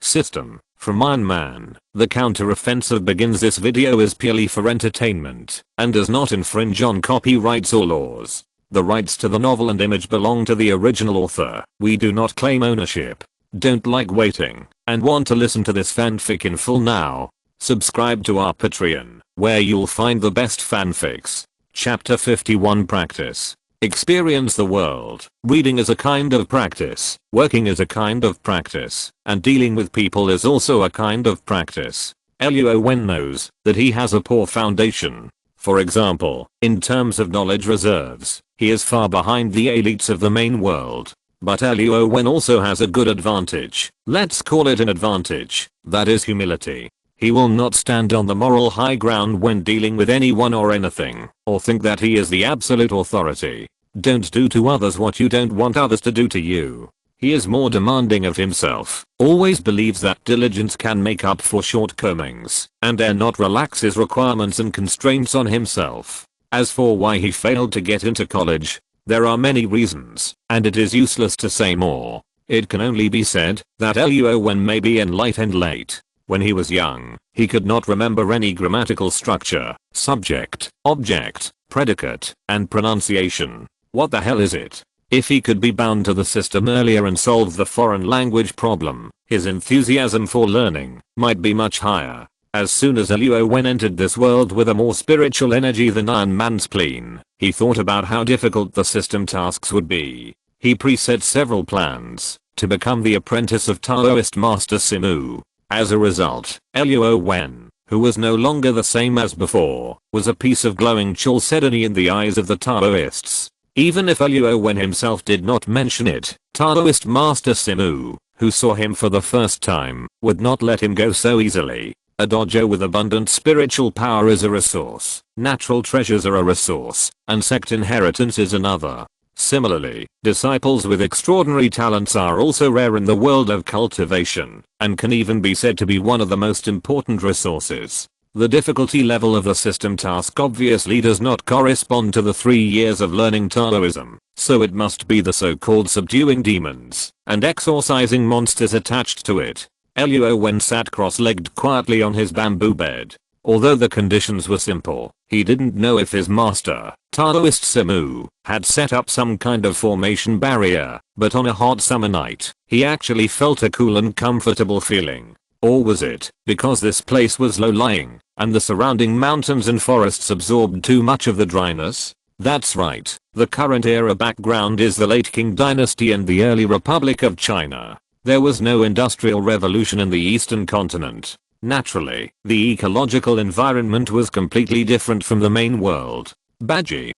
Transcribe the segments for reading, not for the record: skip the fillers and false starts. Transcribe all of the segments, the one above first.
System. From Iron Man, the counteroffensive begins. This video is purely for entertainment and does not infringe on copyrights or laws. The rights to the novel and image belong to the original author. We do not claim ownership. Don't like waiting and want to listen to this fanfic in full now? Subscribe to our Patreon, where you'll find the best fanfics. Chapter 51 Practice. Experience the world. Reading is a kind of practice, working is a kind of practice, and dealing with people is also a kind of practice. Luo Wen knows that he has a poor foundation. For example, in terms of knowledge reserves, he is far behind the elites of the main world. But Luo Wen also has a good advantage. Let's call it an advantage. That is humility. He will not stand on the moral high ground when dealing with anyone or anything, or think that he is the absolute authority. Don't do to others what you don't want others to do to you. He is more demanding of himself, always believes that diligence can make up for shortcomings, and dare not relax his requirements and constraints on himself. As for why he failed to get into college, there are many reasons, and it is useless to say more. It can only be said that Luo Wen may be enlightened late. When he was young, he could not remember any grammatical structure, subject, object, predicate, and pronunciation. What the hell is it? If he could be bound to the system earlier and solve the foreign language problem, his enthusiasm for learning might be much higher. As soon as Luo Wen entered this world with a more spiritual energy than Iron Man's spleen, he thought about how difficult the system tasks would be. He preset several plans to become the apprentice of Taoist Master Simu. As a result, Luo Wen, who was no longer the same as before, was a piece of glowing chalcedony in the eyes of the Taoists. Even if Luo Wen himself did not mention it, Taoist Master Simu, who saw him for the first time, would not let him go so easily. A dojo with abundant spiritual power is a resource, natural treasures are a resource, and sect inheritance is another. Similarly, disciples with extraordinary talents are also rare in the world of cultivation, and can even be said to be one of the most important resources. The difficulty level of the system task obviously does not correspond to the 3 years of learning Taoism, so it must be the so-called subduing demons and exorcising monsters attached to it. Luo Wen sat cross-legged quietly on his bamboo bed. Although the conditions were simple, he didn't know if his master, Taoist Simu, had set up some kind of formation barrier, but on a hot summer night, he actually felt a cool and comfortable feeling. Or was it because this place was low-lying, and the surrounding mountains and forests absorbed too much of the dryness? That's right, the current era background is the late Qing dynasty and the early Republic of China. There was no industrial revolution in the eastern continent. Naturally, the ecological environment was completely different from the main world. Baji,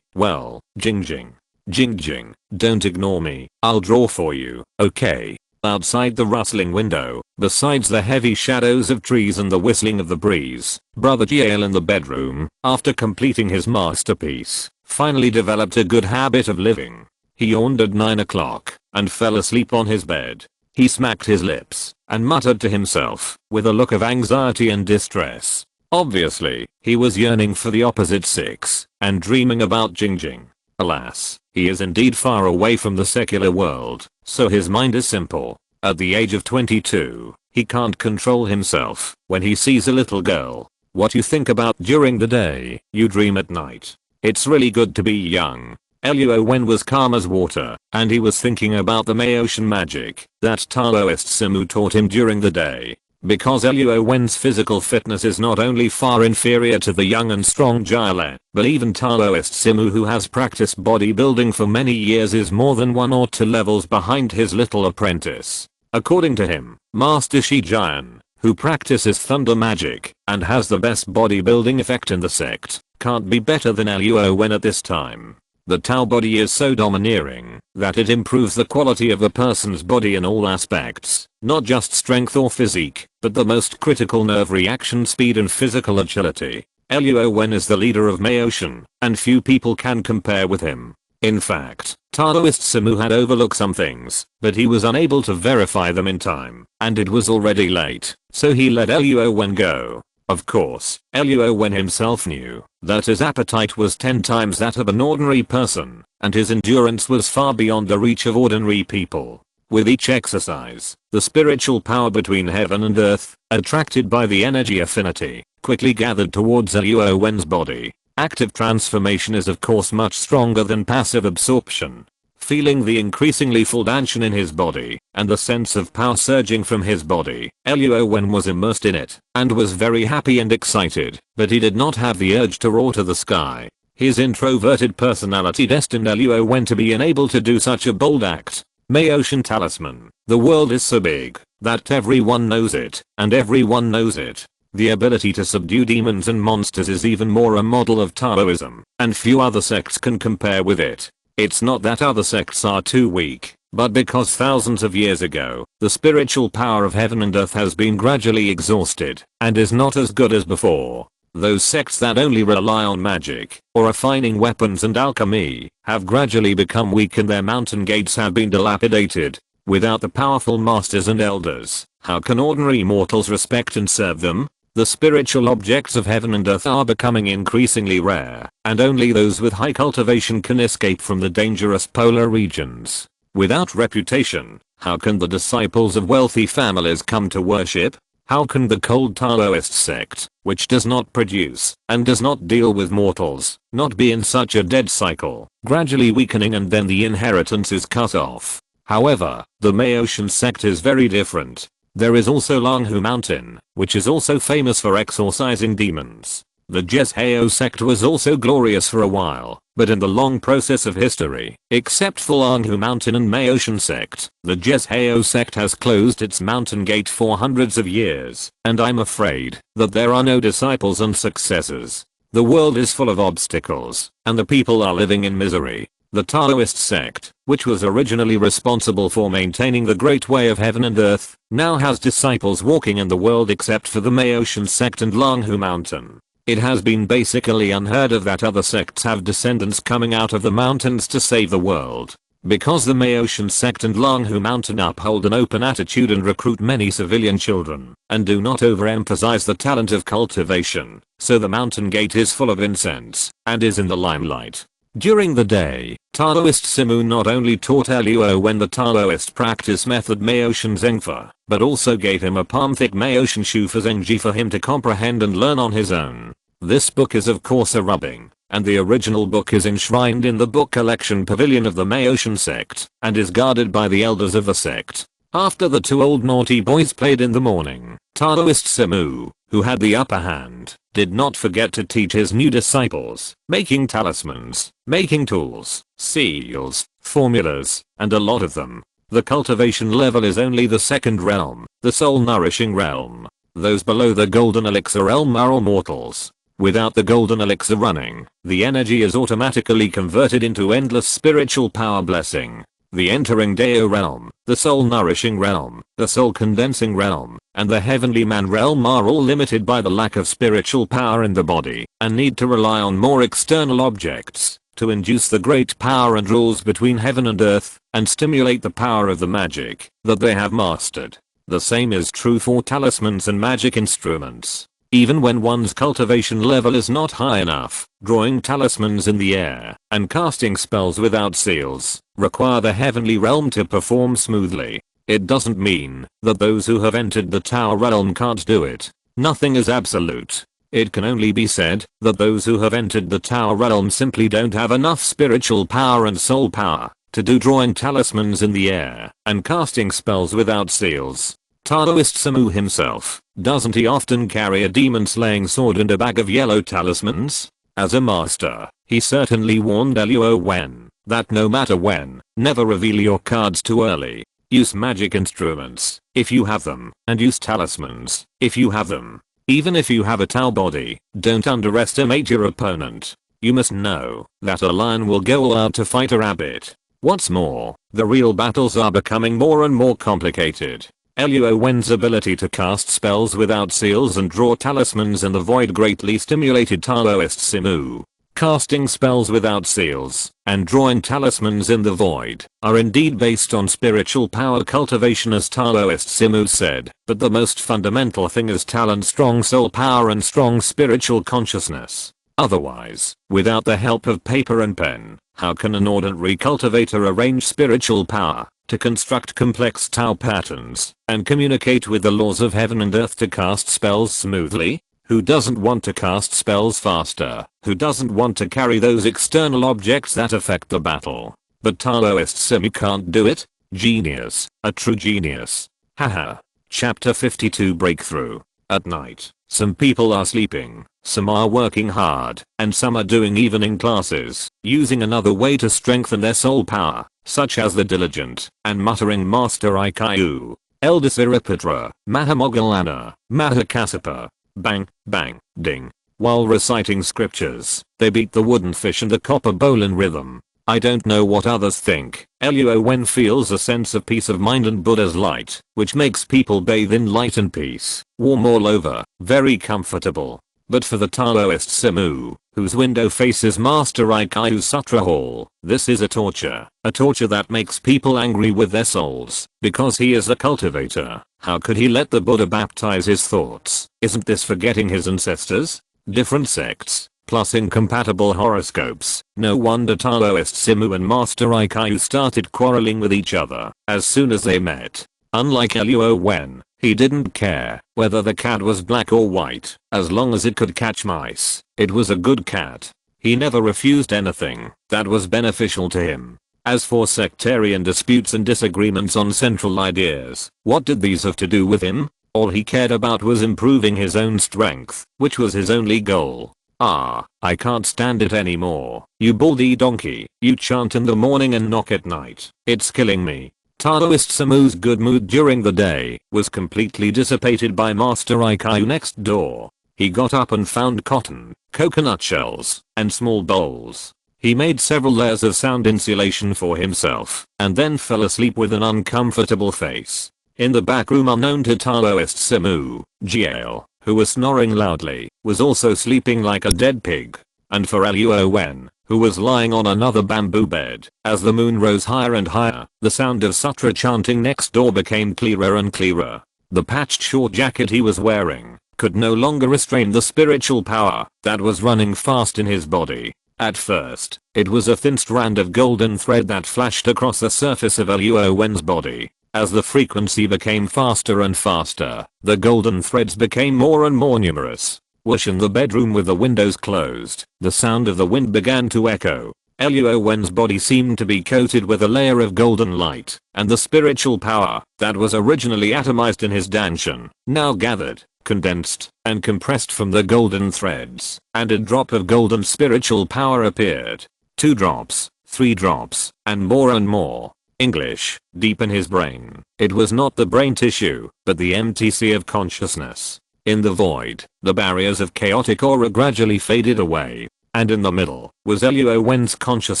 well, Jingjing, don't ignore me, I'll draw for you, okay? Outside the rustling window, besides the heavy shadows of trees and the whistling of the breeze, Brother Jiel in the bedroom, after completing his masterpiece, finally developed a good habit of living. He yawned at 9 o'clock and fell asleep on his bed. He smacked his lips and muttered to himself with a look of anxiety and distress. Obviously, he was yearning for the opposite sex and dreaming about Jingjing. Alas, he is indeed far away from the secular world, so his mind is simple. At the age of 22, he can't control himself when he sees a little girl. What you think about during the day, you dream at night. It's really good to be young. Luo Wen was calm as water, and he was thinking about the Maotian magic that Taoist Simu taught him during the day. Because Luo Wen's physical fitness is not only far inferior to the young and strong Jiele, but even Taoist Simu, who has practiced bodybuilding for many years, is more than 1 or 2 levels behind his little apprentice. According to him, Master Shi Jian, who practices thunder magic and has the best bodybuilding effect in the sect, can't be better than Luo Wen at this time. The Tao body is so domineering that it improves the quality of a person's body in all aspects, not just strength or physique, but the most critical nerve reaction speed and physical agility. Luo Wen is the leader of Maotian, and few people can compare with him. In fact, Taoist Simu had overlooked some things, but he was unable to verify them in time, and it was already late, so he let Luo Wen go. Of course, Luo Wen himself knew that his appetite was 10 times that of an ordinary person, and his endurance was far beyond the reach of ordinary people. With each exercise, the spiritual power between heaven and earth, attracted by the energy affinity, quickly gathered towards Luo Wen's body. Active transformation is of course much stronger than passive absorption. Feeling the increasingly full tension in his body, and the sense of power surging from his body, Luo Wen was immersed in it, and was very happy and excited, but he did not have the urge to roar to the sky. His introverted personality destined Luo Wen to be unable to do such a bold act. Maotian Talisman. The world is so big, that everyone knows it, and everyone knows it. The ability to subdue demons and monsters is even more a model of Taoism, and few other sects can compare with it. It's not that other sects are too weak, but because thousands of years ago, the spiritual power of heaven and earth has been gradually exhausted, and is not as good as before. Those sects that only rely on magic, or refining weapons and alchemy, have gradually become weak and their mountain gates have been dilapidated. Without the powerful masters and elders, how can ordinary mortals respect and serve them? The spiritual objects of heaven and earth are becoming increasingly rare, and only those with high cultivation can escape from the dangerous polar regions. Without reputation, how can the disciples of wealthy families come to worship? How can the cold Taoist sect, which does not produce, and does not deal with mortals, not be in such a dead cycle, gradually weakening and then the inheritance is cut off? However, the Maotian sect is very different. There is also Langhu Mountain, which is also famous for exorcising demons. The Jezhao sect was also glorious for a while, but in the long process of history, except for Langhu Mountain and Maotian sect, the Jezhao sect has closed its mountain gate for hundreds of years, and I'm afraid that there are no disciples and successors. The world is full of obstacles, and the people are living in misery. The Taoist sect, which was originally responsible for maintaining the great way of heaven and earth, now has disciples walking in the world except for the Maotian sect and Langhu Mountain. It has been basically unheard of that other sects have descendants coming out of the mountains to save the world. Because the Maotian sect and Langhu Mountain uphold an open attitude and recruit many civilian children, and do not overemphasize the talent of cultivation, so the mountain gate is full of incense, and is in the limelight. During the day, Taoist Simu not only taught Luo Wen the Taoist practice method Maotian Zhengfa, but also gave him a palm-thick Maotian Shufa Zhengji for him to comprehend and learn on his own. This book is of course a rubbing, and the original book is enshrined in the book collection pavilion of the Maotian sect, and is guarded by the elders of the sect. After the two old naughty boys played in the morning, Taoist Simu, who had the upper hand, did not forget to teach his new disciples, making talismans, making tools, seals, formulas, and a lot of them. The cultivation level is only the second realm, the soul nourishing realm. Those below the golden elixir realm are all mortals. Without the golden elixir running, the energy is automatically converted into endless spiritual power blessing. The entering Deo realm, the soul nourishing realm, the soul condensing realm, and the heavenly man realm are all limited by the lack of spiritual power in the body, and need to rely on more external objects to induce the great power and rules between heaven and earth, and stimulate the power of the magic that they have mastered. The same is true for talismans and magic instruments. Even when one's cultivation level is not high enough, drawing talismans in the air and casting spells without seals require the heavenly realm to perform smoothly. It doesn't mean that those who have entered the Tao realm can't do it. Nothing is absolute. It can only be said that those who have entered the Tao realm simply don't have enough spiritual power and soul power to do drawing talismans in the air and casting spells without seals. Taoist Simu himself, doesn't he often carry a demon-slaying sword and a bag of yellow talismans? As a master, he certainly warned Luo Wen that no matter when, never reveal your cards too early. Use magic instruments, if you have them, and use talismans, if you have them. Even if you have a Tao body, don't underestimate your opponent. You must know that a lion will go all out to fight a rabbit. What's more, the real battles are becoming more and more complicated. Luo Wen's ability to cast spells without seals and draw talismans in the void greatly stimulated Taoist Simu. Casting spells without seals and drawing talismans in the void are indeed based on spiritual power cultivation as Taoist Simu said, but the most fundamental thing is talent, strong soul power and strong spiritual consciousness. Otherwise, without the help of paper and pen, how can an ordinary cultivator arrange spiritual power? to construct complex Tao patterns, and communicate with the laws of heaven and earth to cast spells smoothly? Who doesn't want to cast spells faster? Who doesn't want to carry those external objects that affect the battle? But Taoist Simu can't do it? Genius. A true genius. Haha. Chapter 52 Breakthrough. At night, some people are sleeping, some are working hard, and some are doing evening classes, using another way to strengthen their soul power, such as the diligent and muttering Master Ikyu, Elder Siripatra, Mahamogalana, Mahakasapa. Bang, bang, ding. While reciting scriptures, they beat the wooden fish and the copper bowl in rhythm. I don't know what others think. Luo Wen feels a sense of peace of mind and Buddha's light, which makes people bathe in light and peace. Warm all over, very comfortable. But for the Taoist Simu, whose window faces Master Ikayu's Sutra Hall, this is a torture that makes people angry with their souls, because he is a cultivator. How could he let the Buddha baptize his thoughts? Isn't this forgetting his ancestors? Different sects, plus incompatible horoscopes. No wonder Taoist Simu and Master Ikayu started quarreling with each other as soon as they met. Unlike Luo Wen, he didn't care whether the cat was black or white, as long as it could catch mice. It was a good cat. He never refused anything that was beneficial to him. As for sectarian disputes and disagreements on central ideas, what did these have to do with him? All he cared about was improving his own strength, which was his only goal. Ah, I can't stand it anymore. You baldy donkey, you chant in the morning and knock at night. It's killing me. Taoist Simu's good mood during the day was completely dissipated by Master Ikayu next door. He got up and found cotton, coconut shells, and small bowls. He made several layers of sound insulation for himself, and then fell asleep with an uncomfortable face. In the back room unknown to Taoist Simu, Jiao, who was snoring loudly, was also sleeping like a dead pig. And for Luo Wen, who was lying on another bamboo bed, as the moon rose higher and higher, the sound of sutra chanting next door became clearer and clearer. The patched short jacket he was wearing could no longer restrain the spiritual power that was running fast in his body. At first, it was a thin strand of golden thread that flashed across the surface of Luo Wen's body. As the frequency became faster and faster, the golden threads became more and more numerous. Whoosh, in the bedroom with the windows closed, the sound of the wind began to echo. Luo Wen's body seemed to be coated with a layer of golden light, and the spiritual power that was originally atomized in his danshan, now gathered, condensed, and compressed from the golden threads, and a drop of golden spiritual power appeared. 2 drops, 3 drops, and more. English, deep in his brain. It was not the brain tissue, but the empty sea of consciousness. In the void, the barriers of chaotic aura gradually faded away, and in the middle was Luo Wen's conscious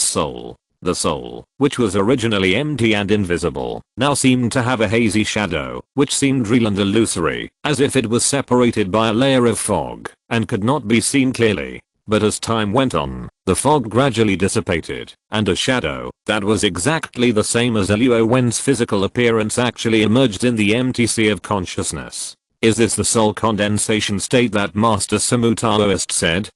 soul. The soul, which was originally empty and invisible, now seemed to have a hazy shadow, which seemed real and illusory, as if it was separated by a layer of fog, and could not be seen clearly. But as time went on, the fog gradually dissipated, and a shadow that was exactly the same as Luo Wen's physical appearance actually emerged in the empty sea of consciousness. Is this the soul condensation state that Master Simu Taoist said?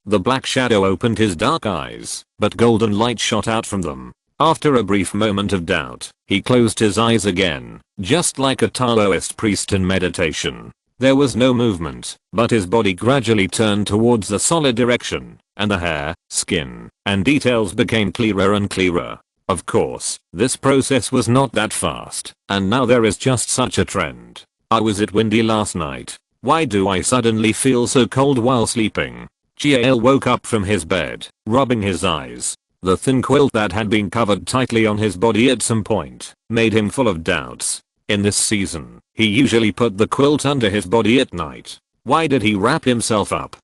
The black shadow opened his dark eyes, but golden light shot out from them. After a brief moment of doubt, he closed his eyes again, just like a Taoist priest in meditation. There was no movement, but his body gradually turned towards the solid direction, and the hair, skin, and details became clearer and clearer. Of course, this process was not that fast, and now there is just such a trend. Was it windy last night? Why do I suddenly feel so cold while sleeping? Jiao woke up from his bed, rubbing his eyes. The thin quilt that had been covered tightly on his body at some point made him full of doubts. In this season, he usually put the quilt under his body at night. Why did he wrap himself up?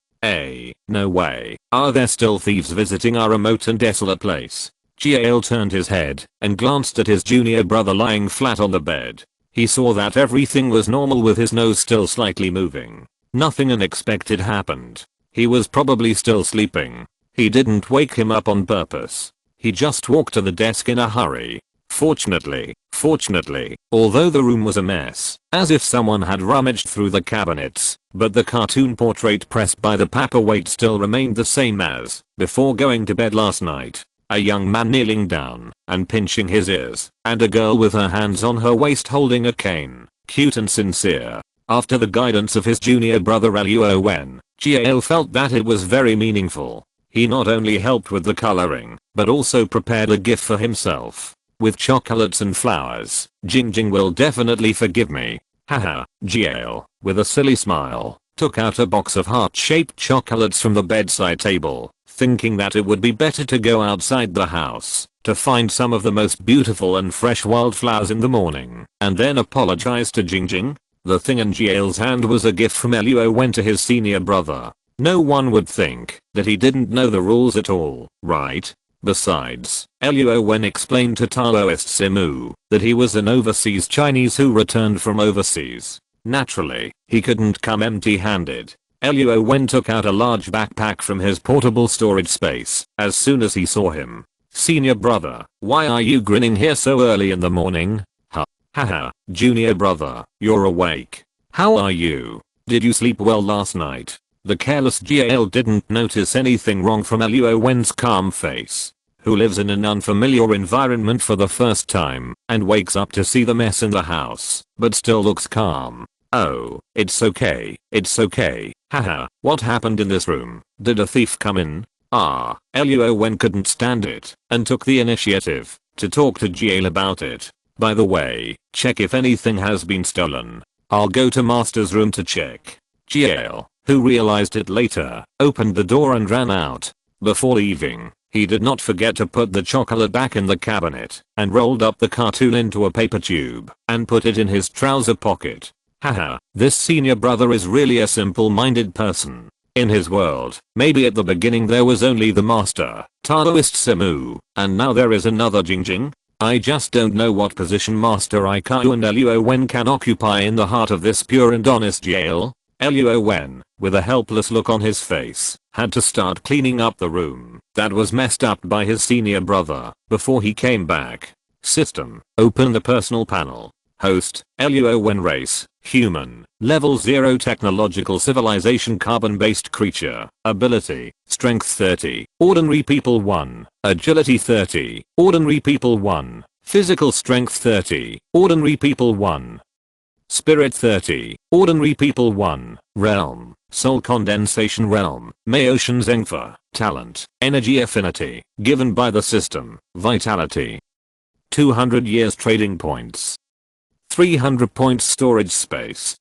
No way. Are there still thieves visiting our remote and desolate place? Jiao turned his head and glanced at his junior brother lying flat on the bed. He saw that everything was normal with his nose still slightly moving. Nothing unexpected happened. He was probably still sleeping. He didn't wake him up on purpose. He just walked to the desk in a hurry. Fortunately, although the room was a mess, as if someone had rummaged through the cabinets, but the cartoon portrait pressed by the paperweight still remained the same as before going to bed last night. a young man kneeling down and pinching his ears, and a girl with her hands on her waist holding a cane, cute and sincere. After the guidance of his junior brother Luo Wen, Jiao felt that it was very meaningful. He not only helped with the coloring, but also prepared a gift for himself. With chocolates and flowers. Jingjing will definitely forgive me. Haha. Jiao, with a silly smile, took out a box of heart-shaped chocolates from the bedside table, thinking that it would be better to go outside the house to find some of the most beautiful and fresh wildflowers in the morning, and then apologize to Jingjing. The thing in Jiao's hand was a gift from Luo Wen to his senior brother. No one would think that he didn't know the rules at all, right? Besides, Luo Wen explained to Taoist Simu that he was an overseas Chinese who returned from overseas. Naturally, he couldn't come empty-handed. Luo Wen took out a large backpack from his portable storage space as soon as he saw him. Senior brother, why are you grinning here so early in the morning? Haha. Junior brother, you're awake. How are you? Did you sleep well last night? The careless Jiao didn't notice anything wrong from Luo Wen's calm face, who lives in an unfamiliar environment for the first time and wakes up to see the mess in the house, but still looks calm. Oh, it's okay, it's okay. Haha. What happened in this room? Did a thief come in? Luo Wen couldn't stand it and took the initiative to talk to Jiao about it. By the way, check if anything has been stolen. I'll go to master's room to check. Jiao, who realized it later, opened the door and ran out. Before leaving, he did not forget to put the chocolate back in the cabinet and rolled up the cartoon into a paper tube and put it in his trouser pocket. Haha, this senior brother is really a simple-minded person. In his world, maybe at the beginning there was only the master, Taoist Simu, and now there is another Jingjing. I just don't know what position Master Aikaiu and Luo Wen can occupy in the heart of this pure and honest jail. Luo Wen, with a helpless look on his face, had to start cleaning up the room that was messed up by his senior brother before he came back. System, open the personal panel. Host, Luo Wen race, human, level 0 technological civilization carbon-based creature, ability, strength 30, ordinary people 1, agility 30, ordinary people 1, physical strength 30, ordinary people 1, spirit 30, ordinary people 1, realm, soul condensation realm, Maotian Zengfa, talent, energy affinity, given by the system, vitality, 200 years trading points. 300 points storage space.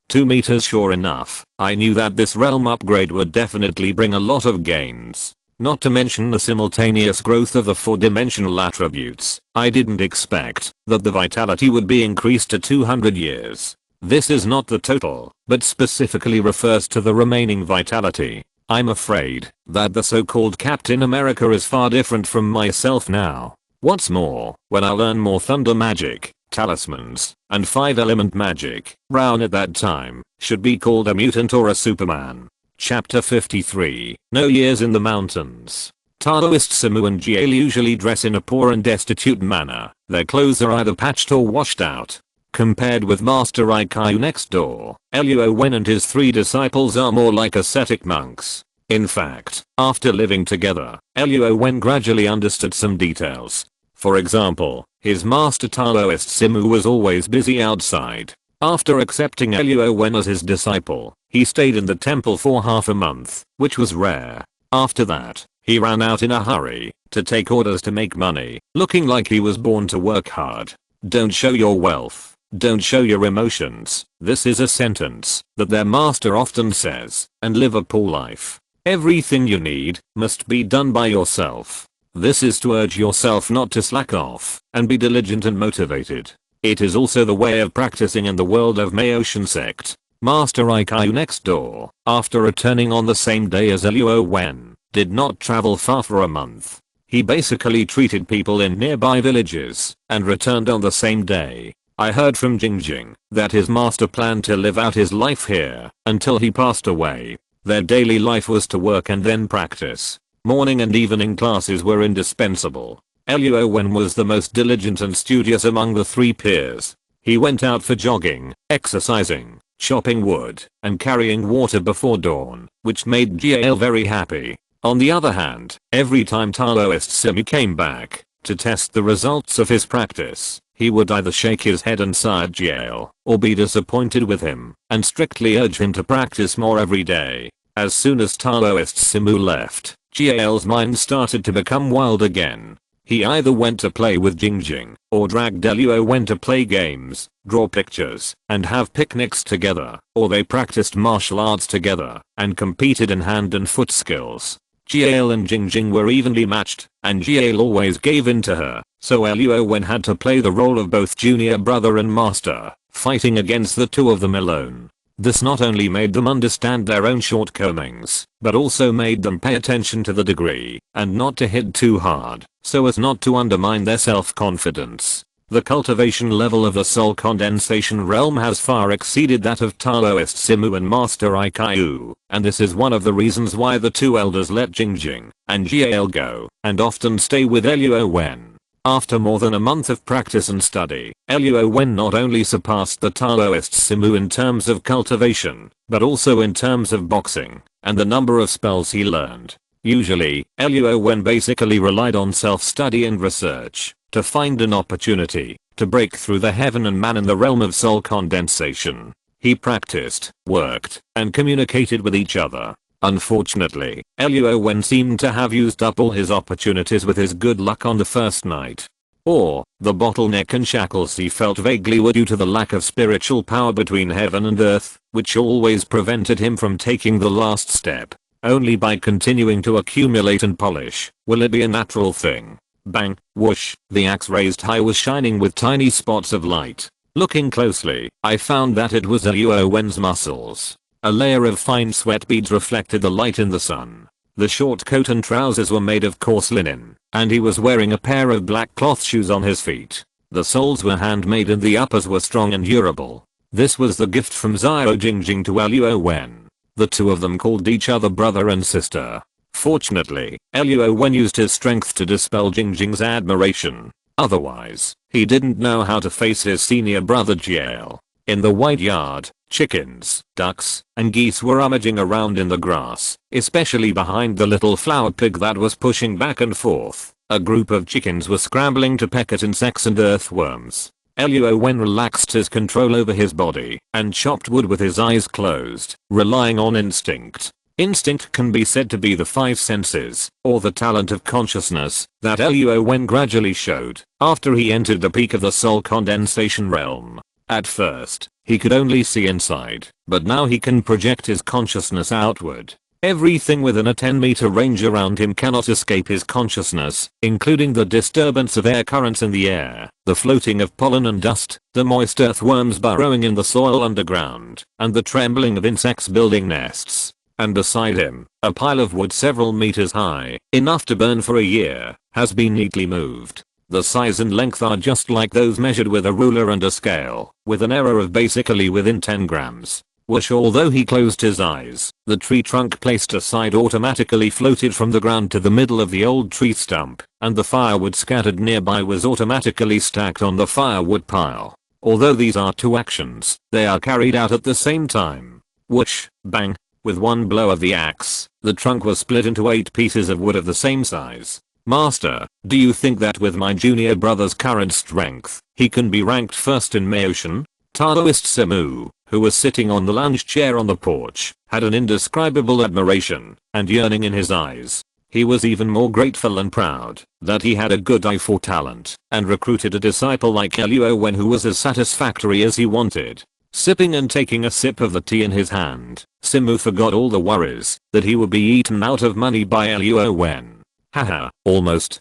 2 meters. Sure enough, I knew that this realm upgrade would definitely bring a lot of gains. Not to mention the simultaneous growth of the 4-dimensional attributes. I didn't expect that the vitality would be increased to 200 years. This is not the total, but specifically refers to the remaining vitality. I'm afraid that the so-called Captain America is far different from myself now. What's more, when I learn more thunder magic, talismans, and 5-element magic, Brown at that time should be called a mutant or a Superman. Chapter 53, No Years in the Mountains. Taoist Simu and Jiao usually dress in a poor and destitute manner. Their clothes are either patched or washed out. Compared with Master Aikaiu next door, Luo Wen and his 3 disciples are more like ascetic monks. In fact, after living together, Luo Wen gradually understood some details. For example, his master Taoist Simu was always busy outside. After accepting Luo Wen as his disciple, he stayed in the temple for half a month, which was rare. After that, he ran out in a hurry to take orders to make money, looking like he was born to work hard. Don't show your wealth. Don't show your emotions. This is a sentence that their master often says, and live a poor life. Everything you need must be done by yourself. This is to urge yourself not to slack off and be diligent and motivated. It is also the way of practicing in the world of Maotian sect. Master Aikaiu next door, after returning on the same day as Luo Wen, did not travel far for a month. He basically treated people in nearby villages and returned on the same day. I heard from Jingjing that his master planned to live out his life here until he passed away. Their daily life was to work and then practice. Morning and evening classes were indispensable. Luo Wen was the most diligent and studious among the 3 peers. He went out for jogging, exercising, chopping wood, and carrying water before dawn, which made Jiao very happy. On the other hand, every time Taoist Simu came back to test the results of his practice, he would either shake his head and sigh at Jiao, or be disappointed with him and strictly urge him to practice more every day. As soon as Taoist Simu left, Jiao's mind started to become wild again. He either went to play with Jingjing, or dragged Luo Wen to play games, draw pictures, and have picnics together, or they practiced martial arts together and competed in hand and foot skills. Jiao and Jingjing were evenly matched, and Jiao always gave in to her, so Luo Wen had to play the role of both junior brother and master, fighting against the two of them alone. This not only made them understand their own shortcomings, but also made them pay attention to the degree, and not to hit too hard, so as not to undermine their self-confidence. The cultivation level of the soul condensation realm has far exceeded that of Taoist Simu and Master Ikyu, and this is one of the reasons why the two elders let Jingjing and Jiao go, and often stay with Luo Wen. After more than a month of practice and study, Luo Wen not only surpassed the Taoist Simu in terms of cultivation, but also in terms of boxing, and the number of spells he learned. Usually, Luo Wen basically relied on self-study and research to find an opportunity to break through the heaven and man in the realm of soul condensation. He practiced, worked, and communicated with each other. Unfortunately, Luo Wen seemed to have used up all his opportunities with his good luck on the first night. Or, the bottleneck and shackles he felt vaguely were due to the lack of spiritual power between heaven and earth, which always prevented him from taking the last step. Only by continuing to accumulate and polish will it be a natural thing. Bang, whoosh, the axe raised high was shining with tiny spots of light. Looking closely, I found that it was Luo Wen's muscles. A layer of fine sweat beads reflected the light in the sun. The short coat and trousers were made of coarse linen, and he was wearing a pair of black cloth shoes on his feet. The soles were handmade and the uppers were strong and durable. This was the gift from Xiao Jingjing to Luo Wen. The two of them called each other brother and sister. Fortunately, Luo Wen used his strength to dispel Jingjing's admiration. Otherwise, he didn't know how to face his senior brother Jiao. In the wide yard, chickens, ducks, and geese were rummaging around in the grass, especially behind the little flower pig that was pushing back and forth. A group of chickens were scrambling to peck at insects and earthworms. Luo Wen relaxed his control over his body and chopped wood with his eyes closed, relying on instinct. Instinct can be said to be the five senses, or the talent of consciousness, that Luo Wen gradually showed after he entered the peak of the soul condensation realm. At first, he could only see inside, but now he can project his consciousness outward. Everything within a 10-meter range around him cannot escape his consciousness, including the disturbance of air currents in the air, the floating of pollen and dust, the moist earthworms burrowing in the soil underground, and the trembling of insects building nests. And beside him, a pile of wood several meters high, enough to burn for a year, has been neatly moved. The size and length are just like those measured with a ruler and a scale, with an error of basically within 10 grams. Whoosh, although he closed his eyes, the tree trunk placed aside automatically floated from the ground to the middle of the old tree stump, and the firewood scattered nearby was automatically stacked on the firewood pile. Although these are two actions, they are carried out at the same time. Whoosh, bang. With one blow of the axe, the trunk was split into 8 pieces of wood of the same size. Master, do you think that with my junior brother's current strength, he can be ranked first in Maoshan? Taoist Simu, who was sitting on the lounge chair on the porch, had an indescribable admiration and yearning in his eyes. He was even more grateful and proud that he had a good eye for talent and recruited a disciple like Luo Wen who was as satisfactory as he wanted. Sipping and taking a sip of the tea in his hand, Simu forgot all the worries that he would be eaten out of money by Luo Wen. Haha, almost.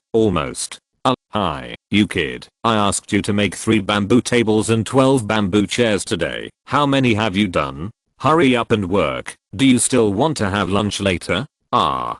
Hi, you kid. I asked you to make 3 bamboo tables and 12 bamboo chairs today. How many have you done? Hurry up and work. Do you still want to have lunch later? I'll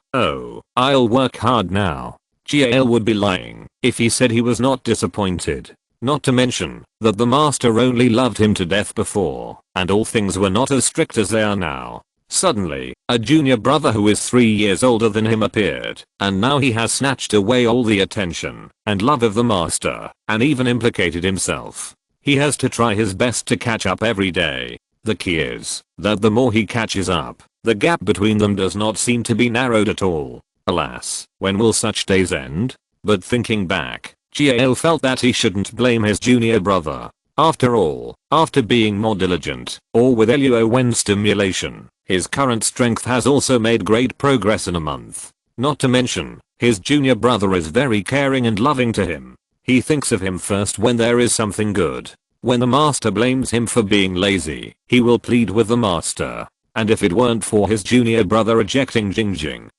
work hard now. Jiao would be lying if he said he was not disappointed. Not to mention that the master only loved him to death before, and all things were not as strict as they are now. Suddenly, a junior brother who is 3 years older than him appeared, and now he has snatched away all the attention and love of the master, and even implicated himself. He has to try his best to catch up every day. The key is that the more he catches up, the gap between them does not seem to be narrowed at all. Alas, when will such days end? But thinking back, Jiao felt that he shouldn't blame his junior brother. After all, after being more diligent, or with Luo Wen stimulation, his current strength has also made great progress in a month. Not to mention, his junior brother is very caring and loving to him. He thinks of him first when there is something good. When the master blames him for being lazy, he will plead with the master. And if it weren't for his junior brother rejecting Jing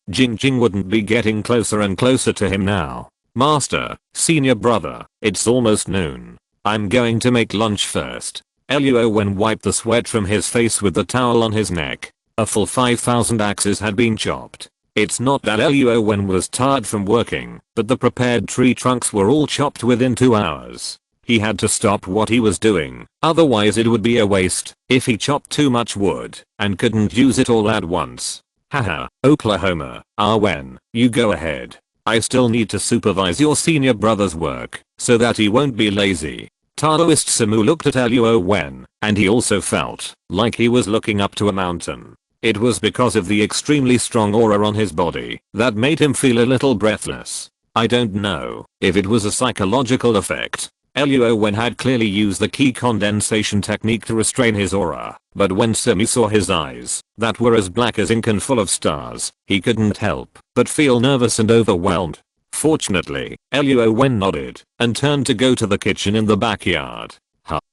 wouldn't be getting closer and closer to him now. Master, senior brother, it's almost noon. I'm going to make lunch first. Luo Wen wiped the sweat from his face with the towel on his neck. A full 5,000 axes had been chopped. It's not that Luo Wen was tired from working, but the prepared tree trunks were all chopped within 2 hours. He had to stop what he was doing, otherwise it would be a waste if he chopped too much wood and couldn't use it all at once. Haha, Oklahoma, Wen, you go ahead. I still need to supervise your senior brother's work so that he won't be lazy. Taoist Samu looked at Luo Wen, and he also felt like he was looking up to a mountain. It was because of the extremely strong aura on his body that made him feel a little breathless. I don't know if it was a psychological effect. Luo Wen had clearly used the key condensation technique to restrain his aura, but when Simi saw his eyes, that were as black as ink and full of stars, he couldn't help but feel nervous and overwhelmed. Fortunately, Luo Wen nodded and turned to go to the kitchen in the backyard.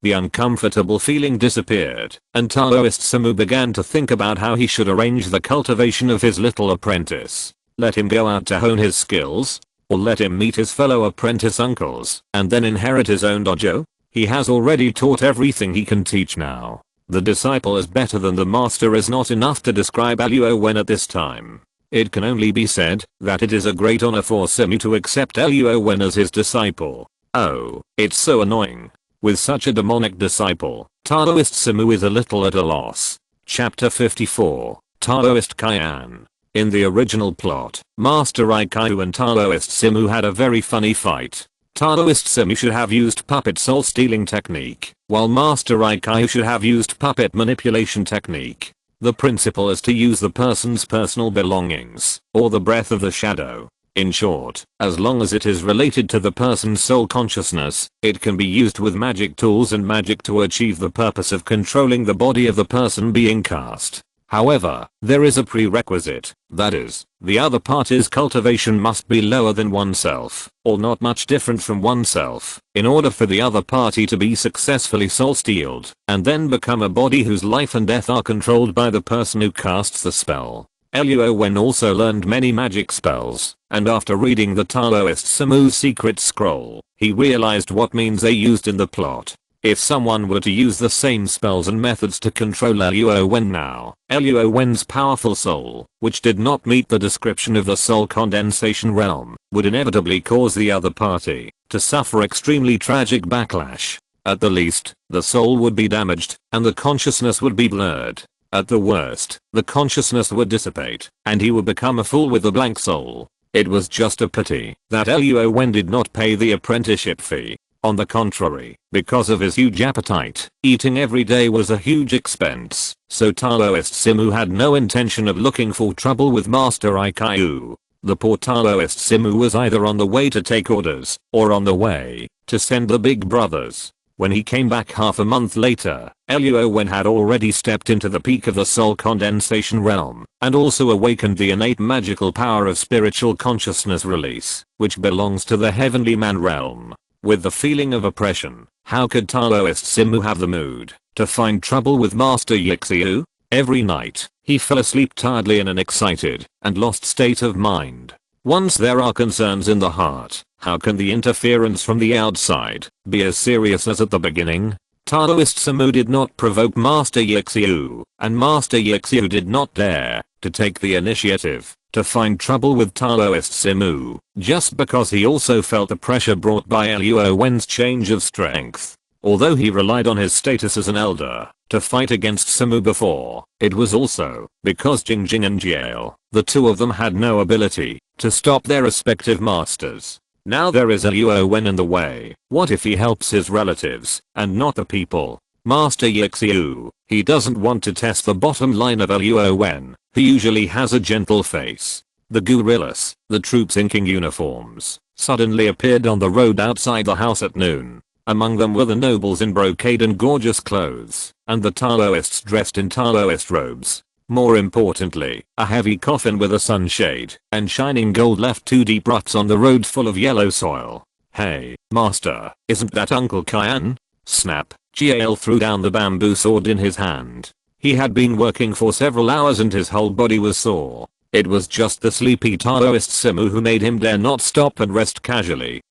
The uncomfortable feeling disappeared, and Taoist Samu began to think about how he should arrange the cultivation of his little apprentice. Let him go out to hone his skills? Or let him meet his fellow apprentice uncles and then inherit his own dojo? He has already taught everything he can teach now. The disciple is better than the master is not enough to describe Luo Wen at this time. It can only be said that it is a great honor for Simi to accept Luo Wen as his disciple. Oh, it's so annoying. With such a demonic disciple, Taoist Samu is a little at a loss. Chapter 54, Taoist Kaian. In the original plot, Master Ikaiu and Taoist Samu had a very funny fight. Taoist Samu should have used puppet soul stealing technique, while Master Ikaiu should have used puppet manipulation technique. The principle is to use the person's personal belongings, or the breath of the shadow. In short, as long as it is related to the person's soul consciousness, it can be used with magic tools and magic to achieve the purpose of controlling the body of the person being cast. However, there is a prerequisite, that is, the other party's cultivation must be lower than oneself, or not much different from oneself, in order for the other party to be successfully soul-stealed, and then become a body whose life and death are controlled by the person who casts the spell. Luo Wen also learned many magic spells, and after reading the Taoist Samu's secret scroll, he realized what means they used in the plot. If someone were to use the same spells and methods to control Luo Wen now, Luo Wen's powerful soul, which did not meet the description of the soul condensation realm, would inevitably cause the other party to suffer extremely tragic backlash. At the least, the soul would be damaged, and the consciousness would be blurred. At the worst, the consciousness would dissipate, and he would become a fool with a blank soul. It was just a pity that Luo Wen did not pay the apprenticeship fee. On the contrary, because of his huge appetite, eating every day was a huge expense, so Taoist Samu had no intention of looking for trouble with Master Ikaiu. The poor Taoist Samu was either on the way to take orders, or on the way to send the big brothers. When he came back half a month later, Luo Wen had already stepped into the peak of the soul condensation realm, and also awakened the innate magical power of spiritual consciousness release, which belongs to the heavenly man realm. With the feeling of oppression, how could Taoist Samu have the mood to find trouble with Master Yixiu? Every night, he fell asleep tiredly in an excited and lost state of mind. Once there are concerns in the heart, how can the interference from the outside be as serious as at the beginning? Taoist Samu did not provoke Master Yixiu, and Master Yixiu did not dare to take the initiative to find trouble with Taoist Samu, just because he also felt the pressure brought by Luo Wen's change of strength. Although he relied on his status as an elder to fight against Samu before, it was also because Jing and Jiao, the two of them had no ability to stop their respective masters. Now there is Luo Wen in the way. What if he helps his relatives and not the people? Master Yixiu, he doesn't want to test the bottom line of Luo Wen, who usually has a gentle face. The guerrillas, the troops inking uniforms, suddenly appeared on the road outside the house at noon. Among them were the nobles in brocade and gorgeous clothes, and the Taoists dressed in Taoist robes. More importantly, a heavy coffin with a sunshade and shining gold left 2 deep ruts on the road full of yellow soil. "Hey, master, isn't that Uncle Kyan?" Snap. Jiel threw down the bamboo sword in his hand. He had been working for several hours and his whole body was sore. It was just the sleepy Taoist Simu who made him dare not stop and rest casually.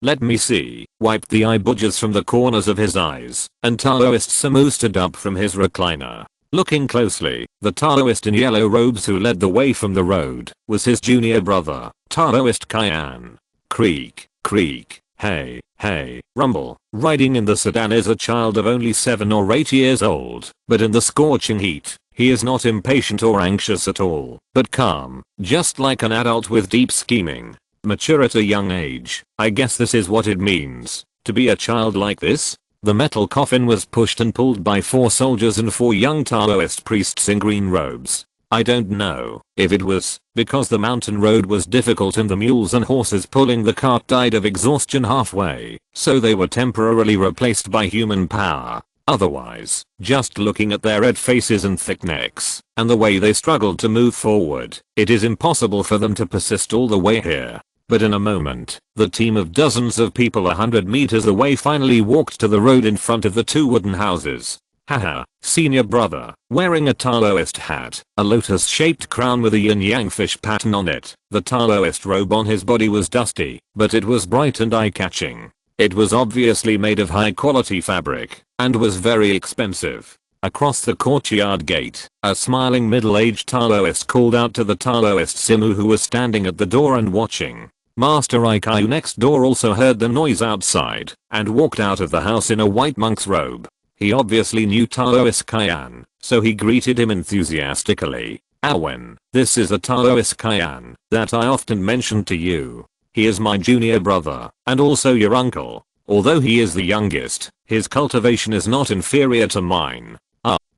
Let me see. Wiped the eye budgers from the corners of his eyes, and Taoist Simu stood up from his recliner. Looking closely, the Taoist in yellow robes who led the way from the road was his junior brother, Taoist Kyan. Creak, creak, hey, hey, rumble. Riding in the sedan is a child of only 7 or 8 years old, but in the scorching heat, he is not impatient or anxious at all, but calm, just like an adult with deep scheming. Mature at a young age. I guess this is what it means to be a child like this. The metal coffin was pushed and pulled by 4 soldiers and 4 young Taoist priests in green robes. I don't know if it was because the mountain road was difficult and the mules and horses pulling the cart died of exhaustion halfway, so they were temporarily replaced by human power. Otherwise, just looking at their red faces and thick necks, and the way they struggled to move forward, it is impossible for them to persist all the way here. But in a moment, the team of dozens of people 100 meters away finally walked to the road in front of the 2 wooden houses. Haha, senior brother, wearing a Taoist hat, a lotus-shaped crown with a yin-yang fish pattern on it. The Taoist robe on his body was dusty, but it was bright and eye-catching. It was obviously made of high-quality fabric, and was very expensive. Across the courtyard gate, a smiling middle-aged Taoist called out to the Taoist Simu who was standing at the door and watching. Master Ikyu next door also heard the noise outside, and walked out of the house in a white monk's robe. He obviously knew Taoist Kyan, so he greeted him enthusiastically. "Awen, this is a Taoist Kyan that I often mentioned to you. He is my junior brother, and also your uncle. Although he is the youngest, his cultivation is not inferior to mine.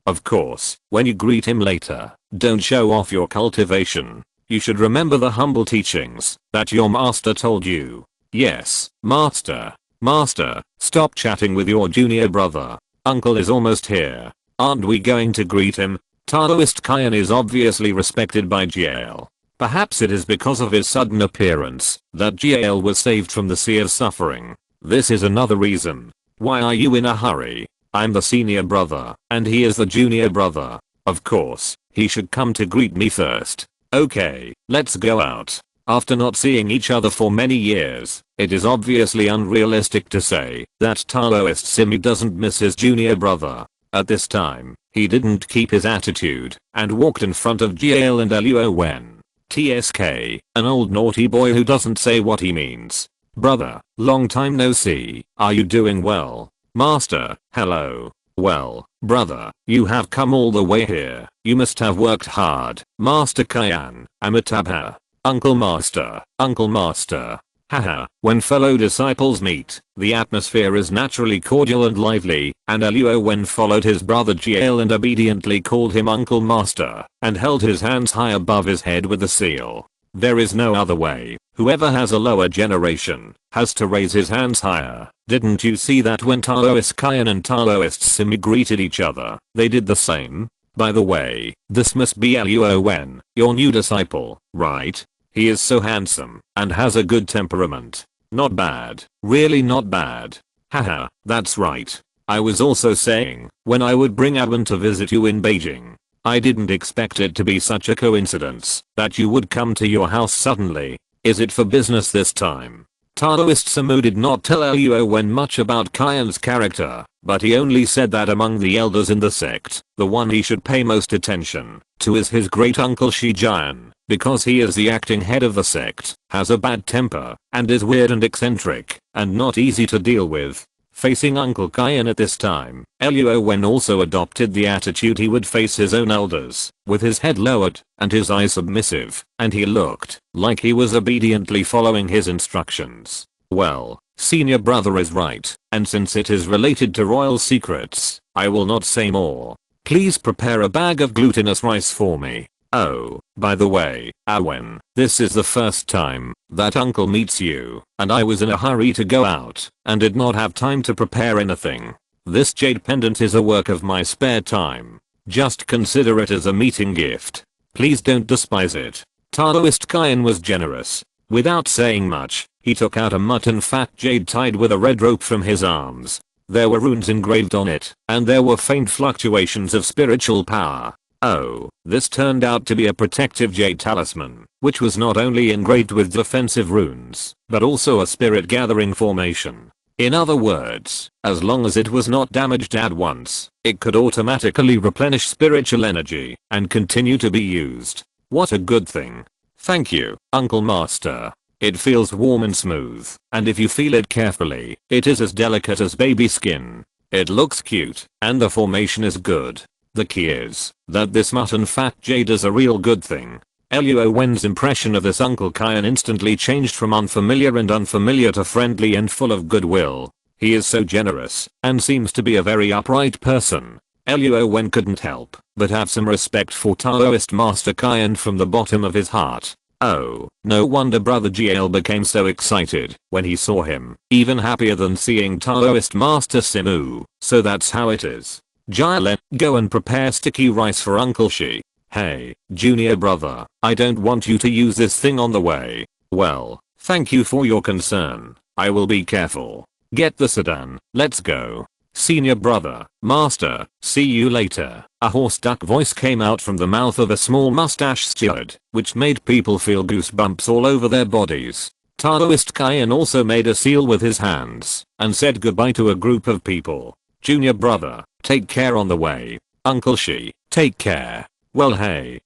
Of course, when you greet him later, don't show off your cultivation. You should remember the humble teachings that your master told you." "Yes, master. Master, stop chatting with your junior brother. Uncle is almost here. Aren't we going to greet him?" Taoist Kyan is obviously respected by Jiel. Perhaps it is because of his sudden appearance that Jiel was saved from the sea of suffering. This is another reason. "Why are you in a hurry? I'm the senior brother, and he is the junior brother. Of course, he should come to greet me first. Okay, let's go out." After not seeing each other for many years, it is obviously unrealistic to say that Taoist Simu doesn't miss his junior brother. At this time, he didn't keep his attitude, and walked in front of Jiel and Luo Wen. TSK, an old naughty boy who doesn't say what he means. "Brother, long time no see, are you doing well?" "Master, hello. Well, brother, you have come all the way here. You must have worked hard." "Master Kyan, Amitabha. Uncle Master, Uncle Master." Haha, when fellow disciples meet, the atmosphere is naturally cordial and lively, and Luo Wen followed his brother Jiel and obediently called him Uncle Master, and held his hands high above his head with a seal. There is no other way. Whoever has a lower generation has to raise his hands higher. Didn't you see that when Taoist Kyan and Taoist Simu greeted each other, they did the same? By the way, this must be Luo Wen, your new disciple, right? He is so handsome and has a good temperament. Not bad, really not bad. Haha, that's right. I was also saying, when I would bring Aben to visit you in Beijing, I didn't expect it to be such a coincidence that you would come to your house suddenly. Is it for business this time? Taoist Simu did not tell Luo Wen much about Kyan's character, but he only said that among the elders in the sect, the one he should pay most attention to is his great uncle Shijian, because he is the acting head of the sect, has a bad temper, and is weird and eccentric, and not easy to deal with. Facing Uncle Kyan at this time, Luo Wen also adopted the attitude he would face his own elders, with his head lowered, and his eyes submissive, and he looked like he was obediently following his instructions. Well, senior brother is right, and since it is related to royal secrets, I will not say more. Please prepare a bag of glutinous rice for me. Oh, by the way, Awen, this is the first time that uncle meets you, and I was in a hurry to go out and did not have time to prepare anything. This jade pendant is a work of my spare time. Just consider it as a meeting gift. Please don't despise it. Taoist Kyan was generous. Without saying much, he took out a mutton fat jade tied with a red rope from his arms. There were runes engraved on it, and there were faint fluctuations of spiritual power. Oh, this turned out to be a protective jade talisman, which was not only engraved with defensive runes, but also a spirit gathering formation. In other words, as long as it was not damaged at once, it could automatically replenish spiritual energy and continue to be used. What a good thing. Thank you, Uncle Master. It feels warm and smooth, and if you feel it carefully, it is as delicate as baby skin. It looks cute, and the formation is good. The key is that this mutton fat jade is a real good thing. Luo Wen's impression of this Uncle Kyan instantly changed from unfamiliar to friendly and full of goodwill. He is so generous, and seems to be a very upright person. Luo Wen couldn't help but have some respect for Taoist Master Kyan from the bottom of his heart. Oh, no wonder Brother GL became so excited when he saw him, even happier than seeing Taoist Master Simu. So that's how it is. Jialen, go and prepare sticky rice for Uncle Shi. Hey, junior brother, I don't want you to use this thing on the way. Well, thank you for your concern. I will be careful. Get the sedan, let's go. Senior brother, master, see you later. A hoarse duck voice came out from the mouth of a small mustache steward, which made people feel goosebumps all over their bodies. Taoist Kyan also made a seal with his hands and said goodbye to a group of people. Junior brother, take care on the way. Uncle Shi, take care. Well hey,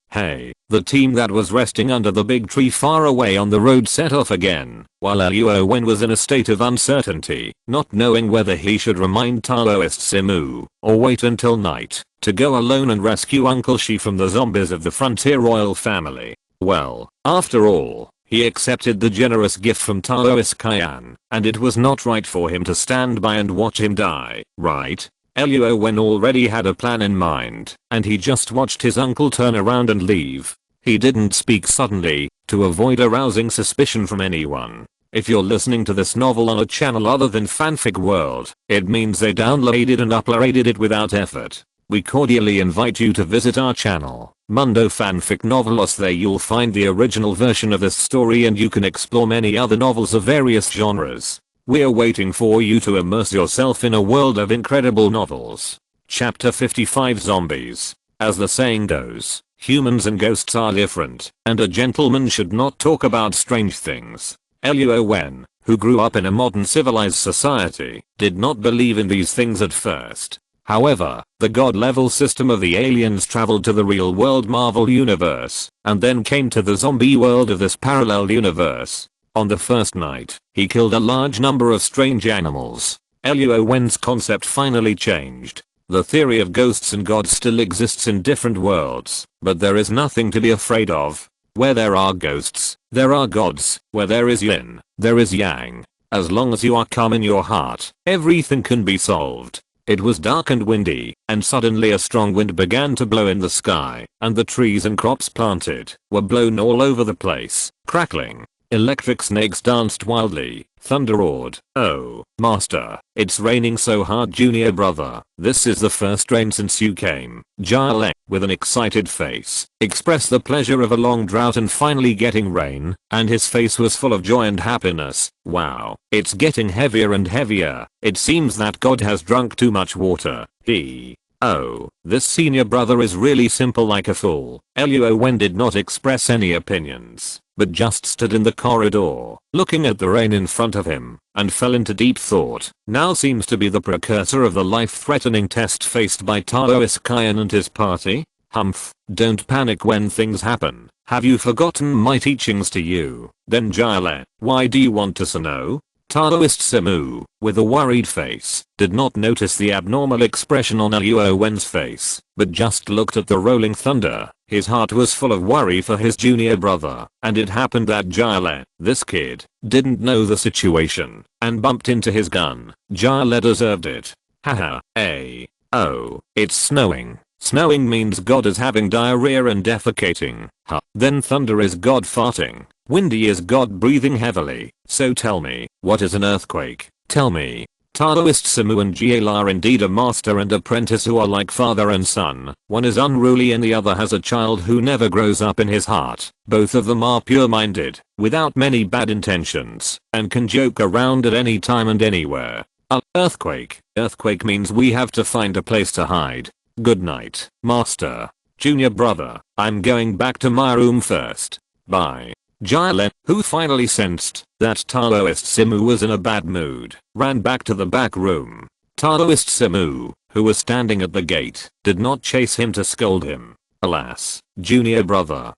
the team that was resting under the big tree far away on the road set off again, while Luo Wen was in a state of uncertainty, not knowing whether he should remind Taoist Simu, or wait until night, to go alone and rescue Uncle Shi from the zombies of the frontier royal family. Well, after all, he accepted the generous gift from Taoist Kyan, and it was not right for him to stand by and watch him die, right? Luo Wen already had a plan in mind, and he just watched his uncle turn around and leave. He didn't speak suddenly, to avoid arousing suspicion from anyone. If you're listening to this novel on a channel other than Fanfic World, it means they downloaded and uploaded it without effort. We cordially invite you to visit our channel, Mundo Fanfic Novelos. There you'll find the original version of this story and you can explore many other novels of various genres. We're waiting for you to immerse yourself in a world of incredible novels. Chapter 55 Zombies. As the saying goes, humans and ghosts are different, and a gentleman should not talk about strange things. Luo Wen, who grew up in a modern civilized society, did not believe in these things at first. However, the god-level system of the aliens traveled to the real-world Marvel universe, and then came to the zombie world of this parallel universe. On the first night, he killed a large number of strange animals. Luo Wen's concept finally changed. The theory of ghosts and gods still exists in different worlds, but there is nothing to be afraid of. Where there are ghosts, there are gods. Where there is yin, there is yang. As long as you are calm in your heart, everything can be solved. It was dark and windy, and suddenly a strong wind began to blow in the sky, and the trees and crops planted were blown all over the place, crackling. Electric snakes danced wildly. Thunder roared. Oh, master, it's raining so hard, junior brother. This is the first rain since you came. Jialing, with an excited face, expressed the pleasure of a long drought and finally getting rain, and his face was full of joy and happiness. Wow, it's getting heavier and heavier. It seems that God has drunk too much water. Oh, this senior brother is really simple like a fool. Luo Wen did not express any opinions, but just stood in the corridor, looking at the rain in front of him, and fell into deep thought. Now seems to be the precursor of the life-threatening test faced by Taoist Kyan and his party. Humph, don't panic when things happen. Have you forgotten my teachings to you? Then Jialing, why do you want to know? Taoist Simu, with a worried face, did not notice the abnormal expression on Luo Wen's face, but just looked at the rolling thunder. His heart was full of worry for his junior brother, and it happened that Jialing, this kid, didn't know the situation, and bumped into his gun. Jialing deserved it. Haha, oh, it's snowing. Snowing means God is having diarrhea and defecating. Huh. Then thunder is God farting. Windy is God breathing heavily. So tell me, what is an earthquake? Tell me. Taoist Simu and Jiel are indeed a master and apprentice who are like father and son. One is unruly and the other has a child who never grows up in his heart. Both of them are pure-minded, without many bad intentions, and can joke around at any time and anywhere. Earthquake. Earthquake means we have to find a place to hide. Good night, master. Junior brother, I'm going back to my room first. Bye. Jilen, who finally sensed that Taoist Simu was in a bad mood, ran back to the back room. Taoist Simu, who was standing at the gate, did not chase him to scold him. Alas, junior brother,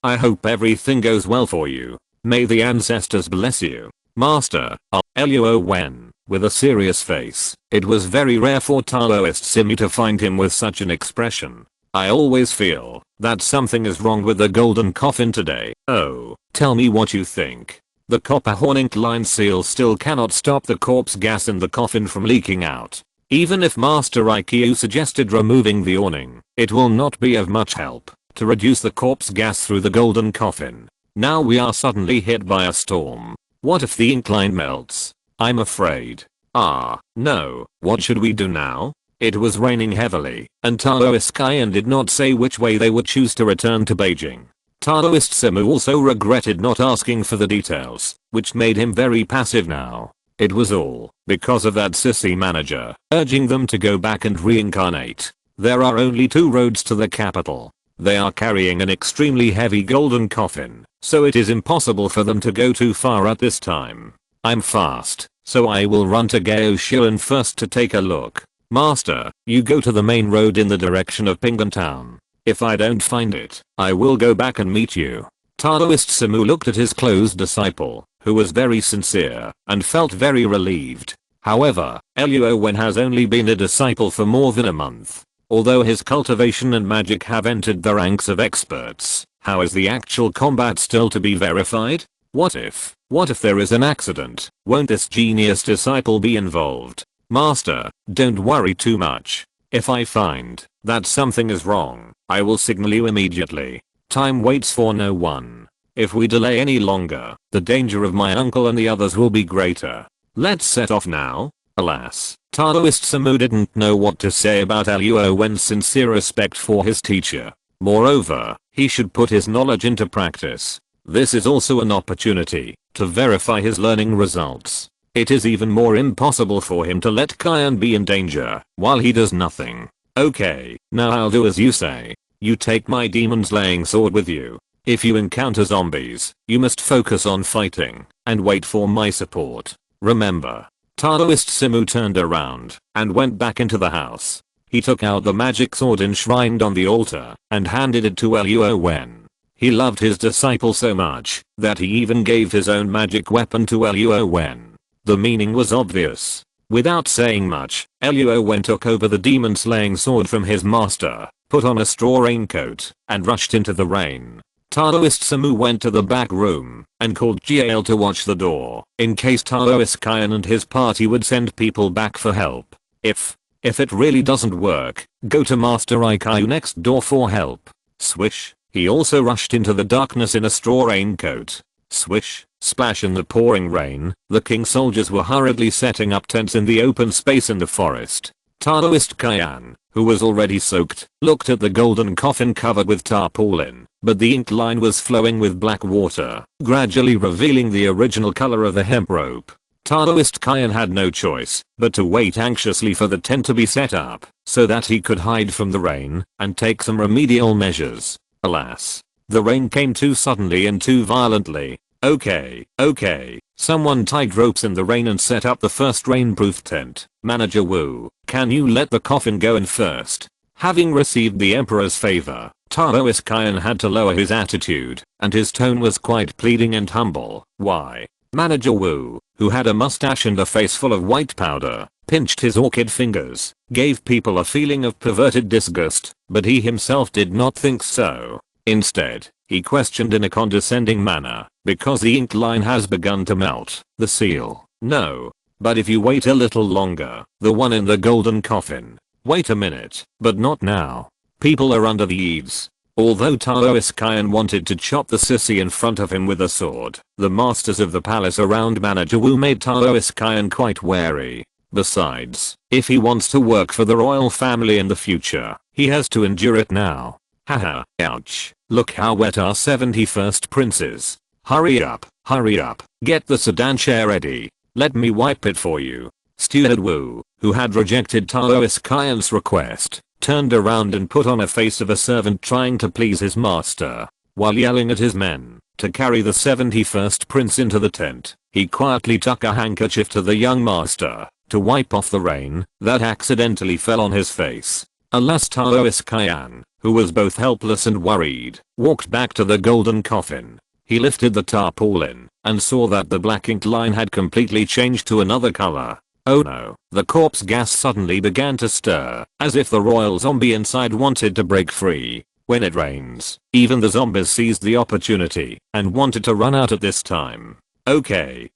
I hope everything goes well for you. May the ancestors bless you. Master, Luo Wen, with a serious face. It was very rare for Taoist Simu to find him with such an expression. I always feel that something is wrong with the golden coffin today. Oh, tell me what you think. The copper horn line seal still cannot stop the corpse gas in the coffin from leaking out. Even if Master IQ suggested removing the awning, it will not be of much help to reduce the corpse gas through the golden coffin. Now we are suddenly hit by a storm. What if the ink line melts? I'm afraid. No, what should we do now? It was raining heavily, and Taoist Qian did not say which way they would choose to return to Beijing. Taoist Simu also regretted not asking for the details, which made him very passive now. It was all because of that sissy manager urging them to go back and reincarnate. There are only 2 roads to the capital. They are carrying an extremely heavy golden coffin, so it is impossible for them to go too far at this time. I'm fast, so I will run to Gao Shiren first to take a look. Master, you go to the main road in the direction of Pinggan Town. If I don't find it, I will go back and meet you. Taoist Simu looked at his close disciple, who was very sincere, and felt very relieved. However, Luo Wen has only been a disciple for more than a month. Although his cultivation and magic have entered the ranks of experts, how is the actual combat still to be verified? What if there is an accident? Won't this genius disciple be involved? Master, don't worry too much. If I find that something is wrong, I will signal you immediately. Time waits for no one. If we delay any longer, the danger of my uncle and the others will be greater. Let's set off now. Alas, Taoist Simu didn't know what to say about Luo Wen's sincere respect for his teacher. Moreover, he should put his knowledge into practice. This is also an opportunity to verify his learning results. It is even more impossible for him to let Qian be in danger while he does nothing. Okay, now I'll do as you say. You take my demon slaying sword with you. If you encounter zombies, you must focus on fighting and wait for my support. Remember. Taoist Simu turned around and went back into the house. He took out the magic sword enshrined on the altar and handed it to Luo Wen. He loved his disciple so much that he even gave his own magic weapon to Luo Wen. The meaning was obvious. Without saying much, Luo Wen took over the demon slaying sword from his master, put on a straw raincoat, and rushed into the rain. Taoist Simu went to the back room and called Jiel to watch the door in case Taoist Qian and his party would send people back for help. If it really doesn't work, go to Master Ikyu next door for help. Swish. He also rushed into the darkness in a straw raincoat. Swish, splash in the pouring rain, the king soldiers were hurriedly setting up tents in the open space in the forest. Taoist Qian, who was already soaked, looked at the golden coffin covered with tarpaulin, but the ink line was flowing with black water, gradually revealing the original color of the hemp rope. Taoist Qian had no choice but to wait anxiously for the tent to be set up, so that he could hide from the rain and take some remedial measures. Alas, the rain came too suddenly and too violently. Okay, someone tied ropes in the rain and set up the first rainproof tent. Manager Wu, can you let the coffin go in first? Having received the emperor's favor, Taoist Qian had to lower his attitude, and his tone was quite pleading and humble. Why? Manager Wu, who had a mustache and a face full of white powder, pinched his orchid fingers, gave people a feeling of perverted disgust, but he himself did not think so. Instead, he questioned in a condescending manner, because the ink line has begun to melt. The seal. No. But if you wait a little longer, the one in the golden coffin Wait a minute, but not now. People are under the eaves. Although Taoist Kyan wanted to chop the sissy in front of him with a sword, the masters of the palace around Manager Wu made Taoist Kyan quite wary. Besides, if he wants to work for the royal family in the future, he has to endure it now. Haha, ouch. Look how wet our 71st prince is. Hurry up, get the sedan chair ready. Let me wipe it for you. Steward Wu, who had rejected Taoist Kyan's request, turned around and put on a face of a servant trying to please his master, while yelling at his men to carry the 71st prince into the tent. He quietly took a handkerchief to the young master to wipe off the rain that accidentally fell on his face. Alas, Taoist Kyan, who was both helpless and worried, walked back to the golden coffin. He lifted the tarpaulin and saw that the black ink line had completely changed to another color. Oh no, the corpse gas suddenly began to stir, as if the royal zombie inside wanted to break free. When it rains, even the zombies seized the opportunity and wanted to run out at this time. Okay,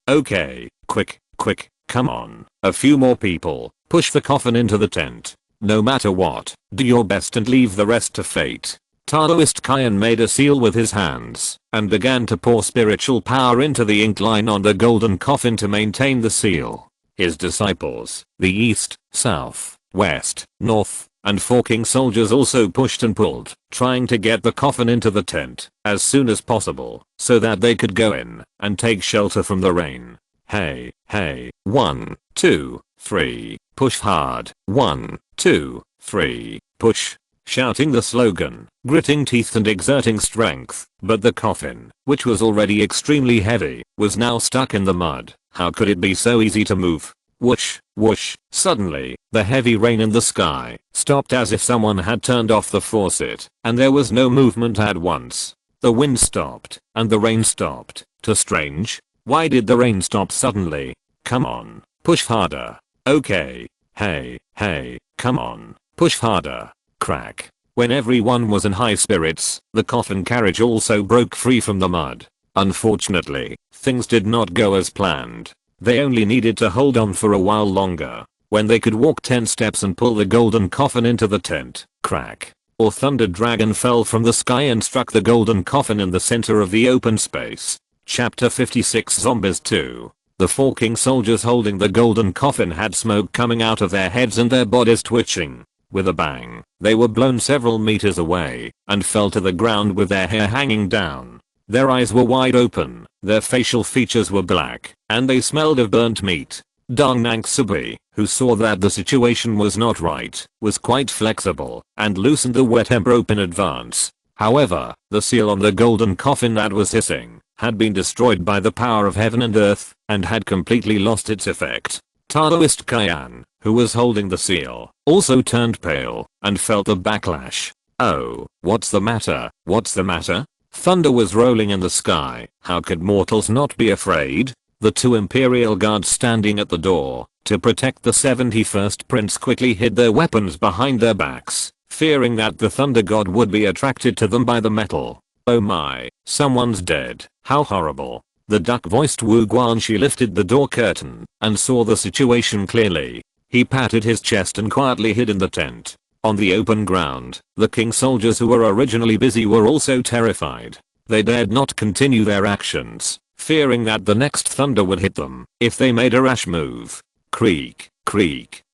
quick, come on. A few more people, push the coffin into the tent. No matter what, do your best and leave the rest to fate. Taoist Kyan made a seal with his hands and began to pour spiritual power into the ink line on the golden coffin to maintain the seal. His disciples, the east, south, west, north, and forking soldiers also pushed and pulled, trying to get the coffin into the tent as soon as possible so that they could go in and take shelter from the rain. Hey, 1, 2, 3, push hard, 1, 2, 3, push. Shouting the slogan, gritting teeth and exerting strength, but the coffin, which was already extremely heavy, was now stuck in the mud. How could it be so easy to move? Whoosh, whoosh. Suddenly, the heavy rain in the sky stopped as if someone had turned off the faucet, and there was no movement at once. The wind stopped, and the rain stopped. Too strange. Why did the rain stop suddenly? Come on, push harder. Okay. Hey, come on, push harder. Crack. When everyone was in high spirits, the coffin carriage also broke free from the mud. Unfortunately, things did not go as planned. They only needed to hold on for a while longer. When they could walk 10 steps and pull the golden coffin into the tent, crack. Or thunder dragon fell from the sky and struck the golden coffin in the center of the open space. Chapter 56 Zombies 2. The forking soldiers holding the golden coffin had smoke coming out of their heads and their bodies twitching. With a bang, they were blown several meters away and fell to the ground with their hair hanging down. Their eyes were wide open, their facial features were black, and they smelled of burnt meat. Dong Nank Subi, who saw that the situation was not right, was quite flexible and loosened the wet hem rope in advance. However, the seal on the golden coffin that was hissing had been destroyed by the power of heaven and earth and had completely lost its effect. Taoist Kyan, who was holding the seal, also turned pale and felt the backlash. Oh, what's the matter? Thunder was rolling in the sky. How could mortals not be afraid? The 2 imperial guards standing at the door to protect the 71st prince quickly hid their weapons behind their backs, fearing that the thunder god would be attracted to them by the metal. Oh my, someone's dead. How horrible. The duck-voiced Wu Guanxi lifted the door curtain and saw the situation clearly. He patted his chest and quietly hid in the tent. On the open ground, the king soldiers who were originally busy were also terrified. They dared not continue their actions, fearing that the next thunder would hit them if they made a rash move. Creak.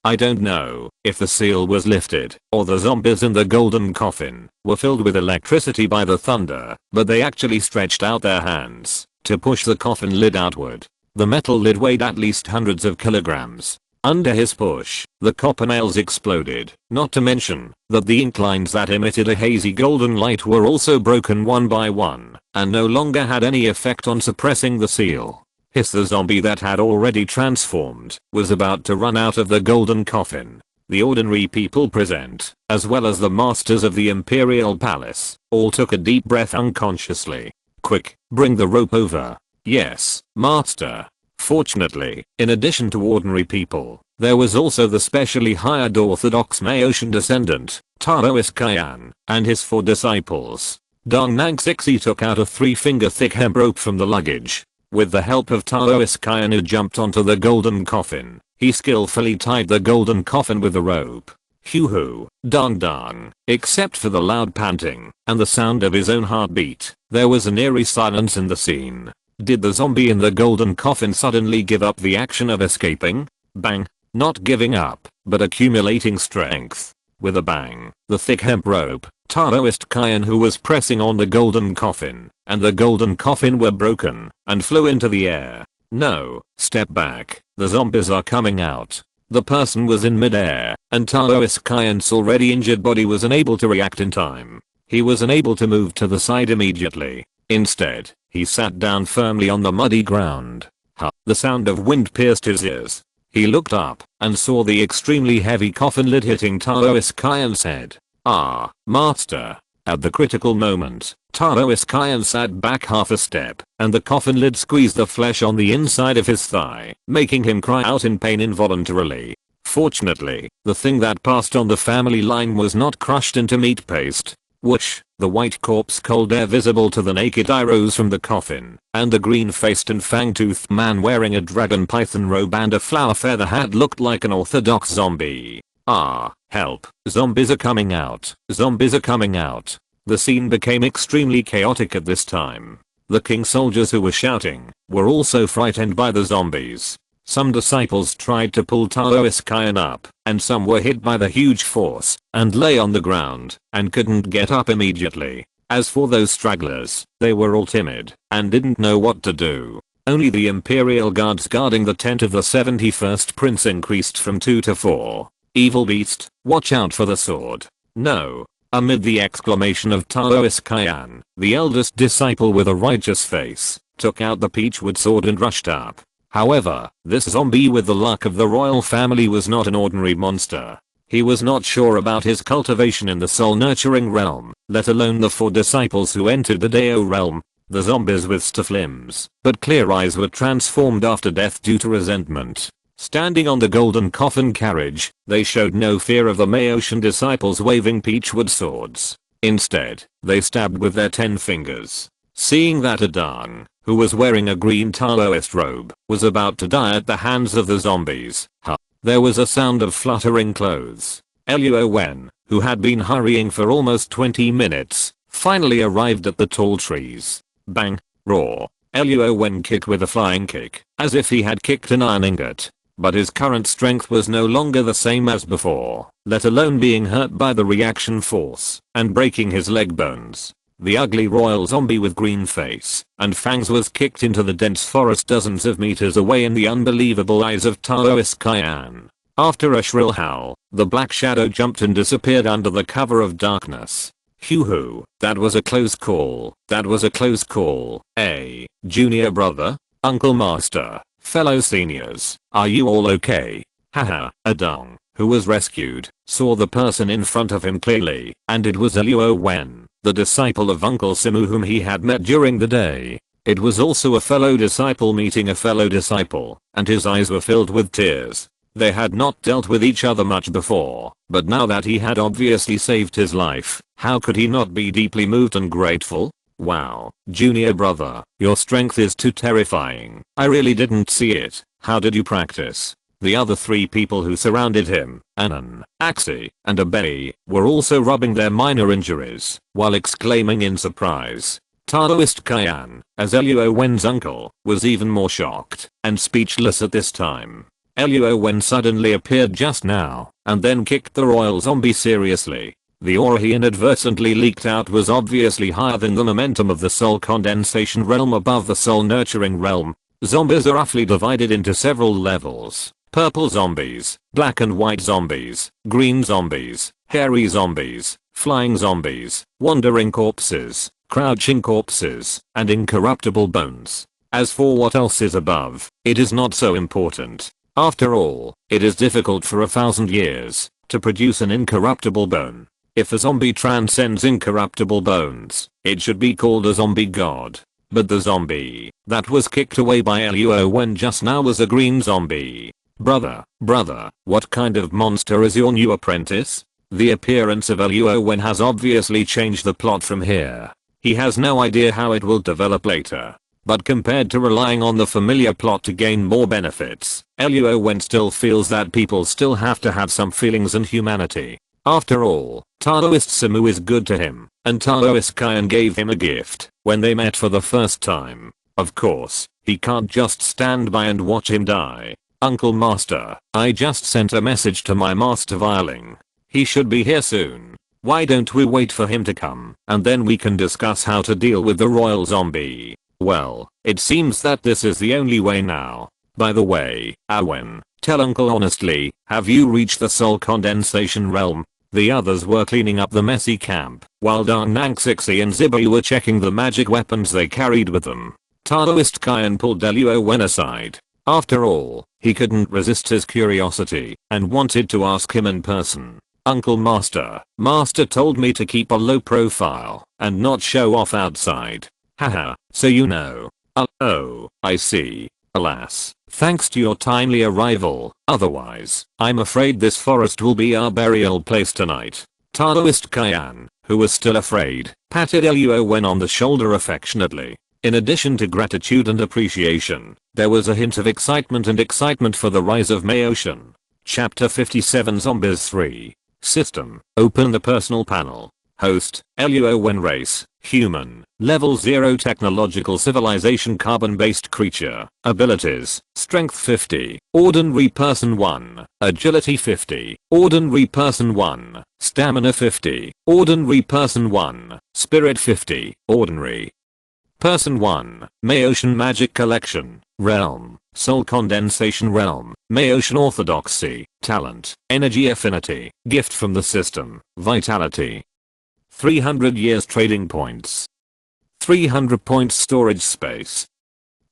I don't know if the seal was lifted or the zombies in the golden coffin were filled with electricity by the thunder, but they actually stretched out their hands to push the coffin lid outward. The metal lid weighed at least hundreds of kilograms. Under his push, the copper nails exploded, not to mention that the ink lines that emitted a hazy golden light were also broken one by one and no longer had any effect on suppressing the seal. Hiss, the zombie that had already transformed was about to run out of the golden coffin. The ordinary people present, as well as the masters of the imperial palace, all took a deep breath unconsciously. Quick, bring the rope over. Yes, master. Fortunately, in addition to ordinary people, there was also the specially hired Orthodox Maotian descendant, Taoist Kyan, and his 4 disciples. Dong Nank Sixi took out a 3-finger thick hemp rope from the luggage. With the help of Taoist Kyan, who jumped onto the golden coffin, he skillfully tied the golden coffin with the rope. Hoo-hoo, dong, except for the loud panting and the sound of his own heartbeat, there was an eerie silence in the scene. Did the zombie in the golden coffin suddenly give up the action of escaping? Bang. Not giving up, but accumulating strength. With a bang, the thick hemp rope, Taoist Kyan who was pressing on the golden coffin, and the golden coffin were broken, and flew into the air. No, step back, the zombies are coming out. The person was in midair, and Taoist Kyan's already injured body was unable to react in time. He was unable to move to the side immediately. Instead, he sat down firmly on the muddy ground. The sound of wind pierced his ears. He looked up and saw the extremely heavy coffin lid hitting Taoist Kyan's head. Ah, master. At the critical moment, Taoist Kyan sat back half a step, and the coffin lid squeezed the flesh on the inside of his thigh, making him cry out in pain involuntarily. Fortunately, the thing that passed on the family line was not crushed into meat paste. Whoosh, the white corpse cold air visible to the naked eye rose from the coffin, and the green-faced and fang-toothed man wearing a dragon python robe and a flower feather hat looked like an orthodox zombie. Ah, help, zombies are coming out, zombies are coming out. The scene became extremely chaotic at this time. The king soldiers who were shouting were also frightened by the zombies. Some disciples tried to pull Taoist Kyan up, and some were hit by the huge force and lay on the ground and couldn't get up immediately. As for those stragglers, they were all timid and didn't know what to do. Only the imperial guards guarding the tent of the 71st prince increased from 2 to 4. Evil beast, watch out for the sword. No. Amid the exclamation of Taoist Kyan, the eldest disciple with a righteous face took out the peachwood sword and rushed up. However, this zombie with the luck of the royal family was not an ordinary monster. He was not sure about his cultivation in the soul-nurturing realm, let alone the 4 disciples who entered the Dao realm. The zombies with stiff limbs, but clear eyes were transformed after death due to resentment. Standing on the golden coffin carriage, they showed no fear of the Maotian disciples waving peachwood swords. Instead, they stabbed with their 10 fingers. Seeing that Adang, who was wearing a green Taoist robe, was about to die at the hands of the zombies, there was a sound of fluttering clothes. Luo Wen, who had been hurrying for almost 20 minutes, finally arrived at the tall trees. Bang, roar. Luo Wen kicked with a flying kick, as if he had kicked an iron ingot. But his current strength was no longer the same as before, let alone being hurt by the reaction force and breaking his leg bones. The ugly royal zombie with green face and fangs was kicked into the dense forest dozens of meters away in the unbelievable eyes of Taoist Kyan. After a shrill howl, the black shadow jumped and disappeared under the cover of darkness. Hoo-hoo, that was a close call, that was a close call. Junior brother, uncle master, fellow seniors, are you all okay? Haha, Adang, who was rescued, saw the person in front of him clearly, and it was Luo Wen, the disciple of Uncle Simu whom he had met during the day. It was also a fellow disciple meeting a fellow disciple, and his eyes were filled with tears. They had not dealt with each other much before, but now that he had obviously saved his life, how could he not be deeply moved and grateful? Wow, junior brother, your strength is too terrifying. I really didn't see it. How did you practice? The other 3 people who surrounded him, Anan, Axie, and Abei, were also rubbing their minor injuries, while exclaiming in surprise. Taoist Kyan, as Luo Wen's uncle, was even more shocked and speechless at this time. Luo Wen suddenly appeared just now, and then kicked the royal zombie seriously. The aura he inadvertently leaked out was obviously higher than the momentum of the soul condensation realm above the soul nurturing realm. Zombies are roughly divided into several levels. Purple zombies, black and white zombies, green zombies, hairy zombies, flying zombies, wandering corpses, crouching corpses, and incorruptible bones. As for what else is above, it is not so important. After all, it is difficult for 1,000 years to produce an incorruptible bone. If a zombie transcends incorruptible bones, it should be called a zombie god. But the zombie that was kicked away by Luo Wen just now was a green zombie. Brother, what kind of monster is your new apprentice? The appearance of Luo Wen has obviously changed the plot from here. He has no idea how it will develop later. but compared to relying on the familiar plot to gain more benefits, Luo Wen still feels that people still have to have some feelings and humanity. After all, Taoist Simu is good to him, and Taoist Kyan gave him a gift when they met for the first time. Of course, he can't just stand by and watch him die. Uncle Master, I just sent a message to my master Viling. He should be here soon. Why don't we wait for him to come, and then we can discuss how to deal with the royal zombie. Well, it seems that this is the only way now. By the way, Awen, tell Uncle honestly, have you reached the soul condensation realm? The others were cleaning up the messy camp, while Darn Nangsixi and Zibai were checking the magic weapons they carried with them. Taoist Kyan pulled Luo Wen aside. After all, he couldn't resist his curiosity, and wanted to ask him in person. Uncle Master told me to keep a low profile, and not show off outside. Haha, so you know. Oh, I see. Alas, thanks to your timely arrival, otherwise, I'm afraid this forest will be our burial place tonight. Taoist Kyan, who was still afraid, patted Luo Wen on the shoulder affectionately. In addition to gratitude and appreciation, there was a hint of excitement for the rise of Maotian. Chapter 57 Zombies 3. System. Open the personal panel. Host, Luo Wen race, human, level 0 technological civilization carbon-based creature. Abilities, strength 50, ordinary person 1, agility 50, ordinary person 1, stamina 50, ordinary person 1, spirit 50, ordinary person 1, Maotian magic collection, realm, soul condensation realm, Maotian orthodoxy, talent, energy affinity, gift from the system, vitality. 300 years trading points. 300 points storage space.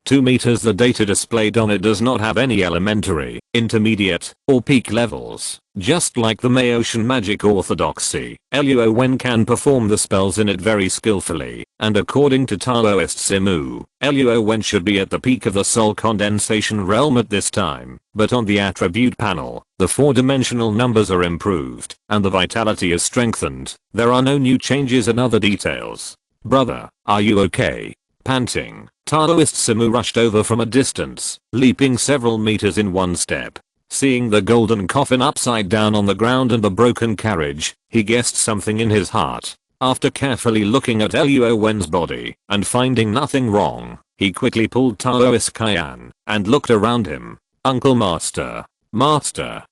2 meters. The data displayed on it does not have any elementary, intermediate, or peak levels. Just like the Maotian magic orthodoxy, Luo Wen can perform the spells in it very skillfully, and according to Taoist Simu, Luo Wen should be at the peak of the soul condensation realm at this time, but on the attribute panel, the 4-dimensional numbers are improved, and the vitality is strengthened. There are no new changes and other details. Brother, are you okay? Panting, Taoist Simu rushed over from a distance, leaping several meters in one step. Seeing the golden coffin upside down on the ground and the broken carriage, he guessed something in his heart. After carefully looking at Luo Wen's body and finding nothing wrong, he quickly pulled Taoist Kyan and looked around him. Uncle Master, brother,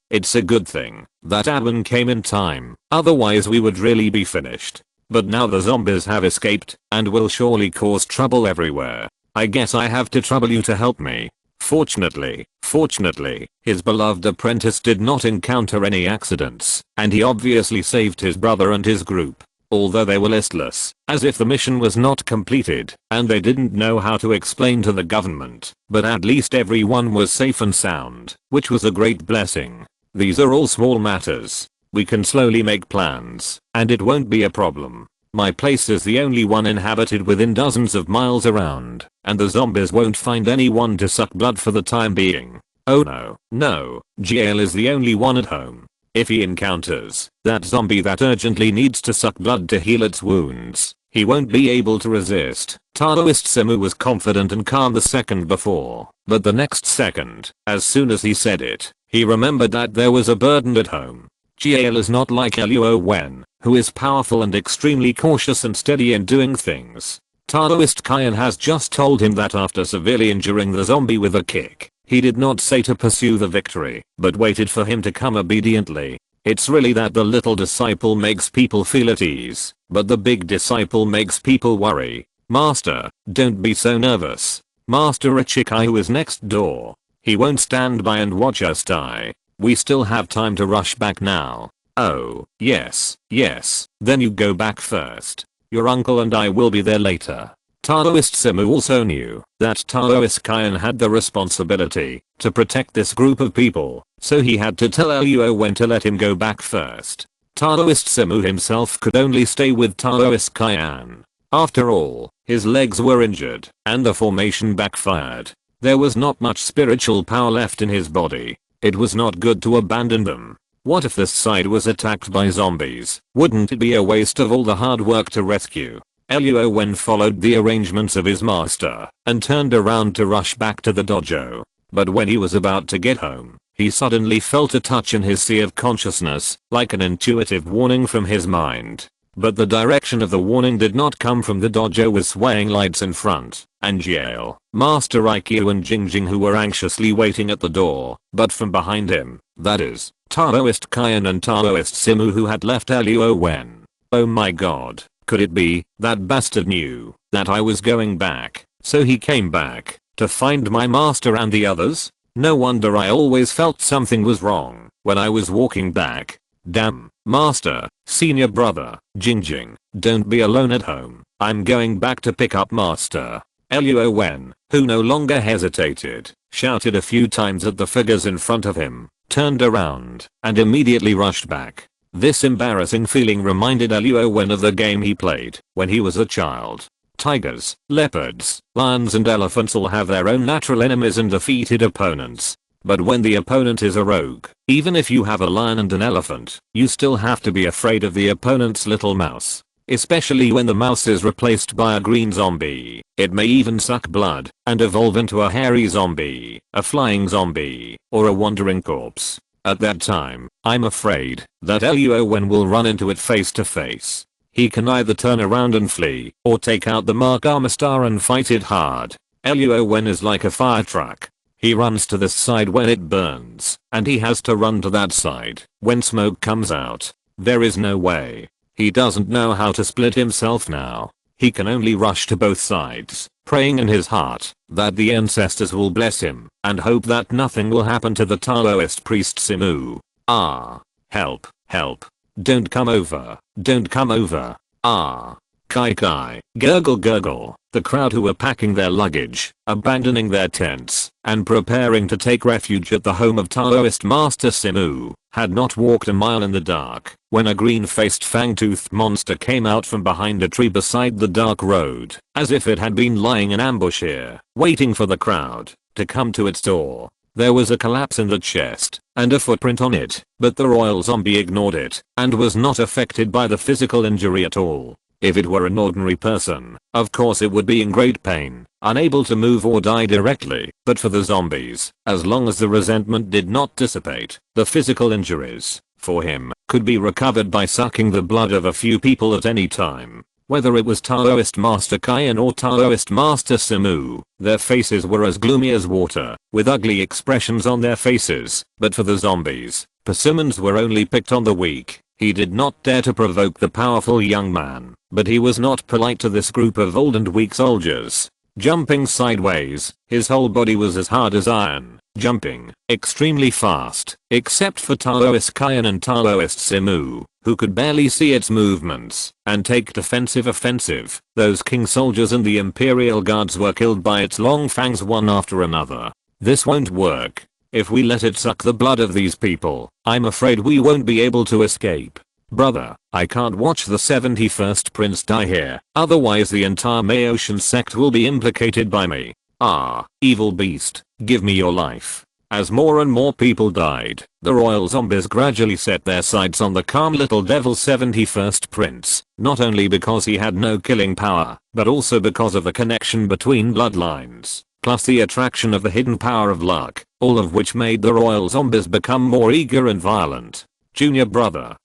it's a good thing that Awen came in time, otherwise we would really be finished. But now the zombies have escaped, and will surely cause trouble everywhere. I guess I have to trouble you to help me. Fortunately, his beloved apprentice did not encounter any accidents, and he obviously saved his brother and his group. Although they were listless, as if the mission was not completed, and they didn't know how to explain to the government, but at least everyone was safe and sound, which was a great blessing. These are all small matters. We can slowly make plans, and it won't be a problem. My place is the only one inhabited within dozens of miles around, and the zombies won't find anyone to suck blood for the time being. Oh no, GL is the only one at home. If he encounters that zombie that urgently needs to suck blood to heal its wounds, he won't be able to resist. Taoist Simu was confident and calm the second before, but the next second, as soon as he said it, he remembered that there was a burden at home. GL is not like Luo Wen, who is powerful and extremely cautious and steady in doing things. Taoist Kyan has just told him that after severely injuring the zombie with a kick, he did not say to pursue the victory, but waited for him to come obediently. It's really that the little disciple makes people feel at ease, but the big disciple makes people worry. Master, don't be so nervous. Master Ichikai, who is next door. He won't stand by and watch us die. We still have time to rush back now. Oh, yes, then you go back first. Your uncle and I will be there later. Taoist Simu also knew that Taoist Kyan had the responsibility to protect this group of people, so he had to tell Luo Wen to let him go back first. Taoist Simu himself could only stay with Taoist Kyan. After all, his legs were injured, and the formation backfired. There was not much spiritual power left in his body. It was not good to abandon them. What if this side was attacked by zombies? Wouldn't it be a waste of all the hard work to rescue? Luo Wen followed the arrangements of his master and turned around to rush back to the dojo. But when he was about to get home, he suddenly felt a touch in his sea of consciousness, like an intuitive warning from his mind. But the direction of the warning did not come from the dojo with swaying lights in front and jail, Master Aikyu and Jingjing who were anxiously waiting at the door, but from behind him, that is, Taoist Kaian and Taoist Simu who had left Luo Wen. Oh my god, could it be that bastard knew that I was going back, so he came back to find my master and the others? No wonder I always felt something was wrong when I was walking back. Damn, master, senior brother, Jingjing, don't be alone at home. I'm going back to pick up master. Luo Wen, who no longer hesitated, shouted a few times at the figures in front of him, turned around, and immediately rushed back. This embarrassing feeling reminded Luo Wen of the game he played when he was a child. Tigers, leopards, lions and elephants all have their own natural enemies and defeated opponents. But when the opponent is a rogue, even if you have a lion and an elephant, you still have to be afraid of the opponent's little mouse. Especially when the mouse is replaced by a green zombie. It may even suck blood and evolve into a hairy zombie, a flying zombie, or a wandering corpse. At that time, I'm afraid that Luo Wen will run into it face to face. He can either turn around and flee, or take out the Mark Armor Star and fight it hard. Luo Wen is like a fire truck. He runs to this side when it burns, and he has to run to that side when smoke comes out. There is no way. He doesn't know how to split himself now. He can only rush to both sides, praying in his heart that the ancestors will bless him, and hope that nothing will happen to the Taoist priest Simu. Ah. Help, help. Don't come over. Don't come over. Ah. Kai kai. Gurgle gurgle. The crowd who were packing their luggage, abandoning their tents, and preparing to take refuge at the home of Taoist Master Simu, had not walked a mile in the dark when a green-faced fang-toothed monster came out from behind a tree beside the dark road, as if it had been lying in ambush here, waiting for the crowd to come to its door. There was a collapse in the chest and a footprint on it, but the royal zombie ignored it and was not affected by the physical injury at all. If it were an ordinary person, of course it would be in great pain, unable to move or die directly, but for the zombies, as long as the resentment did not dissipate, the physical injuries, for him, could be recovered by sucking the blood of a few people at any time. Whether it was Taoist Master Kaian or Taoist Master Simu, their faces were as gloomy as water, with ugly expressions on their faces, but for the zombies, persimmons were only picked on the weak. He did not dare to provoke the powerful young man, but he was not polite to this group of old and weak soldiers. Jumping sideways, his whole body was as hard as iron, jumping extremely fast, except for Taoist Kaian and Taoist Simu, who could barely see its movements and take defensive offensive. Those king soldiers and the imperial guards were killed by its long fangs one after another. This won't work. If we let it suck the blood of these people, I'm afraid we won't be able to escape. Brother, I can't watch the 71st prince die here, otherwise the entire Maotian sect will be implicated by me. Ah, evil beast, give me your life. As more and more people died, the royal zombies gradually set their sights on the calm little devil 71st prince, not only because he had no killing power, but also because of the connection between bloodlines, plus the attraction of the hidden power of luck, all of which made the royal zombies become more eager and violent. Junior brother,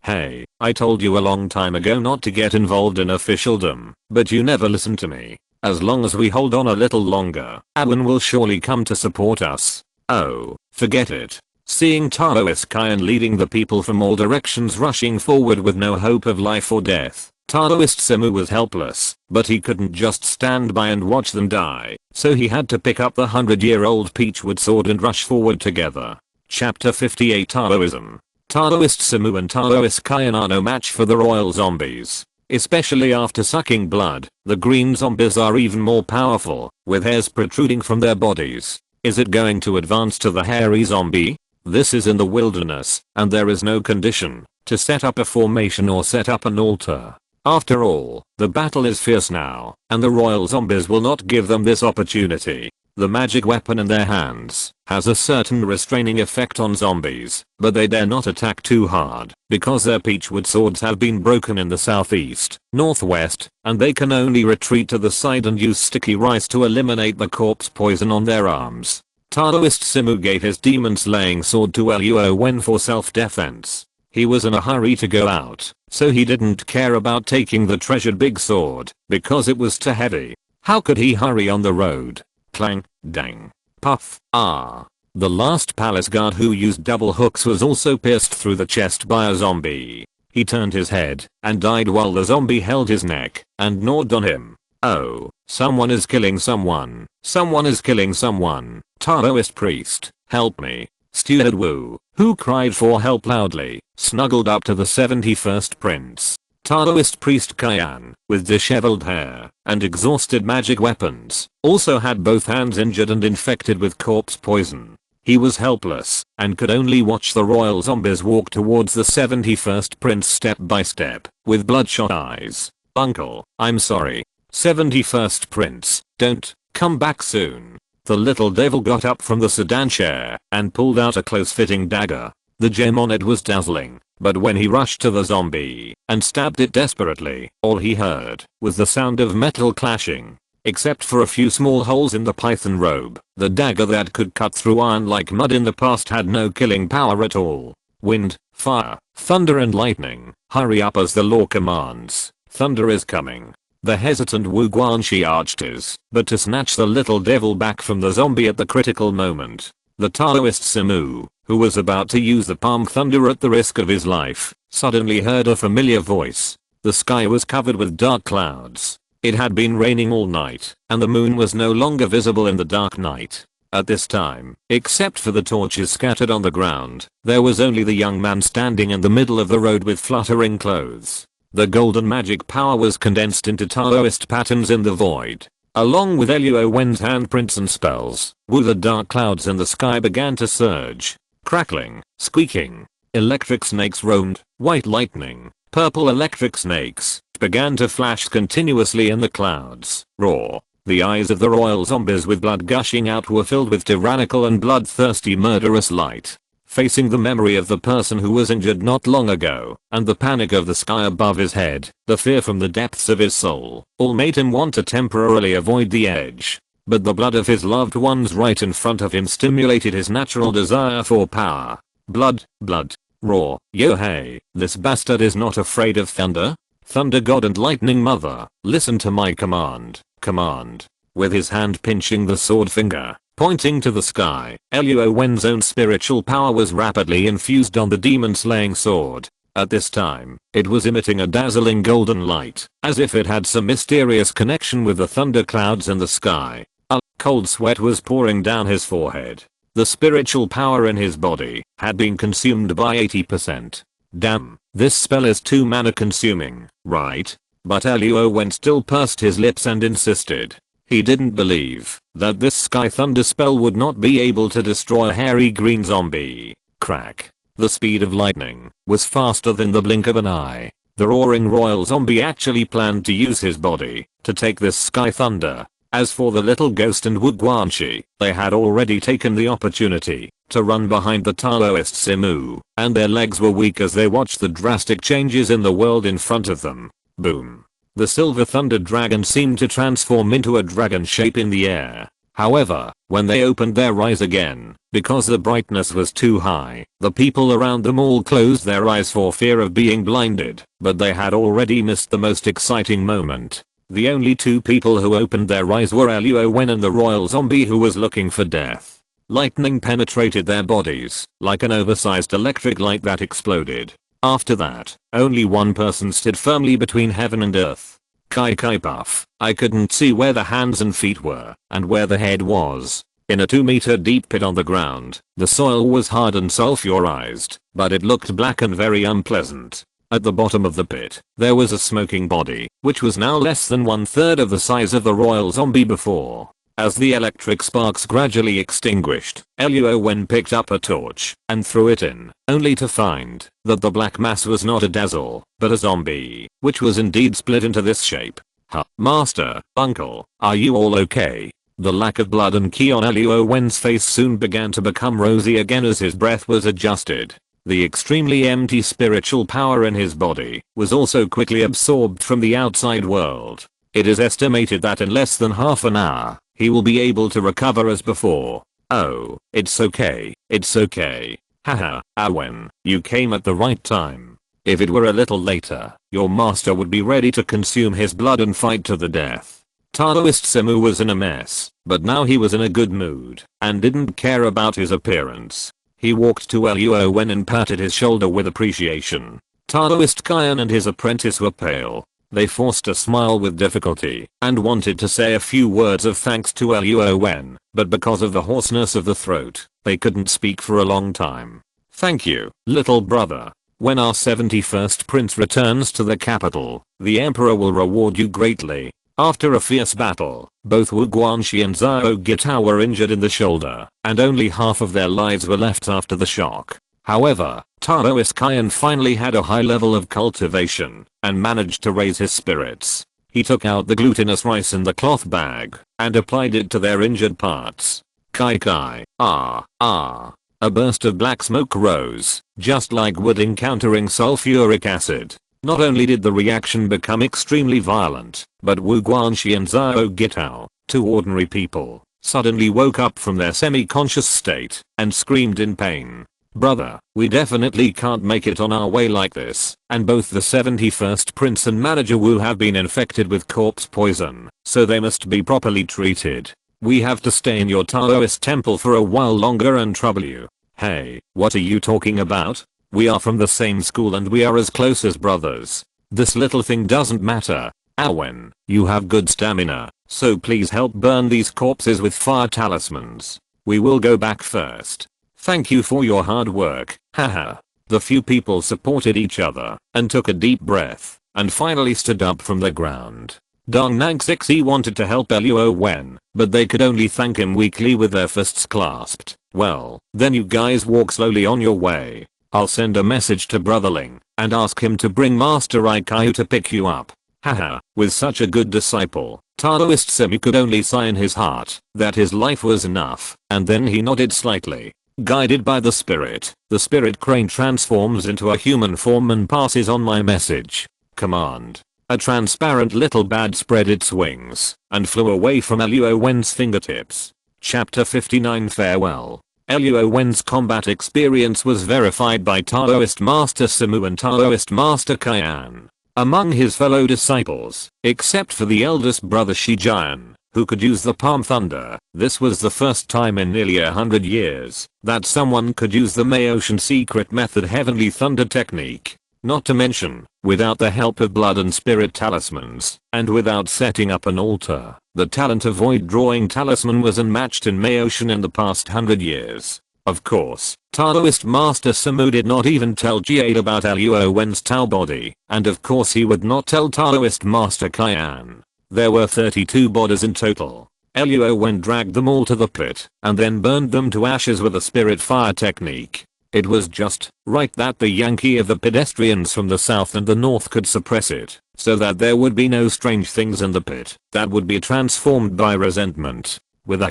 hey, I told you a long time ago not to get involved in officialdom, but you never listened to me. As long as we hold on a little longer, Awen will surely come to support us. Oh, forget it. Seeing Taoist Kaian leading the people from all directions rushing forward with no hope of life or death, Taoist Simu was helpless, but he couldn't just stand by and watch them die, so he had to pick up the 100-year-old peachwood sword and rush forward together. Chapter 58 Taoism. Taoist Simu and Taoist Kaian are no match for the royal zombies. Especially after sucking blood, the green zombies are even more powerful, with hairs protruding from their bodies. Is it going to advance to the hairy zombie? This is in the wilderness, and there is no condition to set up a formation or set up an altar. After all, the battle is fierce now, and the royal zombies will not give them this opportunity. The magic weapon in their hands has a certain restraining effect on zombies, but they dare not attack too hard because their peachwood swords have been broken in the southeast, northwest, and they can only retreat to the side and use sticky rice to eliminate the corpse poison on their arms. Taoist Simu gave his demon-slaying sword to Luo Wen for self-defense. He was in a hurry to go out, so he didn't care about taking the treasured big sword because it was too heavy. How could he hurry on the road? Clang, dang, puff, ah. The last palace guard who used double hooks was also pierced through the chest by a zombie. He turned his head and died while the zombie held his neck and gnawed on him. Oh, someone is killing someone. Someone is killing someone. Taoist priest, help me. Steward Wu, who cried for help loudly, snuggled up to the 71st prince. Taoist priest Kyan, with disheveled hair and exhausted magic weapons, also had both hands injured and infected with corpse poison. He was helpless and could only watch the royal zombies walk towards the 71st prince step by step, with bloodshot eyes. Uncle, I'm sorry. 71st prince, don't, come back soon. The little devil got up from the sedan chair and pulled out a close-fitting dagger. The gem on it was dazzling, but when he rushed to the zombie and stabbed it desperately, all he heard was the sound of metal clashing. Except for a few small holes in the python robe, the dagger that could cut through iron like mud in the past had no killing power at all. Wind, fire, thunder and lightning, hurry up as the law commands. Thunder is coming. The hesitant Wu Guanxi arched his, but to snatch the little devil back from the zombie at the critical moment. The Taoist Simu, who was about to use the palm thunder at the risk of his life, suddenly heard a familiar voice. The sky was covered with dark clouds. It had been raining all night, and the moon was no longer visible in the dark night. At this time, except for the torches scattered on the ground, there was only the young man standing in the middle of the road with fluttering clothes. The golden magic power was condensed into Taoist patterns in the void. Along with Luo Wen's handprints and spells, the dark clouds in the sky began to surge. Crackling, squeaking. Electric snakes roamed, white lightning, purple electric snakes, began to flash continuously in the clouds. Roar. The eyes of the royal zombies with blood gushing out were filled with tyrannical and bloodthirsty murderous light. Facing the memory of the person who was injured not long ago, and the panic of the sky above his head, the fear from the depths of his soul, all made him want to temporarily avoid the edge. But the blood of his loved ones right in front of him stimulated his natural desire for power. Blood, blood. Roar. Yo hey, this bastard is not afraid of thunder? Thunder god and lightning mother, listen to my command. Command. With his hand pinching the sword finger, pointing to the sky, Luo Wen's own spiritual power was rapidly infused on the demon-slaying sword. At this time, it was emitting a dazzling golden light, as if it had some mysterious connection with the thunder clouds in the sky. A cold sweat was pouring down his forehead. The spiritual power in his body had been consumed by 80%. Damn, this spell is too mana consuming, right? But Luo Wen still pursed his lips and insisted. He didn't believe that this sky thunder spell would not be able to destroy a hairy green zombie. Crack. The speed of lightning was faster than the blink of an eye. The roaring royal zombie actually planned to use his body to take this sky thunder. As for the little ghost and Wu Guanxi, they had already taken the opportunity to run behind the Taoist Simu, and their legs were weak as they watched the drastic changes in the world in front of them. Boom. The silver thunder dragon seemed to transform into a dragon shape in the air. However, when they opened their eyes again, because the brightness was too high, the people around them all closed their eyes for fear of being blinded, but they had already missed the most exciting moment. The only two people who opened their eyes were Luo Wen and the royal zombie who was looking for death. Lightning penetrated their bodies, like an oversized electric light that exploded. After that, only one person stood firmly between heaven and earth. Kai Kai Puff. I couldn't see where the hands and feet were, and where the head was. In a 2-meter deep pit on the ground, the soil was hard and sulfurized, but it looked black and very unpleasant. At the bottom of the pit, there was a smoking body, which was now less than 1/3 of the size of the royal zombie before. As the electric sparks gradually extinguished, Luo Wen picked up a torch and threw it in, only to find that the black mass was not a dazzle, but a zombie, which was indeed split into this shape. Huh, master, uncle, are you all okay? The lack of blood and ki on Luo Wen's face soon began to become rosy again as his breath was adjusted. The extremely empty spiritual power in his body was also quickly absorbed from the outside world. It is estimated that in less than half an hour, he will be able to recover as before. Oh, it's okay, it's okay. Haha, Awen, you came at the right time. If it were a little later, your master would be ready to consume his blood and fight to the death. Taoist Semu was in a mess, but now he was in a good mood and didn't care about his appearance. He walked to Luo Wen and patted his shoulder with appreciation. Taoist Kyan and his apprentice were pale. They forced a smile with difficulty and wanted to say a few words of thanks to Luo Wen, but because of the hoarseness of the throat, they couldn't speak for a long time. Thank you, little brother. When our 71st prince returns to the capital, the emperor will reward you greatly. After a fierce battle, both Wu Guanxi and Zhao Gitao were injured in the shoulder, and only half of their lives were left after the shock. However, Taoist Kyan finally had a high level of cultivation and managed to raise his spirits. He took out the glutinous rice in the cloth bag and applied it to their injured parts. Kai kai, a burst of black smoke rose, just like wood encountering sulfuric acid. Not only did the reaction become extremely violent, but Wu Guanxi and Zhao Gitao, two ordinary people, suddenly woke up from their semi-conscious state and screamed in pain. Brother, we definitely can't make it on our way like this, and both the 71st prince and manager Wu have been infected with corpse poison, so they must be properly treated. We have to stay in your Taoist temple for a while longer and trouble you. Hey, what are you talking about? We are from the same school and we are as close as brothers. This little thing doesn't matter. Awen, you have good stamina, so please help burn these corpses with fire talismans. We will go back first. Thank you for your hard work, haha. The few people supported each other and took a deep breath and finally stood up from the ground. Dong Nang 6E wanted to help Luo Wen, but they could only thank him weakly with their fists clasped. Well, then you guys walk slowly on your way. I'll send a message to Brotherling and ask him to bring Master Raikou to pick you up. Haha, with such a good disciple, Taoist Semu could only sigh in his heart that his life was enough, and then he nodded slightly. Guided by the spirit crane transforms into a human form and passes on my message. Command. A transparent little bat spread its wings and flew away from Luo Wen's fingertips. Chapter 59 Farewell. Luo Wen's combat experience was verified by Taoist Master Semu and Taoist Master Kyan. Among his fellow disciples, except for the eldest brother Shijian, who could use the palm thunder, this was the first time in nearly 100 years that someone could use the Maotian secret method heavenly thunder technique. Not to mention, without the help of blood and spirit talismans, and without setting up an altar, the talent of void drawing talisman was unmatched in Maotian in the past 100 years. Of course, Taoist Master Semu did not even tell Jade about Luo Wen's Tao body, and of course he would not tell Taoist Master Kyan. There were 32 bodies in total. Luo Wen dragged them all to the pit, and then burned them to ashes with a spirit fire technique. It was just right that the Yankee of the pedestrians from the south and the north could suppress it, so that there would be no strange things in the pit that would be transformed by resentment. With a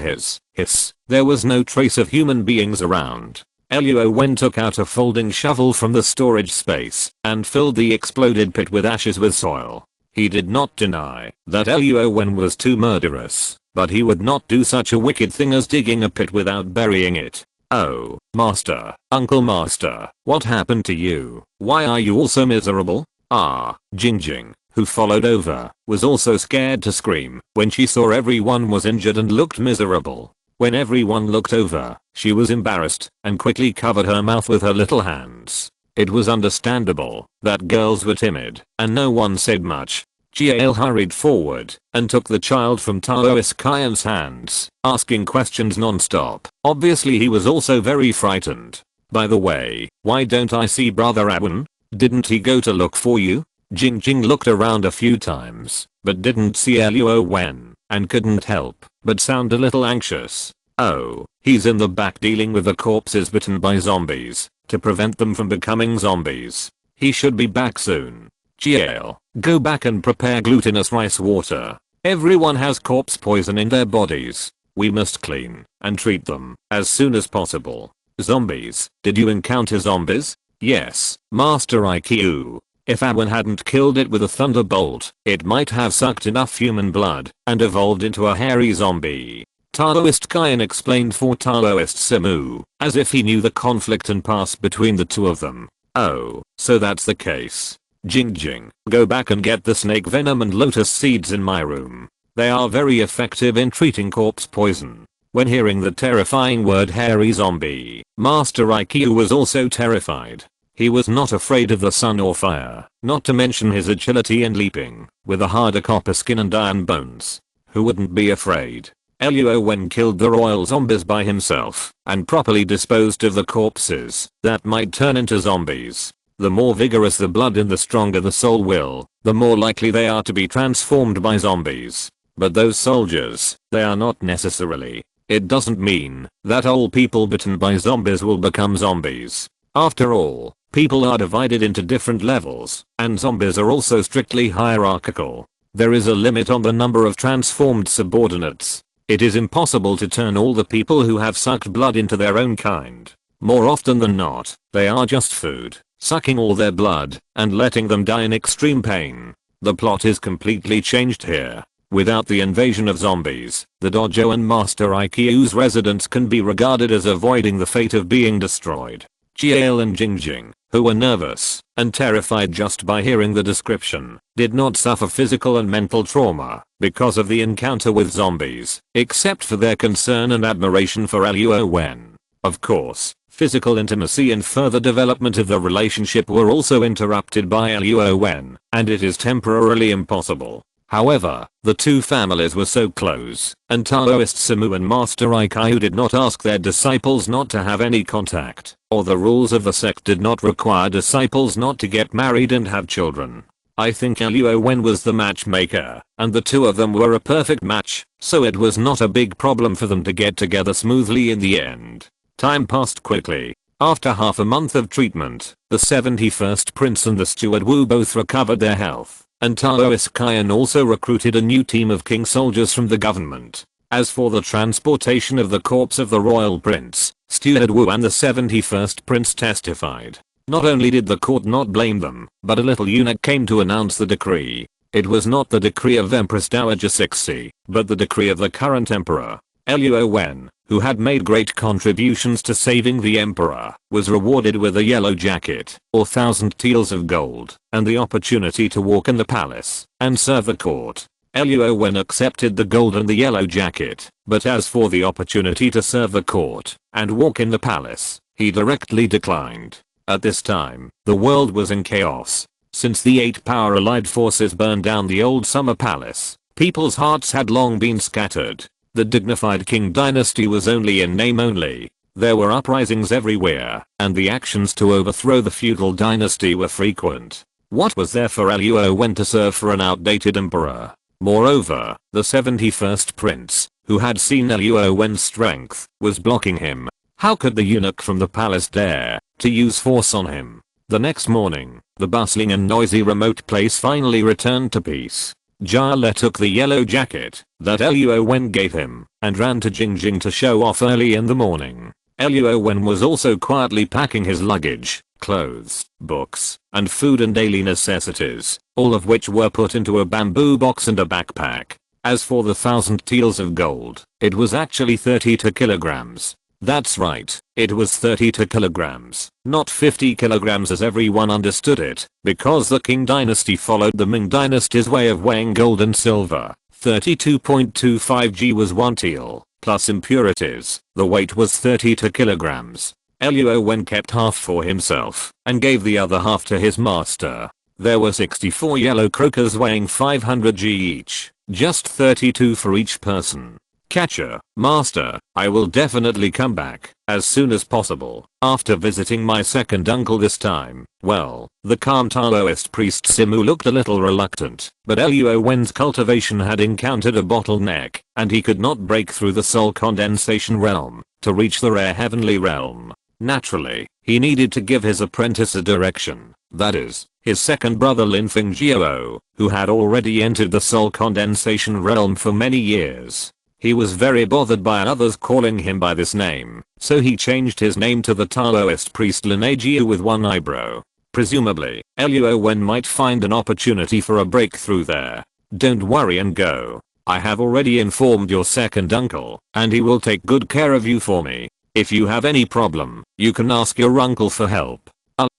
hiss, there was no trace of human beings around. Luo Wen took out a folding shovel from the storage space and filled the exploded pit with ashes with soil. He did not deny that Luo Wen was too murderous, but he would not do such a wicked thing as digging a pit without burying it. Oh, Master, Uncle Master, what happened to you? Why are you all so miserable? Jingjing, who followed over, was also scared to scream when she saw everyone was injured and looked miserable. When everyone looked over, she was embarrassed and quickly covered her mouth with her little hands. It was understandable that girls were timid and no one said much. Jiale hurried forward and took the child from Taoist Kyan's hands, asking questions non-stop. Obviously he was also very frightened. By the way, why don't I see Brother Awen? Didn't he go to look for you? Jingjing looked around a few times, but didn't see Luo Wen, and couldn't help but sound a little anxious. Oh, he's in the back dealing with the corpses bitten by zombies, to prevent them from becoming zombies. He should be back soon. Jiale, go back and prepare glutinous rice water. Everyone has corpse poison in their bodies. We must clean and treat them as soon as possible. Zombies. Did you encounter zombies? Yes, Master IQ. If Ahem hadn't killed it with a thunderbolt, it might have sucked enough human blood and evolved into a hairy zombie. Taoist Kyan explained for Taoist Simu, as if he knew the conflict and past between the two of them. Oh, so that's the case. Jing, go back and get the snake venom and lotus seeds in my room. They are very effective in treating corpse poison. When hearing the terrifying word hairy zombie, Master IQ was also terrified. He was not afraid of the sun or fire, not to mention his agility and leaping, with a harder copper skin and iron bones. Who wouldn't be afraid? Luo Wen killed the royal zombies by himself, and properly disposed of the corpses that might turn into zombies. The more vigorous the blood and the stronger the soul will, the more likely they are to be transformed by zombies. But those soldiers, they are not necessarily. It doesn't mean that all people bitten by zombies will become zombies. After all, people are divided into different levels, and zombies are also strictly hierarchical. There is a limit on the number of transformed subordinates. It is impossible to turn all the people who have sucked blood into their own kind. More often than not, they are just food, sucking all their blood and letting them die in extreme pain. The plot is completely changed here. Without the invasion of zombies, the dojo and Master IQ's residents can be regarded as avoiding the fate of being destroyed. Jiale and Jing, who were nervous and terrified just by hearing the description, did not suffer physical and mental trauma because of the encounter with zombies, except for their concern and admiration for Luo Wen. Of course, physical intimacy and further development of the relationship were also interrupted by Luo Wen, and it is temporarily impossible. However, the two families were so close, and Taoist Simu and Master Ikyu did not ask their disciples not to have any contact, or the rules of the sect did not require disciples not to get married and have children. I think Luo Wen was the matchmaker, and the two of them were a perfect match, so it was not a big problem for them to get together smoothly in the end. Time passed quickly. After half a month of treatment, the 71st Prince and the Steward Wu both recovered their health. And Taoist Kyan also recruited a new team of king soldiers from the government. As for the transportation of the corpse of the royal prince, Steward Wu and the 71st prince testified. Not only did the court not blame them, but a little eunuch came to announce the decree. It was not the decree of Empress Dowager Cixi, but the decree of the current emperor. Luo Wen, who had made great contributions to saving the emperor, was rewarded with a yellow jacket, or 1,000 taels of gold, and the opportunity to walk in the palace and serve the court. Luo Wen accepted the gold and the yellow jacket, but as for the opportunity to serve the court and walk in the palace, he directly declined. At this time, the world was in chaos. Since the 8 power allied forces burned down the old summer palace, people's hearts had long been scattered. The dignified King dynasty was only in name only. There were uprisings everywhere, and the actions to overthrow the feudal dynasty were frequent. What was there for Luo Wen to serve for an outdated emperor? Moreover, the 71st prince, who had seen Luo Wen's strength, was blocking him. How could the eunuch from the palace dare to use force on him? The next morning, the bustling and noisy remote place finally returned to peace. Jiale took the yellow jacket that Luo Wen gave him and ran to Jing to show off early in the morning. Luo Wen was also quietly packing his luggage, clothes, books, and food and daily necessities, all of which were put into a bamboo box and a backpack. As for the 1,000 taels of gold, it was actually 32 kilograms. That's right, it was 32 kilograms, not 50 kilograms as everyone understood it, because the Qing dynasty followed the Ming dynasty's way of weighing gold and silver. 32.25 g was 1 tael, plus impurities. The weight was 32 kilograms. Luo Wen kept half for himself, and gave the other half to his master. There were 64 yellow crocus weighing 500 g each, just 32 for each person. Catcher, master, I will definitely come back as soon as possible after visiting my second uncle this time. Well, the calm Taoist priest Simu looked a little reluctant, but Luo Wen's cultivation had encountered a bottleneck, and he could not break through the soul condensation realm to reach the rare heavenly realm. Naturally, he needed to give his apprentice a direction, that is, his second brother Lin Fengjiao, who had already entered the soul condensation realm for many years. He was very bothered by others calling him by this name, so he changed his name to the Taoist priest Lin Ajiu with one eyebrow. Presumably, Luo Wen might find an opportunity for a breakthrough there. Don't worry and go. I have already informed your second uncle, and he will take good care of you for me. If you have any problem, you can ask your uncle for help.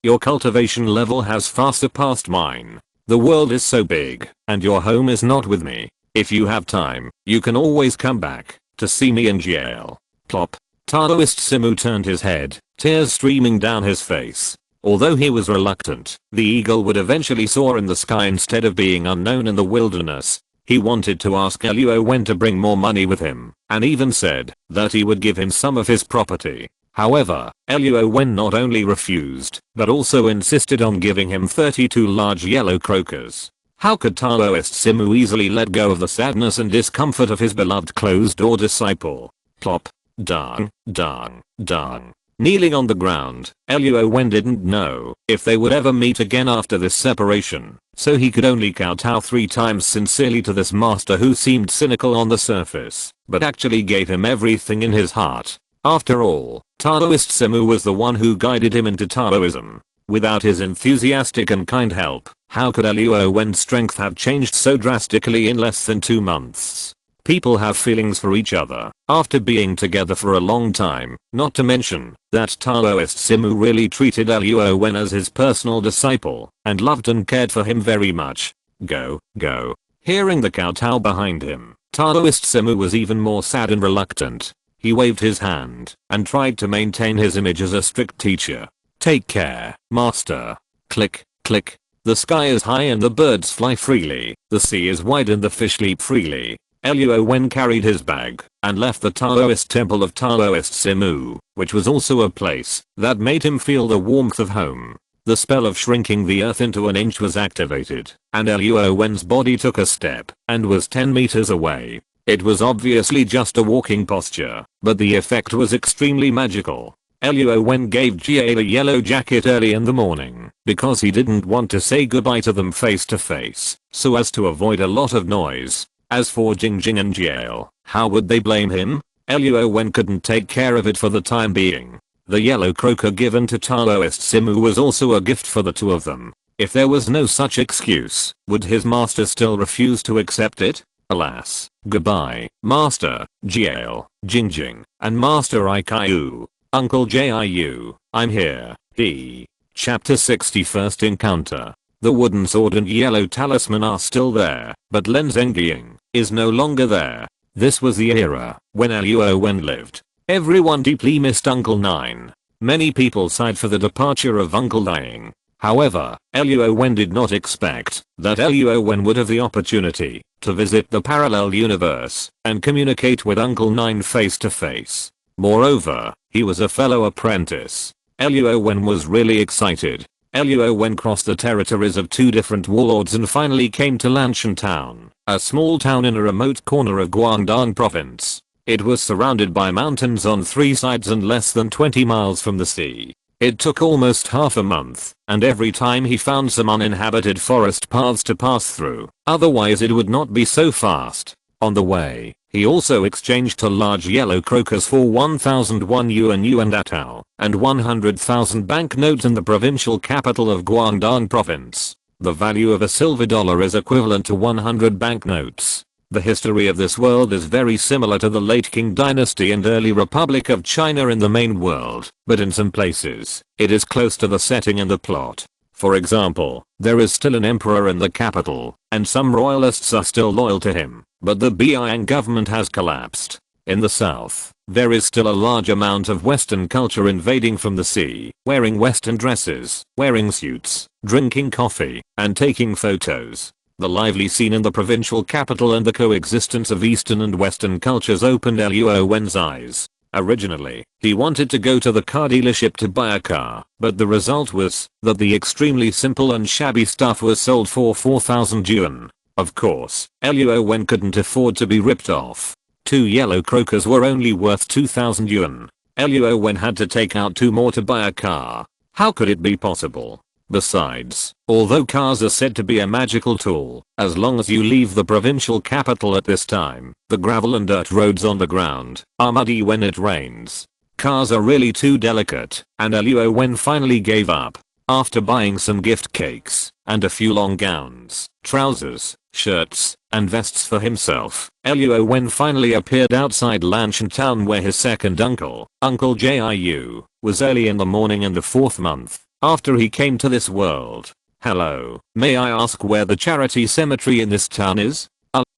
Your cultivation level has far surpassed mine. The world is so big, and your home is not with me. If you have time, you can always come back to see me in jail. Plop. Taoist Simu turned his head, tears streaming down his face. Although he was reluctant, the eagle would eventually soar in the sky instead of being unknown in the wilderness. He wanted to ask Luo Wen to bring more money with him, and even said that he would give him some of his property. However, Luo Wen not only refused, but also insisted on giving him 32 large yellow crocus. How could Taoist Simu easily let go of the sadness and discomfort of his beloved closed-door disciple? Plop. Dung, dung, dung. Kneeling on the ground, Luo Wen didn't know if they would ever meet again after this separation, so he could only kowtow 3 times sincerely to this master who seemed cynical on the surface, but actually gave him everything in his heart. After all, Taoist Simu was the one who guided him into Taoism. Without his enthusiastic and kind help, how could Luo Wen's strength have changed so drastically in less than 2 months? People have feelings for each other after being together for a long time, not to mention that Taoist Simu really treated Luo Wen as his personal disciple and loved and cared for him very much. Go, go. Hearing the kowtow behind him, Taoist Simu was even more sad and reluctant. He waved his hand and tried to maintain his image as a strict teacher. Take care, master. Click, click. The sky is high and the birds fly freely, the sea is wide and the fish leap freely. Luo Wen carried his bag and left the Taoist temple of Taoist Simu, which was also a place that made him feel the warmth of home. The spell of shrinking the earth into an inch was activated, and Luo Wen's body took a step and was 10 meters away. It was obviously just a walking posture, but the effect was extremely magical. Luo Wen gave Jia a yellow jacket early in the morning because he didn't want to say goodbye to them face to face, so as to avoid a lot of noise. As for Jingjing and Jiao, how would they blame him? Luo Wen couldn't take care of it for the time being. The yellow croaker given to Taoist Simu was also a gift for the two of them. If there was no such excuse, would his master still refuse to accept it? Alas. Goodbye, Master, Jiao, Jingjing, and Master Ikaiu. Uncle Jiu, I'm here. Chapter 61st Encounter. The wooden sword and yellow talisman are still there, but Lin Zhengying is no longer there. This was the era when Luo Wen lived. Everyone deeply missed Uncle Nine. Many people sighed for the departure of Uncle Dying. However, Luo Wen did not expect that Luo Wen would have the opportunity to visit the parallel universe and communicate with Uncle Nine face to face. Moreover, he was a fellow apprentice. Luo Wen was really excited. Luo Wen crossed the territories of 2 different warlords and finally came to Lanshan Town, a small town in a remote corner of Guangdong province. It was surrounded by mountains on 3 sides and less than 20 miles from the sea. It took almost half a month, and every time he found some uninhabited forest paths to pass through, otherwise it would not be so fast. On the way, he also exchanged a large yellow crocus for 1,001 yuan atao and 100,000 banknotes in the provincial capital of Guangdong province. The value of a silver dollar is equivalent to 100 banknotes. The history of this world is very similar to the late Qing dynasty and early Republic of China in the main world, but in some places, it is close to the setting and the plot. For example, there is still an emperor in the capital, and some royalists are still loyal to him, but the Biang government has collapsed. In the south, there is still a large amount of Western culture invading from the sea, wearing Western dresses, wearing suits, drinking coffee, and taking photos. The lively scene in the provincial capital and the coexistence of Eastern and Western cultures opened Luo Wen's eyes. Originally, he wanted to go to the car dealership to buy a car, but the result was that the extremely simple and shabby stuff was sold for 4,000 yuan. Of course, Luo Wen couldn't afford to be ripped off. 2 yellow crocus were only worth 2,000 yuan. Luo Wen had to take out 2 more to buy a car. How could it be possible? Besides, although cars are said to be a magical tool, as long as you leave the provincial capital at this time, the gravel and dirt roads on the ground are muddy when it rains. Cars are really too delicate, and Luo Wen finally gave up. After buying some gift cakes and a few long gowns, trousers, shirts, and vests for himself, Luo Wen finally appeared outside Lanshan town where his second uncle, Uncle Jiu, was early in the morning in the 4th month after he came to this world. Hello, may I ask where the charity cemetery in this town is?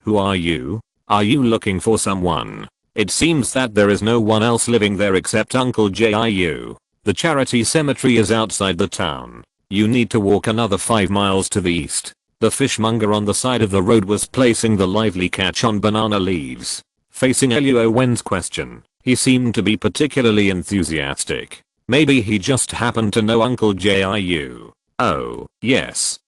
Who are you? Are you looking for someone? It seems that there is no one else living there except Uncle Jiu. The charity cemetery is outside the town. You need to walk another 5 miles to the east. The fishmonger on the side of the road was placing the lively catch on banana leaves. Facing Luo Wen's question, he seemed to be particularly enthusiastic. Maybe he just happened to know Uncle Jiu. Oh, yes,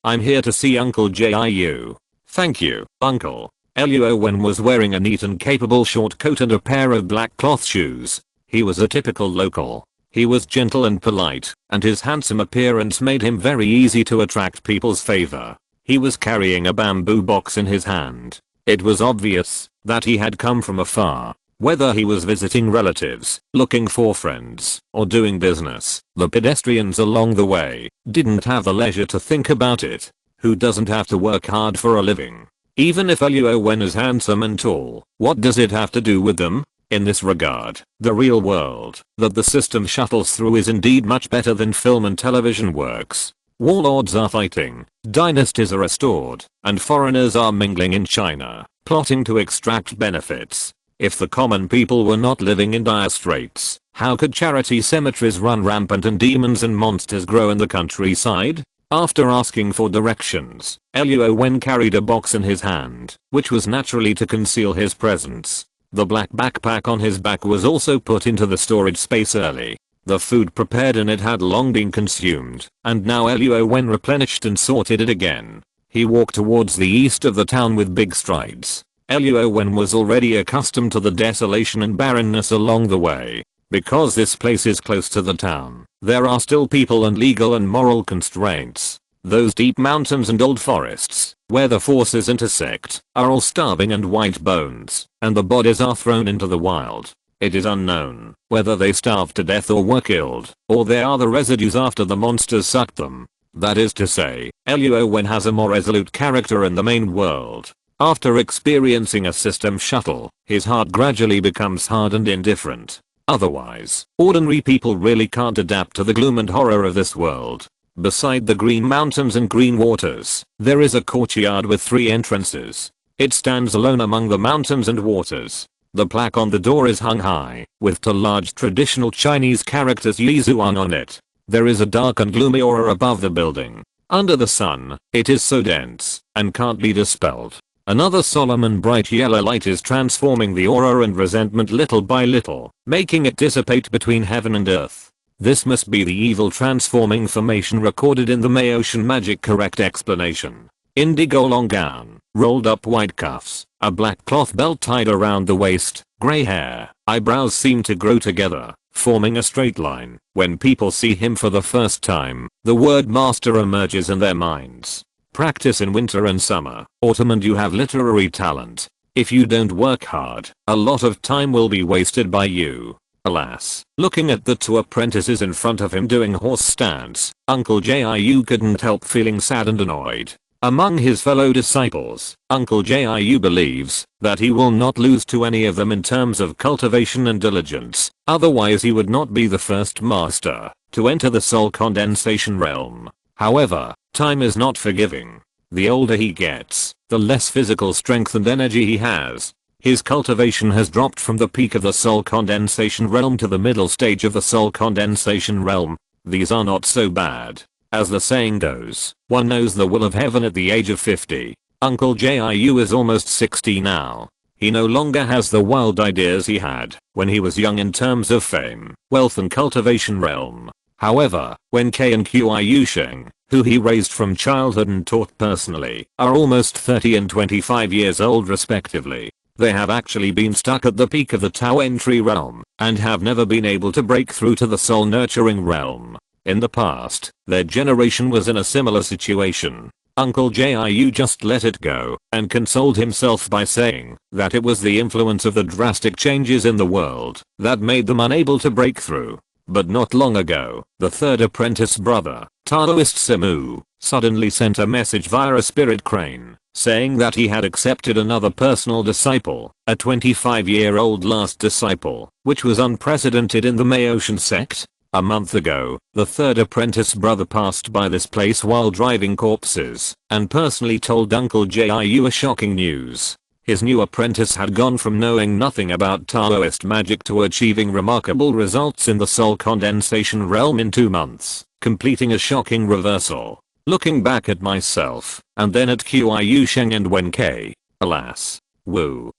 I'm here to see Uncle Jiu. Thank you, Uncle. Luo Wen was wearing a neat and capable short coat and a pair of black cloth shoes. He was a typical local. He was gentle and polite, and his handsome appearance made him very easy to attract people's favor. He was carrying a bamboo box in his hand. It was obvious that he had come from afar. Whether he was visiting relatives, looking for friends, or doing business, the pedestrians along the way didn't have the leisure to think about it. Who doesn't have to work hard for a living? Even if Luo Wen is handsome and tall, what does it have to do with them? In this regard, the real world that the system shuttles through is indeed much better than film and television works. Warlords are fighting, dynasties are restored, and foreigners are mingling in China, plotting to extract benefits. If the common people were not living in dire straits, how could charity cemeteries run rampant and demons and monsters grow in the countryside? After asking for directions, Luo Wen carried a box in his hand, which was naturally to conceal his presence. The black backpack on his back was also put into the storage space early. The food prepared in it had long been consumed, and now Luo Wen replenished and sorted it again. He walked towards the east of the town with big strides. Luo Wen was already accustomed to the desolation and barrenness along the way. Because this place is close to the town, there are still people and legal and moral constraints. Those deep mountains and old forests, where the forces intersect, are all starving and white bones, and the bodies are thrown into the wild. It is unknown whether they starved to death or were killed, or they are the residues after the monsters sucked them. That is to say, Luo Wen has a more resolute character in the main world. After experiencing a system shuttle, his heart gradually becomes hard and indifferent. Otherwise, ordinary people really can't adapt to the gloom and horror of this world. Beside the green mountains and green waters, there is a courtyard with 3 entrances. It stands alone among the mountains and waters. The plaque on the door is hung high, with 2 large traditional Chinese characters Yizuan on it. There is a dark and gloomy aura above the building. Under the sun, it is so dense, and can't be dispelled. Another solemn and bright yellow light is transforming the aura and resentment little by little, making it dissipate between heaven and earth. This must be the evil transforming formation recorded in the Maotian magic correct explanation. Indigo long gown, rolled up white cuffs, a black cloth belt tied around the waist, grey hair, eyebrows seem to grow together, forming a straight line. When people see him for the first time, the word master emerges in their minds. Practice in winter and summer, autumn, and you have literary talent. If you don't work hard, a lot of time will be wasted by you. Alas, looking at the 2 apprentices in front of him doing horse stance, Uncle Jiu couldn't help feeling sad and annoyed. Among his fellow disciples, Uncle Jiu believes that he will not lose to any of them in terms of cultivation and diligence, otherwise he would not be the first master to enter the soul condensation realm. However, time is not forgiving. The older he gets, the less physical strength and energy he has. His cultivation has dropped from the peak of the soul condensation realm to the middle stage of the soul condensation realm. These are not so bad. As the saying goes, one knows the will of heaven at the age of 50. Uncle Jiu is almost 60 now. He no longer has the wild ideas he had when he was young in terms of fame, wealth and cultivation realm. However, when K and Qiu Sheng, who he raised from childhood and taught personally, are almost 30 and 25 years old respectively, they have actually been stuck at the peak of the Tao entry realm, and have never been able to break through to the soul nurturing realm. In the past, their generation was in a similar situation. Uncle Jiu just let it go and consoled himself by saying that it was the influence of the drastic changes in the world that made them unable to break through. But not long ago, the third apprentice brother, Taoist Simu, suddenly sent a message via a spirit crane, saying that he had accepted another personal disciple, a 25-year-old last disciple, which was unprecedented in the Maotian sect. A month ago, the third apprentice brother passed by this place while driving corpses, and personally told Uncle Jiu a shocking news. His new apprentice had gone from knowing nothing about Taoist magic to achieving remarkable results in the soul condensation realm in 2 months, completing a shocking reversal. Looking back at myself, and then at Qiu Sheng and Wen Kai, alas. Woo,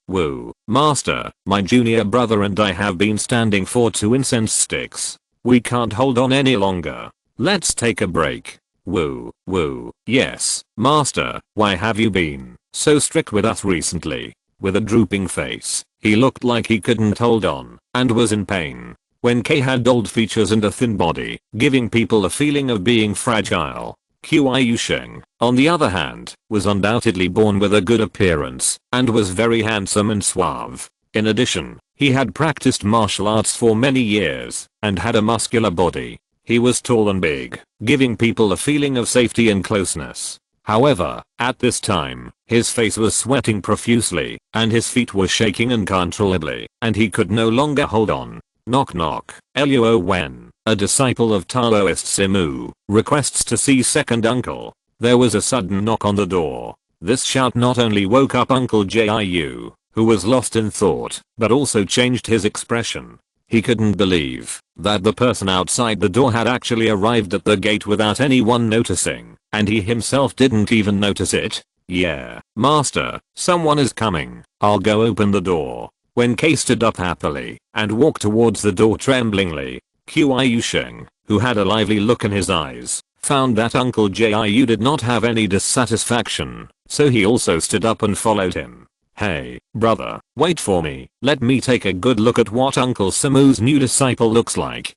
master, my junior brother and I have been standing for 2 incense sticks. We can't hold on any longer. Let's take a break. Woo, yes, master, why have you been so strict with us recently? With a drooping face, he looked like he couldn't hold on, and was in pain. Wen Kai had old features and a thin body, giving people a feeling of being fragile. Qiu Sheng, on the other hand, was undoubtedly born with a good appearance, and was very handsome and suave. In addition, he had practiced martial arts for many years, and had a muscular body. He was tall and big, giving people a feeling of safety and closeness. However, at this time, his face was sweating profusely, and his feet were shaking uncontrollably, and he could no longer hold on. Knock knock. Luo Wen, a disciple of Taoist Simu, requests to see second uncle. There was a sudden knock on the door. This shout not only woke up Uncle Jiu, who was lost in thought, but also changed his expression. He couldn't believe that the person outside the door had actually arrived at the gate without anyone noticing, and he himself didn't even notice it. Yeah, master, someone is coming. I'll go open the door. Wen Kai stood up happily and walked towards the door tremblingly. Qiu Sheng, who had a lively look in his eyes, found that Uncle Jiu did not have any dissatisfaction, so he also stood up and followed him. Hey, brother, wait for me. Let me take a good look at what Uncle Simu's new disciple looks like.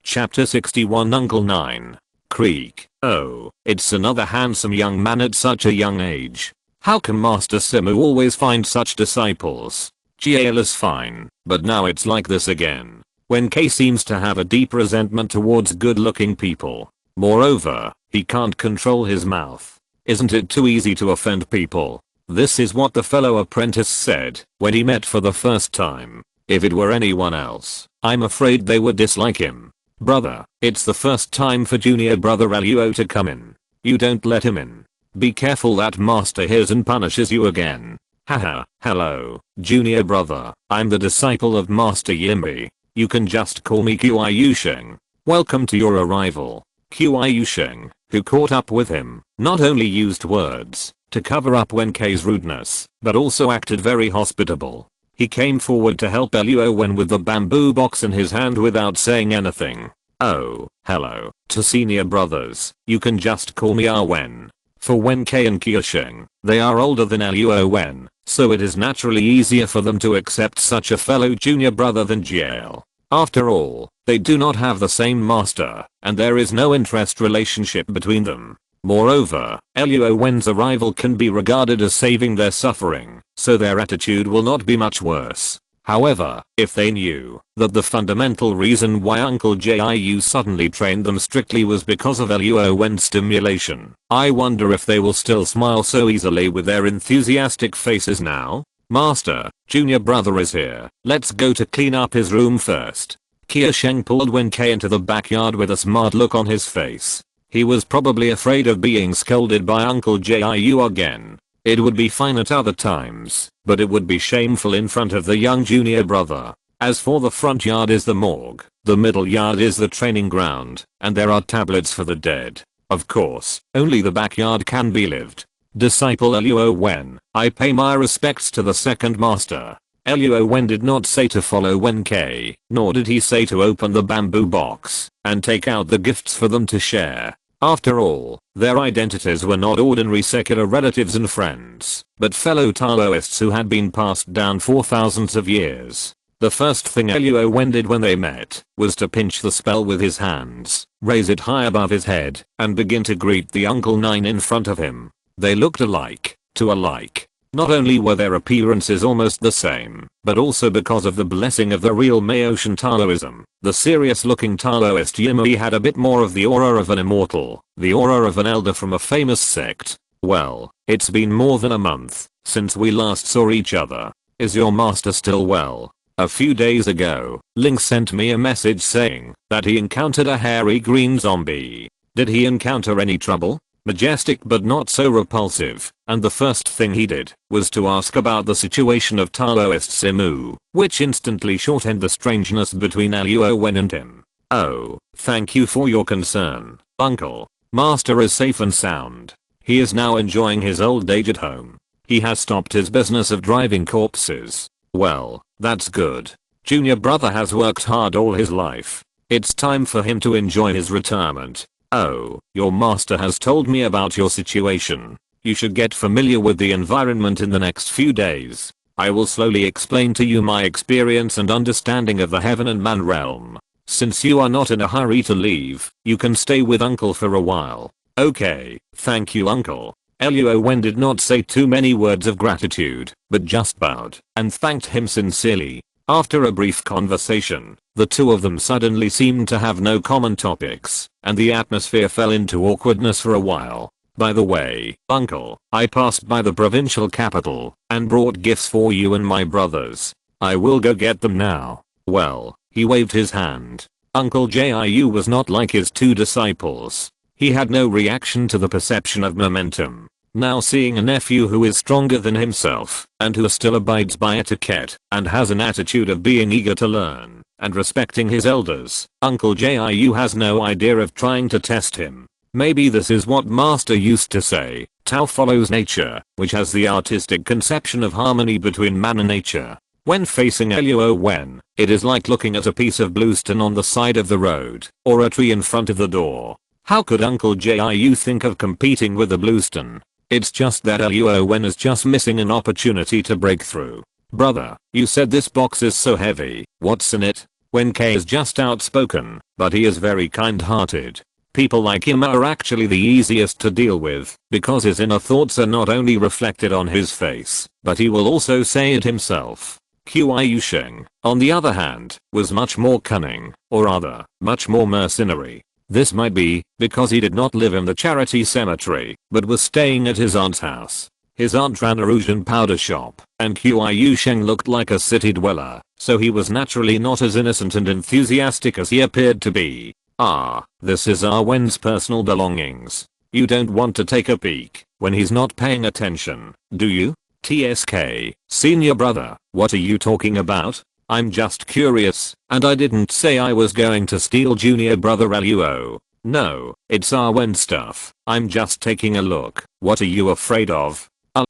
Chapter 61 Uncle 9. Creek. Oh, it's another handsome young man at such a young age. How can Master Simu always find such disciples? Jial is fine, but now it's like this again. Wen Kai seems to have a deep resentment towards good-looking people. Moreover, he can't control his mouth. Isn't it too easy to offend people? This is what the fellow apprentice said when he met for the first time. If it were anyone else, I'm afraid they would dislike him. Brother, it's the first time for junior brother Luo to come in. You don't let him in. Be careful that master hears and punishes you again. Haha, hello, junior brother, I'm the disciple of Master Yimbi. You can just call me Qiu Sheng. Welcome to your arrival. Qiu Sheng, who caught up with him, not only used words to cover up Wen Kai's rudeness, but also acted very hospitable. He came forward to help Luo Wen with the bamboo box in his hand without saying anything. Oh, hello, to senior brothers, you can just call me Wen. For Wen Kai and Qiu Sheng, they are older than Luo Wen, so it is naturally easier for them to accept such a fellow junior brother than Jial. After all, they do not have the same master, and there is no interest relationship between them. Moreover, Luo Wen's arrival can be regarded as saving their suffering, so their attitude will not be much worse. However, if they knew that the fundamental reason why Uncle Jiu suddenly trained them strictly was because of Luo Wen's stimulation, I wonder if they will still smile so easily with their enthusiastic faces now. Master, junior brother is here. Let's go to clean up his room first. Qiu Sheng pulled Wen Kai into the backyard with a smart look on his face. He was probably afraid of being scolded by Uncle Jiu again. It would be fine at other times, but it would be shameful in front of the young junior brother. As for the front yard is the morgue, the middle yard is the training ground, and there are tablets for the dead. Of course, only the backyard can be lived. Disciple Luo Wen, I pay my respects to the second master. Luo Wen did not say to follow Wen Kai, nor did he say to open the bamboo box and take out the gifts for them to share. After all, their identities were not ordinary secular relatives and friends, but fellow Taoists who had been passed down for thousands of years. The first thing Luo Wen did when they met was to pinch the spell with his hands, raise it high above his head, and begin to greet the Uncle Nine in front of him. They looked alike, too alike. Not only were their appearances almost the same, but also because of the blessing of the real Maotian Taoism, the serious-looking Taoist Yimui had a bit more of the aura of an immortal, the aura of an elder from a famous sect. Well, it's been more than a month since we last saw each other. Is your master still well? A few days ago, Link sent me a message saying that he encountered a hairy green zombie. Did he encounter any trouble? Majestic but not so repulsive, and the first thing he did was to ask about the situation of Taoist Simu, which instantly shortened the strangeness between Luo Wen and him. Oh, thank you for your concern, uncle. Master is safe and sound. He is now enjoying his old age at home. He has stopped his business of driving corpses. Well, that's good. Junior brother has worked hard all his life. It's time for him to enjoy his retirement. Oh, your master has told me about your situation. You should get familiar with the environment in the next few days. I will slowly explain to you my experience and understanding of the heaven and man realm. Since you are not in a hurry to leave, you can stay with uncle for a while. Okay, thank you uncle. Luo Wen did not say too many words of gratitude, but just bowed and thanked him sincerely. After a brief conversation, the two of them suddenly seemed to have no common topics, and the atmosphere fell into awkwardness for a while. By the way, uncle, I passed by the provincial capital and brought gifts for you and my brothers. I will go get them now. Well, he waved his hand. Uncle Jiu was not like his two disciples. He had no reaction to the perception of momentum. Now seeing a nephew who is stronger than himself, and who still abides by etiquette, and has an attitude of being eager to learn, and respecting his elders, Uncle Jiu has no idea of trying to test him. Maybe this is what Master used to say, Tao follows nature, which has the artistic conception of harmony between man and nature. When facing Luo Wen, it is like looking at a piece of bluestone on the side of the road, or a tree in front of the door. How could Uncle Jiu think of competing with the bluestone? It's just that Luo Wen is just missing an opportunity to break through. Brother, you said this box is so heavy, what's in it? Wen K is just outspoken, but he is very kind-hearted. People like him are actually the easiest to deal with, because his inner thoughts are not only reflected on his face, but he will also say it himself. Qiu Sheng, on the other hand, was much more cunning, or rather, much more mercenary. This might be because he did not live in the charity cemetery, but was staying at his aunt's house. His aunt ran a rouge and powder shop, and Qiu Sheng looked like a city dweller, so he was naturally not as innocent and enthusiastic as he appeared to be. Ah, this is Wen's personal belongings. You don't want to take a peek when he's not paying attention, do you? TSK, senior brother, what are you talking about? I'm just curious, and I didn't say I was going to steal junior brother Luo. No, it's Wen stuff. I'm just taking a look. What are you afraid of?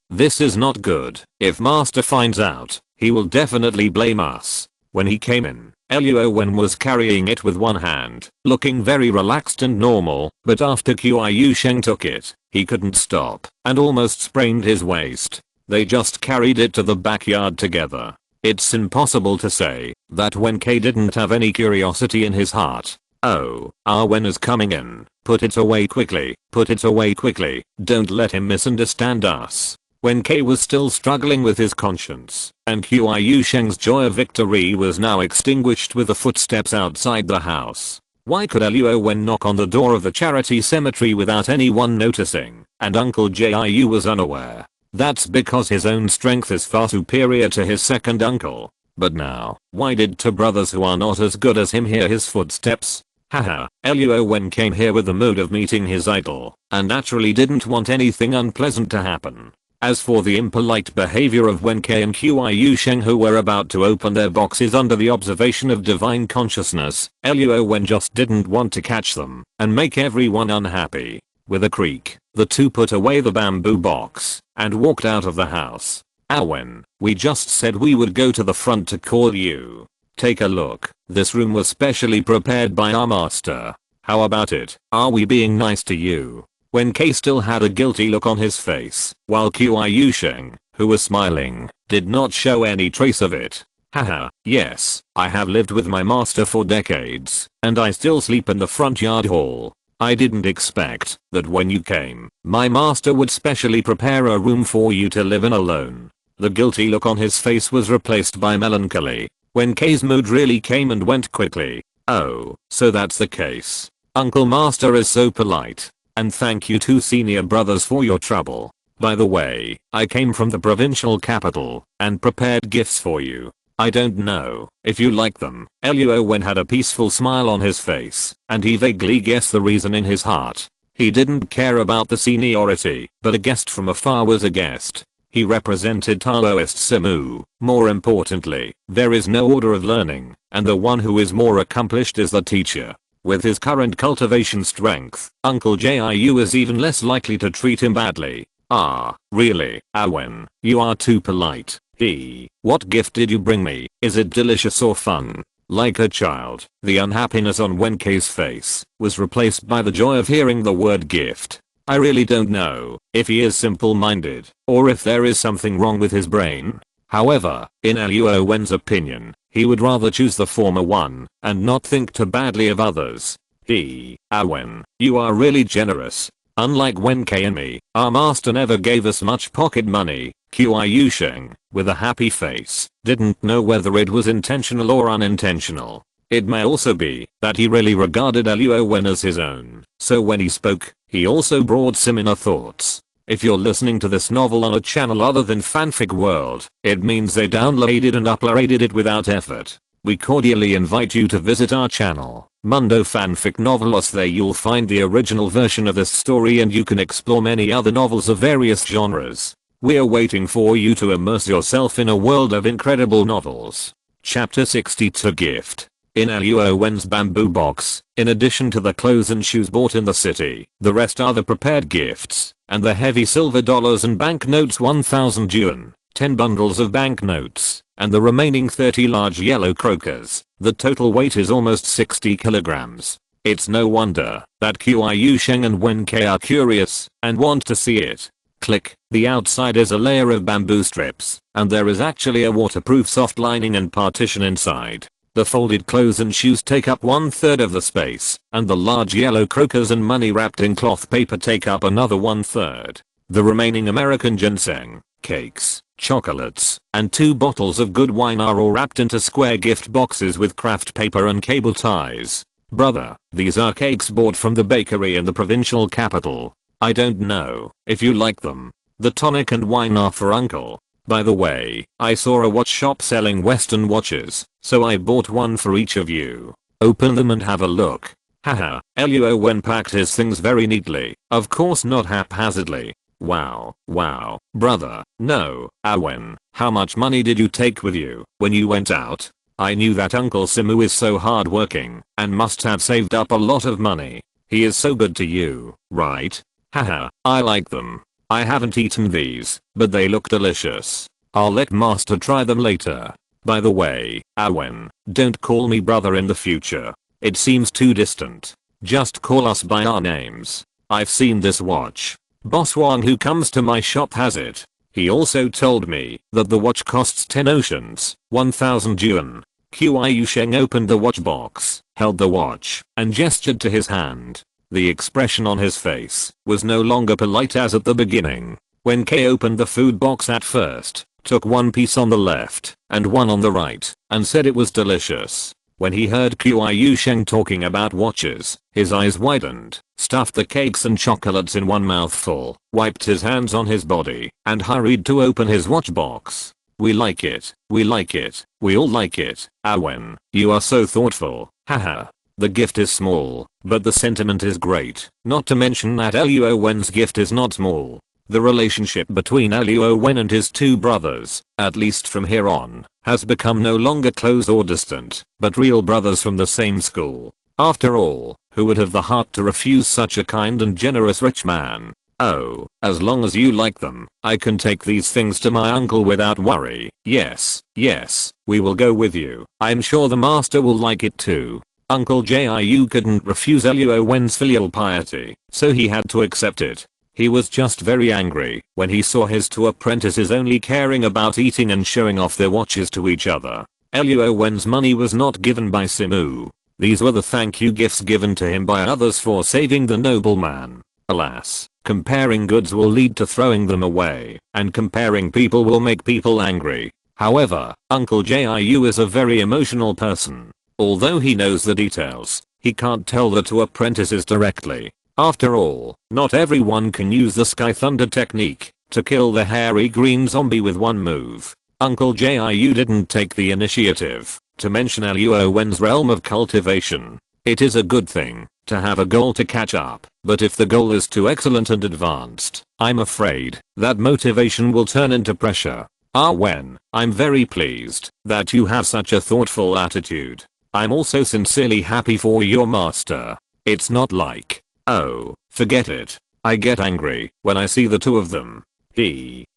This is not good. If Master finds out, he will definitely blame us. When he came in, Luo Wen was carrying it with one hand, looking very relaxed and normal, but after Qiu Sheng took it, he couldn't stop, and almost sprained his waist. They just carried it to the backyard together. It's impossible to say that Wen K didn't have any curiosity in his heart. Oh, Wen is coming in. Put it away quickly. Put it away quickly. Don't let him misunderstand us. Wen K was still struggling with his conscience, and Qiu Sheng's joy of victory was now extinguished with the footsteps outside the house. Why could Luo Wen knock on the door of the charity cemetery without anyone noticing, and Uncle Jiu was unaware? That's because his own strength is far superior to his second uncle. But now, why did two brothers who are not as good as him hear his footsteps? Haha, Luo Wen came here with the mood of meeting his idol, and naturally didn't want anything unpleasant to happen. As for the impolite behavior of Wen K and Qiu Sheng who were about to open their boxes under the observation of divine consciousness, Luo Wen just didn't want to catch them and make everyone unhappy. With a creak, the two put away the bamboo box and walked out of the house. Wen, we just said we would go to the front to call you. Take a look. This room was specially prepared by our master. How about it? Are we being nice to you? Wen K still had a guilty look on his face, while Qiu Sheng, who was smiling, did not show any trace of it. Haha, yes, I have lived with my master for decades, and I still sleep in the front yard hall. I didn't expect that when you came, my master would specially prepare a room for you to live in alone. The guilty look on his face was replaced by melancholy, when K's mood really came and went quickly. Oh, so that's the case. Uncle Master is so polite. And thank you two senior brothers for your trouble. By the way, I came from the provincial capital, and prepared gifts for you. I don't know if you like them. Luo Wen had a peaceful smile on his face, and he vaguely guessed the reason in his heart. He didn't care about the seniority, but a guest from afar was a guest. He represented Taoist Simu. More importantly, there is no order of learning, and the one who is more accomplished is the teacher. With his current cultivation strength, Uncle Jiu is even less likely to treat him badly. Ah, really, Awen, you are too polite. What gift did you bring me? Is it delicious or fun? Like a child, the unhappiness on Wenkei's face was replaced by the joy of hearing the word gift. I really don't know if he is simple-minded or if there is something wrong with his brain. However, in Luo Wen's opinion, he would rather choose the former one and not think too badly of others. Awen, you are really generous. Unlike Wenkei and me, our master never gave us much pocket money. Qiu Sheng, with a happy face, didn't know whether it was intentional or unintentional. It may also be that he really regarded Luo Wen as his own, so when he spoke, he also brought similar thoughts. If you're listening to this novel on a channel other than Fanfic World, it means they downloaded and uploaded it without effort. We cordially invite you to visit our channel, Mundo Fanfic Novelos. There you'll find the original version of this story and you can explore many other novels of various genres. We're waiting for you to immerse yourself in a world of incredible novels. Chapter 62 Gift. In Luo Wen's bamboo box, in addition to the clothes and shoes bought in the city, the rest are the prepared gifts, and the heavy silver dollars and banknotes. 1,000 yuan, 10 bundles of banknotes, and the remaining 30 large yellow crocus. The total weight is almost 60 kilograms. It's no wonder that Qiu Sheng and Wenkei are curious and want to see it. Click. The outside is a layer of bamboo strips, and there is actually a waterproof soft lining and partition inside. The folded clothes and shoes take up 1/3 of the space, and the large yellow crocus and money wrapped in cloth paper take up another 1/3. The remaining American ginseng, cakes, chocolates, and 2 bottles of good wine are all wrapped into square gift boxes with craft paper and cable ties. Brother, these are cakes bought from the bakery in the provincial capital. I don't know if you like them. The tonic and wine are for uncle. By the way, I saw a watch shop selling Western watches, so I bought one for each of you. Open them and have a look. Haha, Luo Wen packed his things very neatly, of course not haphazardly. Wow, brother, no, Awen, how much money did you take with you when you went out? I knew that Uncle Simu is so hardworking and must have saved up a lot of money. He is so good to you, right? Haha, I like them. I haven't eaten these, but they look delicious. I'll let master try them later. By the way, Awen, don't call me brother in the future. It seems too distant. Just call us by our names. I've seen this watch. Boss Wang who comes to my shop has it. He also told me that the watch costs 10 oceans, 1,000 yuan. Qiu Sheng opened the watch box, held the watch, and gestured to his hand. The expression on his face was no longer polite as at the beginning. When K opened the food box at first, took one piece on the left and one on the right, and said it was delicious. When he heard Qiu Sheng talking about watches, his eyes widened, stuffed the cakes and chocolates in one mouthful, wiped his hands on his body, and hurried to open his watch box. We like it, we like it, we all like it. Awen, you are so thoughtful, haha. The gift is small, but the sentiment is great, not to mention that Luo Wen's gift is not small. The relationship between Luo Wen and his 2 brothers, at least from here on, has become no longer close or distant, but real brothers from the same school. After all, who would have the heart to refuse such a kind and generous rich man? Oh, as long as you like them, I can take these things to my uncle without worry. Yes, we will go with you. I'm sure the master will like it too. Uncle Jiu couldn't refuse Luo Wen's filial piety, so he had to accept it. He was just very angry when he saw his 2 apprentices only caring about eating and showing off their watches to each other. Luo Wen's money was not given by Simu. These were the thank you gifts given to him by others for saving the nobleman. Alas, comparing goods will lead to throwing them away, and comparing people will make people angry. However, Uncle Jiu is a very emotional person. Although he knows the details, he can't tell the two apprentices directly. After all, not everyone can use the Sky Thunder technique to kill the hairy green zombie with one move. Uncle Jiu didn't take the initiative to mention Luo Wen's realm of cultivation. It is a good thing to have a goal to catch up, but if the goal is too excellent and advanced, I'm afraid that motivation will turn into pressure. Wen, I'm very pleased that you have such a thoughtful attitude. I'm also sincerely happy for your master. It's not like, oh, forget it. I get angry when I see the two of them.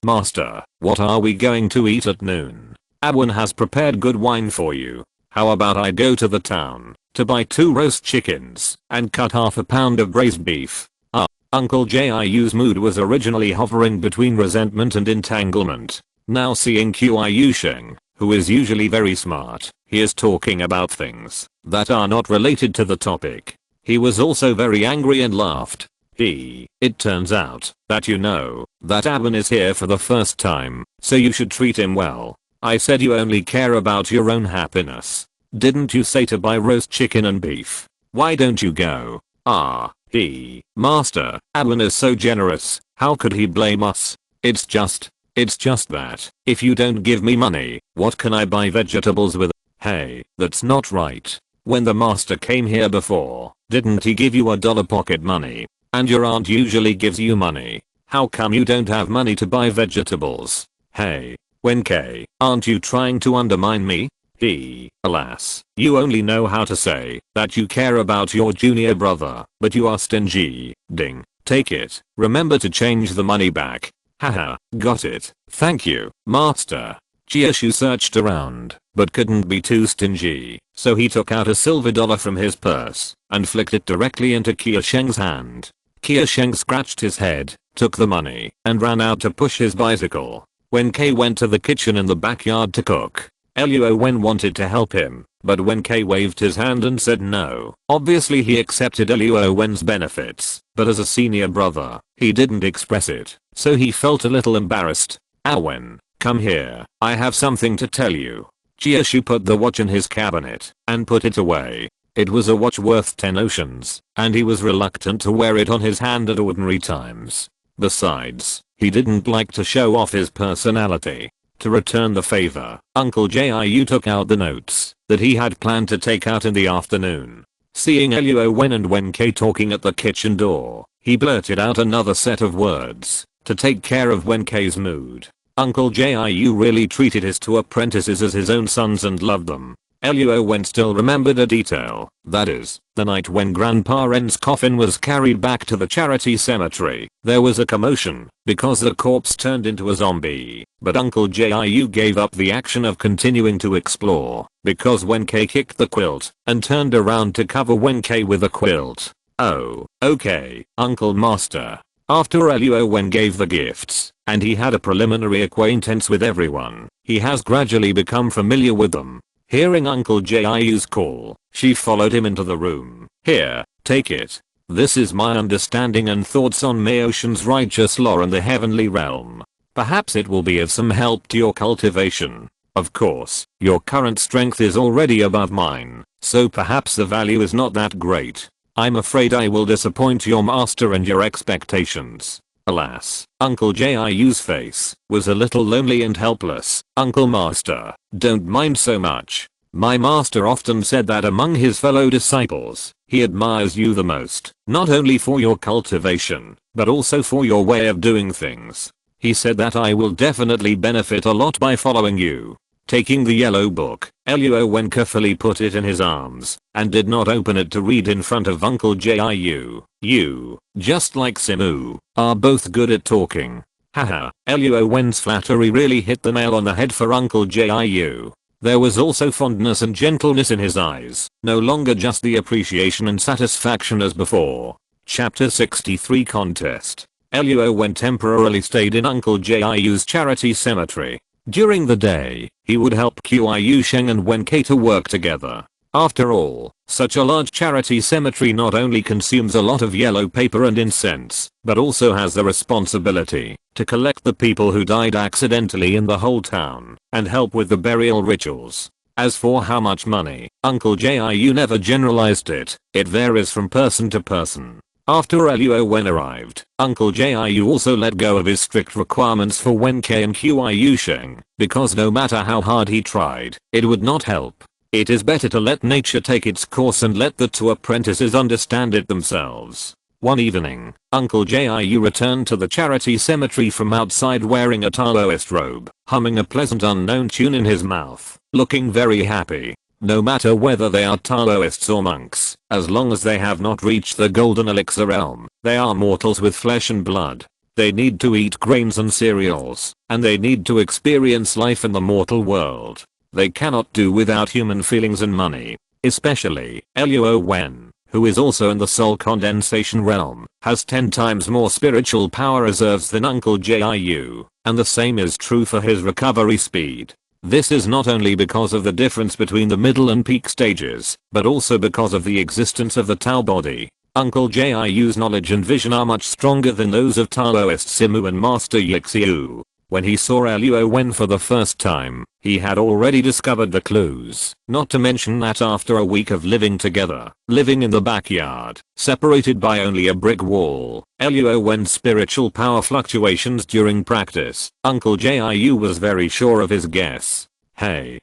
Master, what are we going to eat at noon? Wen has prepared good wine for you. How about I go to the town to buy 2 roast chickens and cut half a pound of braised beef? Uncle Jiu's mood was originally hovering between resentment and entanglement. Now seeing Qiu Sheng, who is usually very smart, he is talking about things that are not related to the topic. He was also very angry and laughed. It turns out that you know that Wen is here for the first time, so you should treat him well. I said you only care about your own happiness. Didn't you say to buy roast chicken and beef? Why don't you go? Master, Wen is so generous, how could he blame us? It's just that, if you don't give me money, what can I buy vegetables with? Hey, that's not right. When the master came here before, didn't he give you $1 pocket money? And your aunt usually gives you money. How come you don't have money to buy vegetables? Hey, Wen-K, aren't you trying to undermine me? Alas, you only know how to say that you care about your junior brother, but you are stingy. Ding, take it. Remember to change the money back. Haha, got it. Thank you, master. Jiu searched around, but couldn't be too stingy, so he took out a silver dollar from his purse and flicked it directly into Qiu Sheng's hand. Qiu Sheng scratched his head, took the money, and ran out to push his bicycle. Wen-K went to the kitchen in the backyard to cook. Luo Wen wanted to help him, but Wen-K waved his hand and said no. Obviously he accepted Luo Wen's benefits, but as a senior brother, he didn't express it, so he felt a little embarrassed. Wen, come here, I have something to tell you. Jiu put the watch in his cabinet and put it away. It was a watch worth 10 oceans, and he was reluctant to wear it on his hand at ordinary times. Besides, he didn't like to show off his personality. To return the favor, Uncle Jiu took out the notes that he had planned to take out in the afternoon. Seeing Luo Wen and Wen-K talking at the kitchen door, he blurted out another set of words to take care of Wen-K's mood. Uncle Jiu really treated his 2 apprentices as his own sons and loved them. Luo Wen still remembered a detail, that is, the night when Grandpa Ren's coffin was carried back to the charity cemetery. There was a commotion because the corpse turned into a zombie, but Uncle Jiu gave up the action of continuing to explore because Wen-K kicked the quilt and turned around to cover Wen-K with a quilt. Oh, okay, Uncle Master. After Luo Wen gave the gifts, and he had a preliminary acquaintance with everyone, he has gradually become familiar with them. Hearing Uncle Jiu's call, she followed him into the room. Here, take it. This is my understanding and thoughts on Maotian's righteous law and the heavenly realm. Perhaps it will be of some help to your cultivation. Of course, your current strength is already above mine, so perhaps the value is not that great. I'm afraid I will disappoint your master and your expectations. Alas, Uncle Jiu's face was a little lonely and helpless. Uncle Master, don't mind so much. My master often said that among his fellow disciples, he admires you the most, not only for your cultivation, but also for your way of doing things. He said that I will definitely benefit a lot by following you. Taking the yellow book, Luo Wen carefully put it in his arms, and did not open it to read in front of Uncle Jiu. You, just like Simu, are both good at talking. Haha, Luo Wen's flattery really hit the nail on the head for Uncle Jiu. There was also fondness and gentleness in his eyes, no longer just the appreciation and satisfaction as before. Chapter 63 Contest. Luo Wen temporarily stayed in Uncle Jiu's charity cemetery. During the day, he would help Qiu Sheng and Wen Ke to work together. After all, such a large charity cemetery not only consumes a lot of yellow paper and incense, but also has the responsibility to collect the people who died accidentally in the whole town and help with the burial rituals. As for how much money, Uncle Jiu never generalized it. It varies from person to person. After Luo Wen arrived, Uncle Jiu also let go of his strict requirements for Wen Ke and Qiu Sheng, because no matter how hard he tried, it would not help. It is better to let nature take its course and let the two apprentices understand it themselves. One evening, Uncle Jiu returned to the charity cemetery from outside wearing a Taoist robe, humming a pleasant unknown tune in his mouth, looking very happy. No matter whether they are Taoists or monks, as long as they have not reached the golden elixir realm, they are mortals with flesh and blood. They need to eat grains and cereals, and they need to experience life in the mortal world. They cannot do without human feelings and money. Especially, Luo Wen, who is also in the soul condensation realm, has 10 times more spiritual power reserves than Uncle Jiu, and the same is true for his recovery speed. This is not only because of the difference between the middle and peak stages, but also because of the existence of the Tao body. Uncle Jiu's knowledge and vision are much stronger than those of Taoist Simu and Master Yixiu. When he saw Luo Wen for the first time, he had already discovered the clues, not to mention that after a week of living together, living in the backyard, separated by only a brick wall, Luo Wen's spiritual power fluctuations during practice, Uncle Jiu was very sure of his guess. Hey,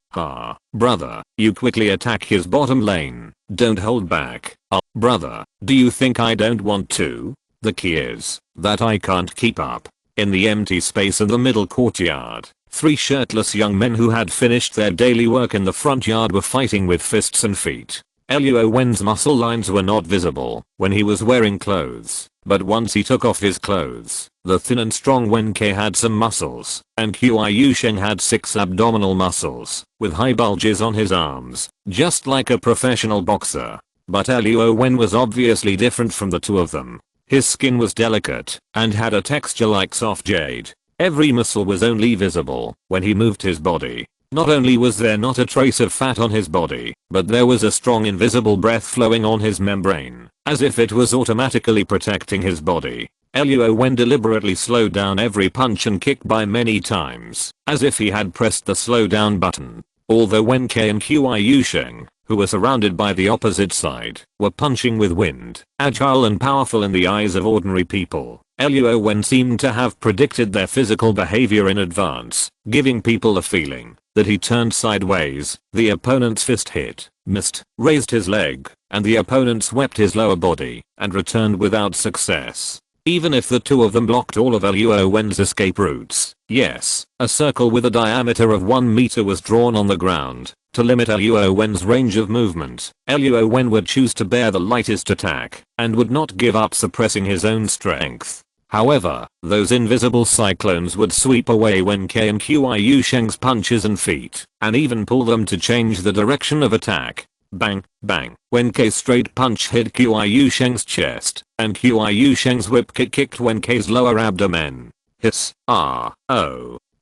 brother, you quickly attack his bottom lane, don't hold back. Brother, do you think I don't want to? The key is that I can't keep up. In the empty space in the middle courtyard, 3 shirtless young men who had finished their daily work in the front yard were fighting with fists and feet. Luo Wen's muscle lines were not visible when he was wearing clothes, but once he took off his clothes, the thin and strong Wen Ke had some muscles, and Qiu Sheng had 6 abdominal muscles, with high bulges on his arms, just like a professional boxer. But Luo Wen was obviously different from the two of them. His skin was delicate and had a texture like soft jade. Every muscle was only visible when he moved his body. Not only was there not a trace of fat on his body, but there was a strong invisible breath flowing on his membrane, as if it was automatically protecting his body. Luo Wen deliberately slowed down every punch and kick by many times, as if he had pressed the slow down button. Although Wen Ke and Qiu Sheng, who were surrounded by the opposite side, were punching with wind, agile and powerful in the eyes of ordinary people, Luo Wen seemed to have predicted their physical behavior in advance, giving people the feeling that he turned sideways, the opponent's fist hit, missed, raised his leg, and the opponent swept his lower body, and returned without success. Even if the two of them blocked all of Luo Wen's escape routes, yes, a circle with a diameter of 1 meter was drawn on the ground. To limit Luo Wen's range of movement, Luo Wen would choose to bear the lightest attack, and would not give up suppressing his own strength. However, those invisible cyclones would sweep away Wen Ke and Qiu Sheng's punches and feet, and even pull them to change the direction of attack. Bang, bang. Wen Ke's straight punch hit Qiu Sheng's chest, and Qiu Sheng's whip kick kicked Wen Ke's lower abdomen. Hiss, oh.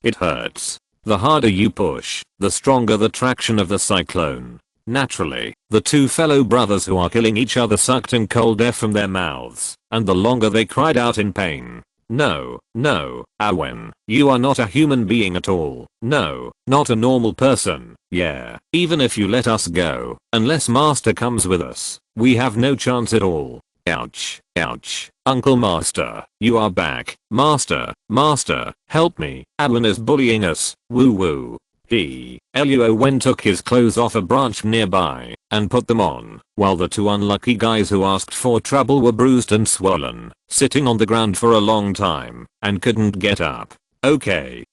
It hurts. The harder you push, the stronger the traction of the cyclone. Naturally, the two fellow brothers who are killing each other sucked in cold air from their mouths, and the longer they cried out in pain. No, Wen, you are not a human being at all. No, not a normal person. Yeah, even if you let us go, unless Master comes with us, we have no chance at all. Ouch, ouch. Uncle Master, you are back. Master, help me. Wen is bullying us. Woo woo. Luo Wen took his clothes off a branch nearby and put them on, while the two unlucky guys who asked for trouble were bruised and swollen, sitting on the ground for a long time, and couldn't get up. Okay,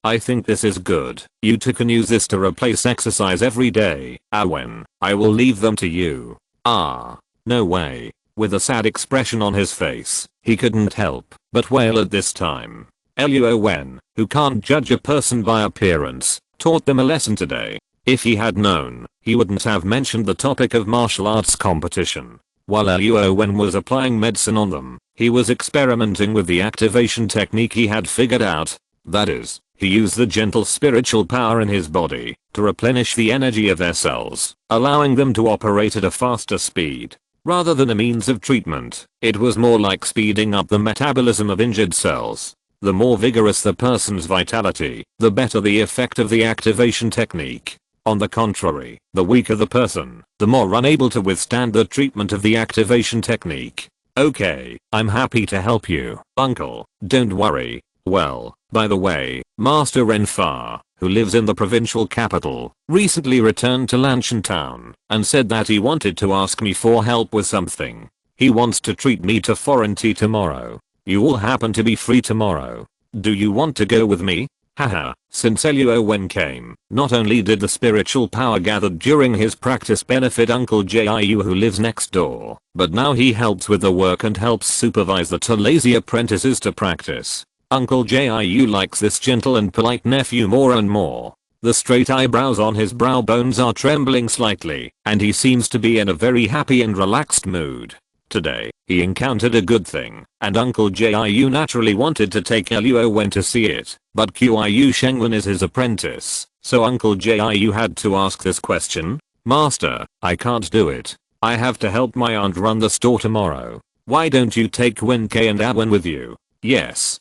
I think this is good. You two can use this to replace exercise every day. Wen, I will leave them to you. No way. With a sad expression on his face, he couldn't help but wail at this time. Luo Wen, who can't judge a person by appearance, taught them a lesson today. If he had known, he wouldn't have mentioned the topic of martial arts competition. While Luo Wen was applying medicine on them, he was experimenting with the activation technique he had figured out. That is, He used the gentle spiritual power in his body to replenish the energy of their cells, allowing them to operate at a faster speed. Rather than a means of treatment, it was more like speeding up the metabolism of injured cells. The more vigorous the person's vitality, the better the effect of the activation technique. On the contrary, the weaker the person, the more unable to withstand the treatment of the activation technique. Okay, I'm happy to help you, uncle, don't worry. Well, by the way, Master Renfar, who lives in the provincial capital, recently returned to Lanshan Town and said that he wanted to ask me for help with something. He wants to treat me to foreign tea tomorrow. You all happen to be free tomorrow. Do you want to go with me? Haha, since Luo Wen came, not only did the spiritual power gathered during his practice benefit Uncle Jiu who lives next door, but now he helps with the work and helps supervise the two lazy apprentices to practice. Uncle Jiu likes this gentle and polite nephew more and more. The straight eyebrows on his brow bones are trembling slightly, and he seems to be in a very happy and relaxed mood. Today, he encountered a good thing, and Uncle Jiu naturally wanted to take Luo Wen to see it, but Qiu Shengwen is his apprentice, so Uncle Jiu had to ask this question. Master, I can't do it. I have to help my aunt run the store tomorrow. Why don't you take Wen K and Awen with you? Yes,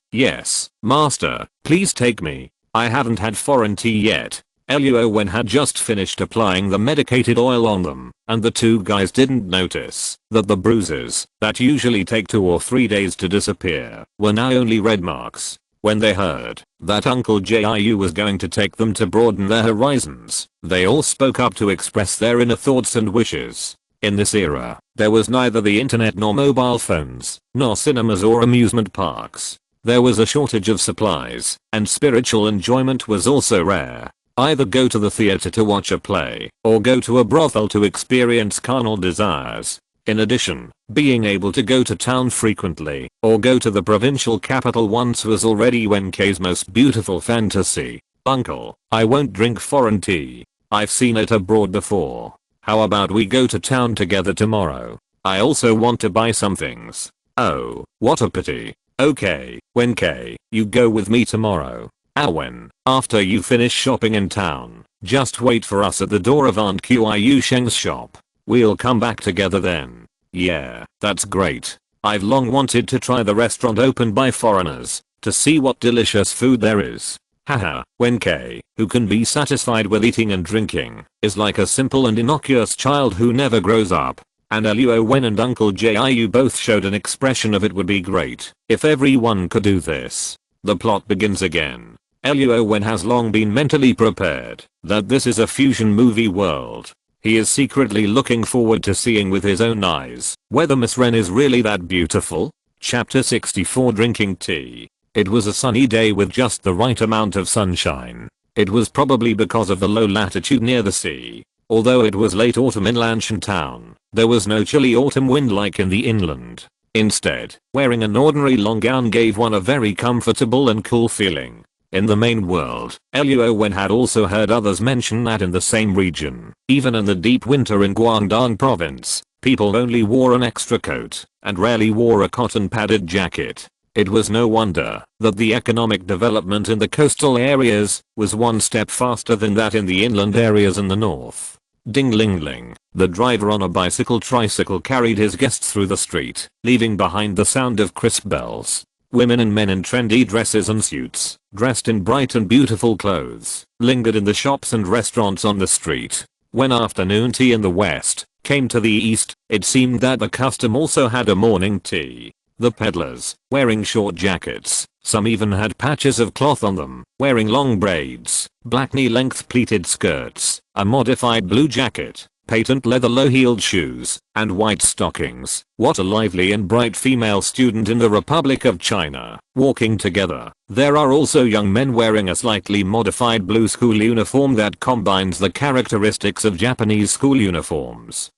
master, please take me. I haven't had foreign tea yet. Luo Wen had just finished applying the medicated oil on them, and the two guys didn't notice that the bruises, that usually take 2 or 3 days to disappear, were now only red marks. When they heard that Uncle Jiu was going to take them to broaden their horizons, they all spoke up to express their inner thoughts and wishes. In this era, there was neither the internet nor mobile phones, nor cinemas or amusement parks. There was a shortage of supplies, and spiritual enjoyment was also rare. Either go to the theater to watch a play, or go to a brothel to experience carnal desires. In addition, being able to go to town frequently, or go to the provincial capital once was already Wen K's most beautiful fantasy. Uncle, I won't drink foreign tea. I've seen it abroad before. How about we go to town together tomorrow? I also want to buy some things. Oh, what a pity. Okay, Wen K, you go with me tomorrow. Awen, after you finish shopping in town, just wait for us at the door of Aunt Qiu Sheng's shop. We'll come back together then. Yeah, that's great. I've long wanted to try the restaurant opened by foreigners, to see what delicious food there is. Haha, Wen K, who can be satisfied with eating and drinking, is like a simple and innocuous child who never grows up. And Luo Wen and Uncle Jiu both showed an expression of it would be great if everyone could do this. The plot begins again. Luo Wen has long been mentally prepared that this is a fusion movie world. He is secretly looking forward to seeing with his own eyes whether Miss Ren is really that beautiful. Chapter 64 Drinking Tea. It was a sunny day with just the right amount of sunshine. It was probably because of the low latitude near the sea. Although it was late autumn in Lanshan Town, there was no chilly autumn wind like in the inland. Instead, wearing an ordinary long gown gave one a very comfortable and cool feeling. In the main world, Luo Wen had also heard others mention that in the same region, even in the deep winter in Guangdong province, people only wore an extra coat and rarely wore a cotton padded jacket. It was no wonder that the economic development in the coastal areas was one step faster than that in the inland areas in the north. Ding ling ling, the driver on a bicycle tricycle carried his guests through the street, leaving behind the sound of crisp bells. Women and men in trendy dresses and suits, dressed in bright and beautiful clothes, lingered in the shops and restaurants on the street. When afternoon tea in the west came to the east, it seemed that the custom also had a morning tea. The peddlers, wearing short jackets, some even had patches of cloth on them, wearing long braids, black knee-length pleated skirts, a modified blue jacket, patent leather low-heeled shoes, and white stockings. What a lively and bright female student in the Republic of China. Walking together, there are also young men wearing a slightly modified blue school uniform that combines the characteristics of Japanese school uniforms.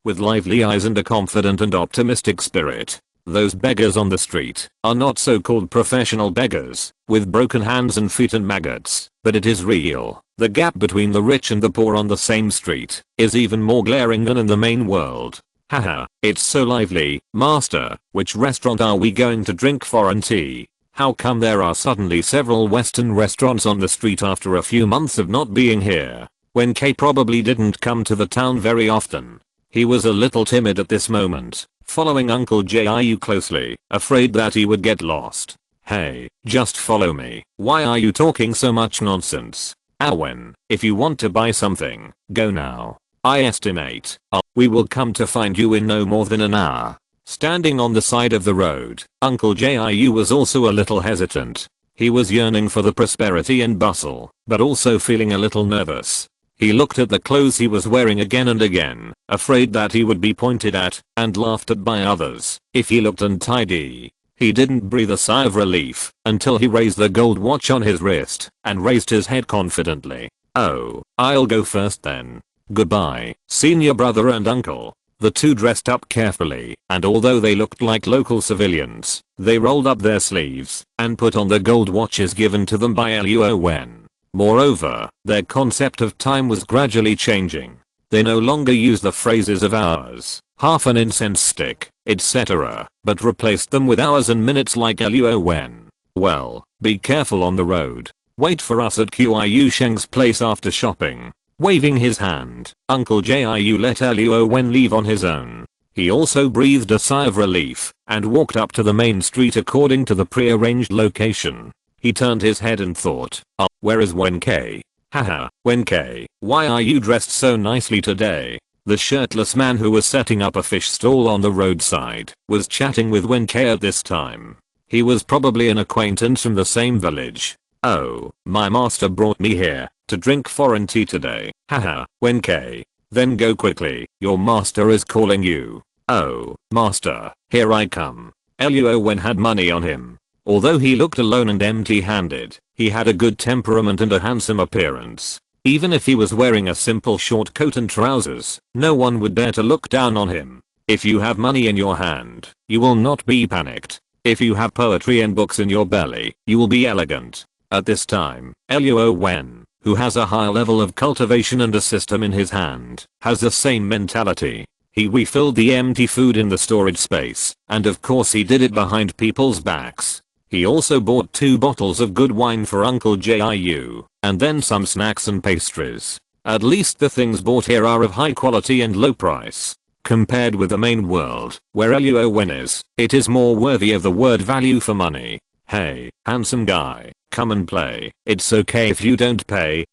With lively eyes and a confident and optimistic spirit, those beggars on the street are not so-called professional beggars, with broken hands and feet and maggots, but it is real. The gap between the rich and the poor on the same street is even more glaring than in the main world. Haha, it's so lively. Master, which restaurant are we going to drink foreign tea? How come there are suddenly several Western restaurants on the street after a few months of not being here? Wen K probably didn't come to the town very often. He was a little timid at this moment, following Uncle Jiu closely, afraid that he would get lost. Hey, just follow me. Why are you talking so much nonsense? Wen, if you want to buy something, go now. I estimate we will come to find you in no more than an hour. Standing on the side of the road, Uncle Jiu was also a little hesitant. He was yearning for the prosperity and bustle, but also feeling a little nervous. He looked at the clothes he was wearing again and again, afraid that he would be pointed at and laughed at by others if he looked untidy. He didn't breathe a sigh of relief until he raised the gold watch on his wrist and raised his head confidently. Oh, I'll go first then. Goodbye, senior brother and uncle. The two dressed up carefully, and although they looked like local civilians, they rolled up their sleeves and put on the gold watches given to them by Luo Wen. Moreover, their concept of time was gradually changing. They no longer used the phrases of hours, half an incense stick, etc., but replaced them with hours and minutes like Luo Wen. Well, be careful on the road. Wait for us at Qiu Sheng's place after shopping. Waving his hand, Uncle Jiu let Luo Wen leave on his own. He also breathed a sigh of relief and walked up to the main street according to the pre-arranged location. He turned his head and thought, where is Wen K? Haha, Wen K, why are you dressed so nicely today? The shirtless man who was setting up a fish stall on the roadside was chatting with Wen K at this time. He was probably an acquaintance from the same village. Oh, my master brought me here to drink foreign tea today. Haha, Wen K. Then go quickly, your master is calling you. Oh, master, here I come. Luo Wen had money on him. Although he looked alone and empty-handed, he had a good temperament and a handsome appearance. Even if he was wearing a simple short coat and trousers, no one would dare to look down on him. If you have money in your hand, you will not be panicked. If you have poetry and books in your belly, you will be elegant. At this time, Luo Wen, who has a high level of cultivation and a system in his hand, has the same mentality. He refilled the empty food in the storage space, and of course he did it behind people's backs. He also bought 2 bottles of good wine for Uncle Jiu, and then some snacks and pastries. At least the things bought here are of high quality and low price. Compared with the main world, where Luo Wen is, it is more worthy of the word value for money. Hey, handsome guy, come and play. It's okay if you don't pay.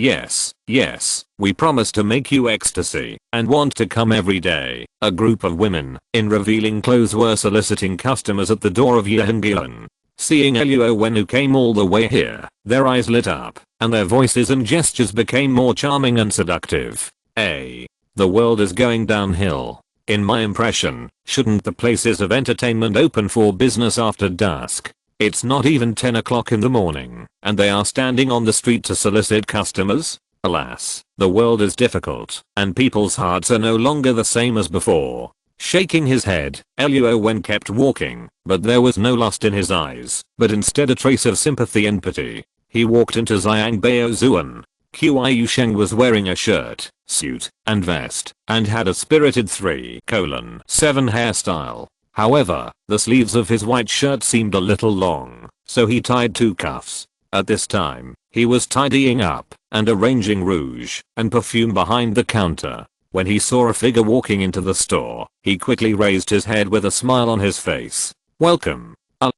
Yes, we promise to make you ecstasy and want to come every day. A group of women in revealing clothes were soliciting customers at the door of Ahem. Seeing Luo Wen who came all the way here, their eyes lit up and their voices and gestures became more charming and seductive. The world is going downhill. In my impression, shouldn't the places of entertainment open for business after dusk? It's not even 10 o'clock in the morning, and they are standing on the street to solicit customers? Alas, the world is difficult, and people's hearts are no longer the same as before. Shaking his head, Luo Wen kept walking, but there was no lust in his eyes, but instead a trace of sympathy and pity. He walked into Xiangbao Zuan. Qiu Sheng was wearing a shirt, suit, and vest, and had a spirited 3:7 hairstyle. However, the sleeves of his white shirt seemed a little long, so he tied 2 cuffs. At this time, he was tidying up and arranging rouge and perfume behind the counter. When he saw a figure walking into the store, he quickly raised his head with a smile on his face. Welcome.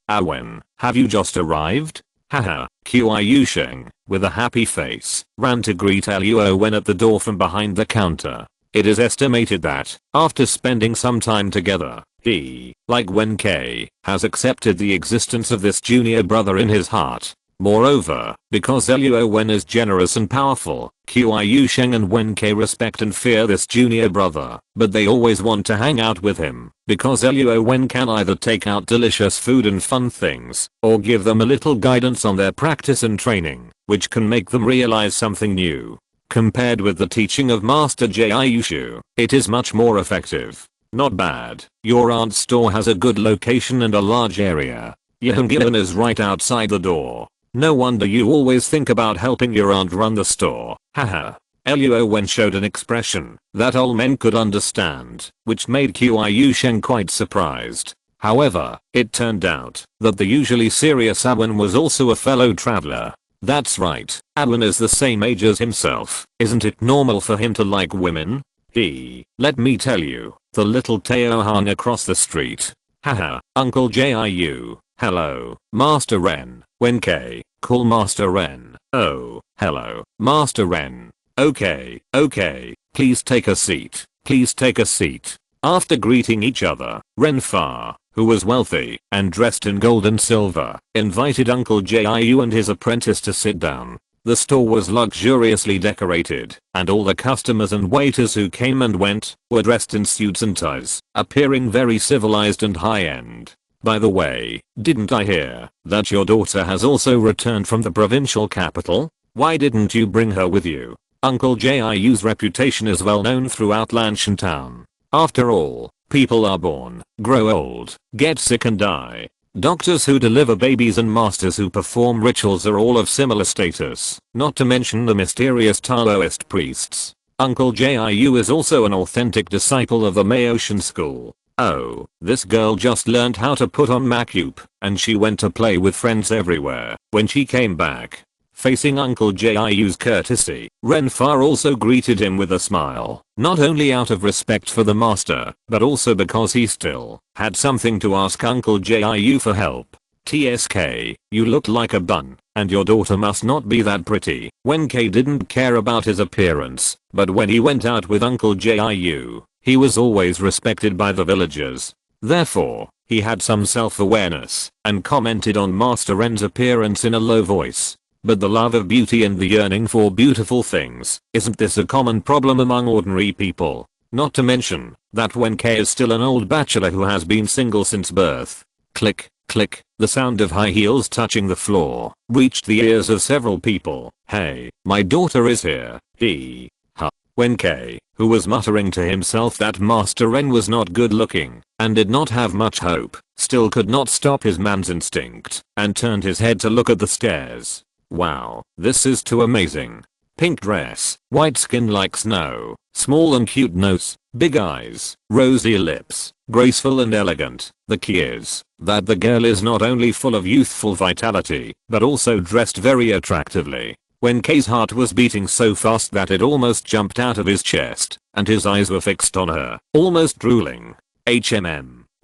Wen, have you just arrived? Haha, Qiu Sheng, with a happy face, ran to greet Luo Wen at the door from behind the counter. It is estimated that, after spending some time together, he, like Wen K, has accepted the existence of this junior brother in his heart. Moreover, because Luo Wen is generous and powerful, Qiu Sheng and Wen K respect and fear this junior brother, but they always want to hang out with him, because Luo Wen can either take out delicious food and fun things, or give them a little guidance on their practice and training, which can make them realize something new. Compared with the teaching of Master Jiu, it is much more effective. Not bad. Your aunt's store has a good location and a large area. Yehungilan is right outside the door. No wonder you always think about helping your aunt run the store. Haha. Luo Wen showed an expression that all men could understand, which made Qiu Sheng quite surprised. However, it turned out that the usually serious Ahem was also a fellow traveler. That's right, Ahem is the same age as himself. Isn't it normal for him to like women? Let me tell you, the little Teo hung across the street. Haha, Uncle Jiu. Hello, Master Ren. Wen K. Call Master Ren. Oh, hello, Master Ren. Okay, please take a seat. Please take a seat. After greeting each other, Ren Fa, who was wealthy and dressed in gold and silver, invited Uncle Jiu and his apprentice to sit down. The store was luxuriously decorated, and all the customers and waiters who came and went were dressed in suits and ties, appearing very civilized and high-end. By the way, didn't I hear that your daughter has also returned from the provincial capital? Why didn't you bring her with you? Uncle Jiu's reputation is well known throughout Lanshan Town. After all, people are born, grow old, get sick and die. Doctors who deliver babies and masters who perform rituals are all of similar status, not to mention the mysterious Taoist priests. Uncle Jiu is also an authentic disciple of the Maotian school. Oh, this girl just learned how to put on makeup, and she went to play with friends everywhere when she came back. Facing Uncle Jiu's courtesy, Ren Fa also greeted him with a smile, not only out of respect for the master, but also because he still had something to ask Uncle Jiu for help. TSK, you look like a bun, and your daughter must not be that pretty. Wen K didn't care about his appearance, but when he went out with Uncle Jiu, he was always respected by the villagers. Therefore, he had some self-awareness, and commented on Master Ren's appearance in a low voice. But the love of beauty and the yearning for beautiful things, isn't this a common problem among ordinary people? Not to mention that Wen K is still an old bachelor who has been single since birth. Click, click, the sound of high heels touching the floor reached the ears of several people. Hey, my daughter is here. Wen K, who was muttering to himself that Master Ren was not good looking and did not have much hope, still could not stop his man's instinct and turned his head to look at the stairs. Wow, this is too amazing. Pink dress, white skin like snow, small and cute nose, big eyes, rosy lips, graceful and elegant. The key is that the girl is not only full of youthful vitality, but also dressed very attractively. Wen K's heart was beating so fast that it almost jumped out of his chest, and his eyes were fixed on her, almost drooling.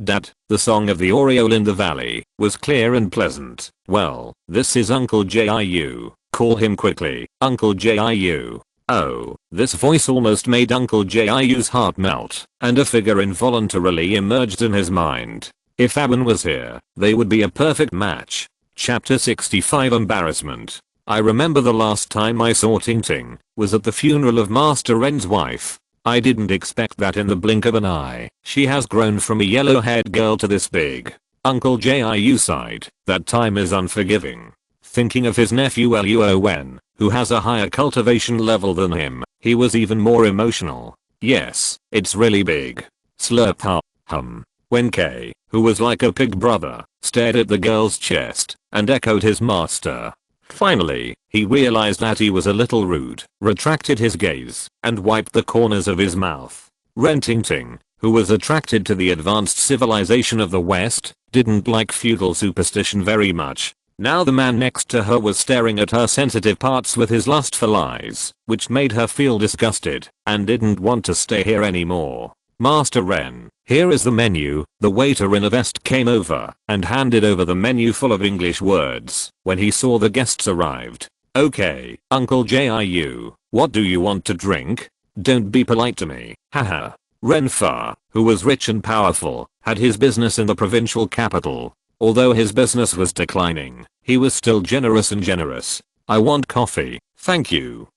Dad, the song of the Oriole in the valley, was clear and pleasant. Well, this is Uncle Jiu. Call him quickly, Uncle Jiu. Oh, this voice almost made Uncle Jiu's heart melt, and a figure involuntarily emerged in his mind. If Ahem was here, they would be a perfect match. Chapter 65 Embarrassment. I remember the last time I saw Ting Ting was at the funeral of Master Ren's wife. I didn't expect that in the blink of an eye, she has grown from a yellow-haired girl to this big. Uncle Jiu sighed, that time is unforgiving. Thinking of his nephew Luo Wen, who has a higher cultivation level than him, he was even more emotional. Yes, it's really big. Slurp hum. Wen K, who was like a pig brother, stared at the girl's chest and echoed his master. Finally, he realized that he was a little rude, retracted his gaze, and wiped the corners of his mouth. Ren Ting Ting, who was attracted to the advanced civilization of the West, didn't like feudal superstition very much. Now the man next to her was staring at her sensitive parts with his lustful eyes, which made her feel disgusted, and didn't want to stay here anymore. Master Ren, here is the menu. The waiter in a vest came over and handed over the menu full of English words when he saw the guests arrived. Okay, Uncle Jiu, what do you want to drink? Don't be polite to me, haha. Ren Fa, who was rich and powerful, had his business in the provincial capital. Although his business was declining, he was still generous and generous. I want coffee, thank you.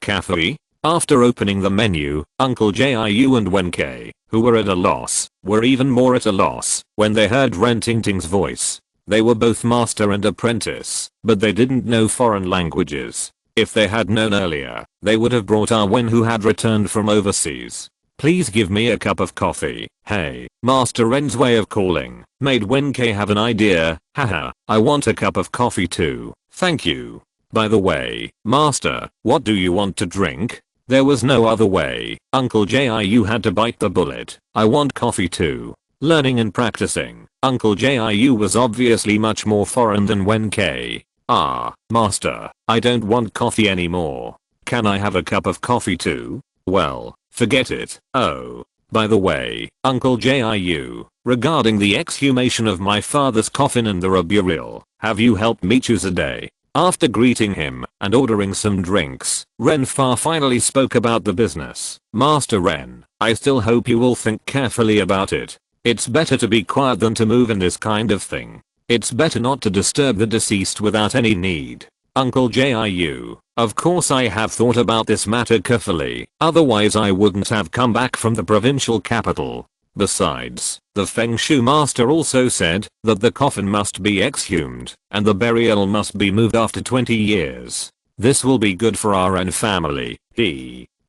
Cafe? After opening the menu, Uncle Jiu and Wen K, who were at a loss, were even more at a loss when they heard Ren Ting Ting's voice. They were both master and apprentice, but they didn't know foreign languages. If they had known earlier, they would have brought Wen, who had returned from overseas. Please give me a cup of coffee. Hey, Master Ren's way of calling made Wen K have an idea. Haha, I want a cup of coffee too, thank you. By the way, Master, what do you want to drink? There was no other way. Uncle Jiu had to bite the bullet. I want coffee too. learning and practicing. Uncle Jiu was obviously much more foreign than Wen K. Ah, master, I don't want coffee anymore. Can I have a cup of coffee too? Well, forget it. Oh, by the way, Uncle Jiu, regarding the exhumation of my father's coffin and the burial, have you helped me choose a day? After greeting him and ordering some drinks, Ren Fa finally spoke about the business. Master Ren, I still hope you will think carefully about it. It's better to be quiet than to move in this kind of thing. It's better not to disturb the deceased without any need. Uncle Jiu, of course I have thought about this matter carefully, otherwise I wouldn't have come back from the provincial capital. Besides, the Feng Shui master also said that the coffin must be exhumed and the burial must be moved after 20 years. This will be good for our Ren family.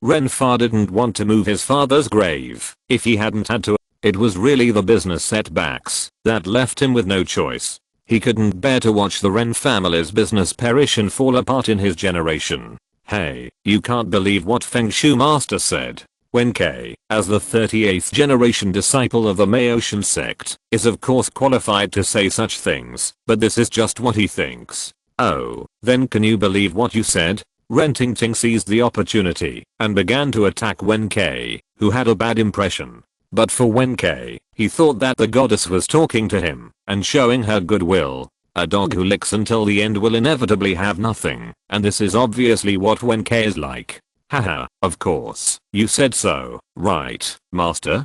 Ren Fa didn't want to move his father's grave if he hadn't had to. It was really the business setbacks that left him with no choice. He couldn't bear to watch the Ren family's business perish and fall apart in his generation. Hey, you can't believe what Feng Shui master said. Wen K, as the 38th generation disciple of the Maotian sect, is of course qualified to say such things, but this is just what he thinks. Oh, then can you believe what you said? Ren Tingting seized the opportunity and began to attack Wen K, who had a bad impression. But for Wen K, he thought that the goddess was talking to him and showing her goodwill. A dog who licks until the end will inevitably have nothing, and this is obviously what Wen K is like. Haha, of course, you said so, right, master?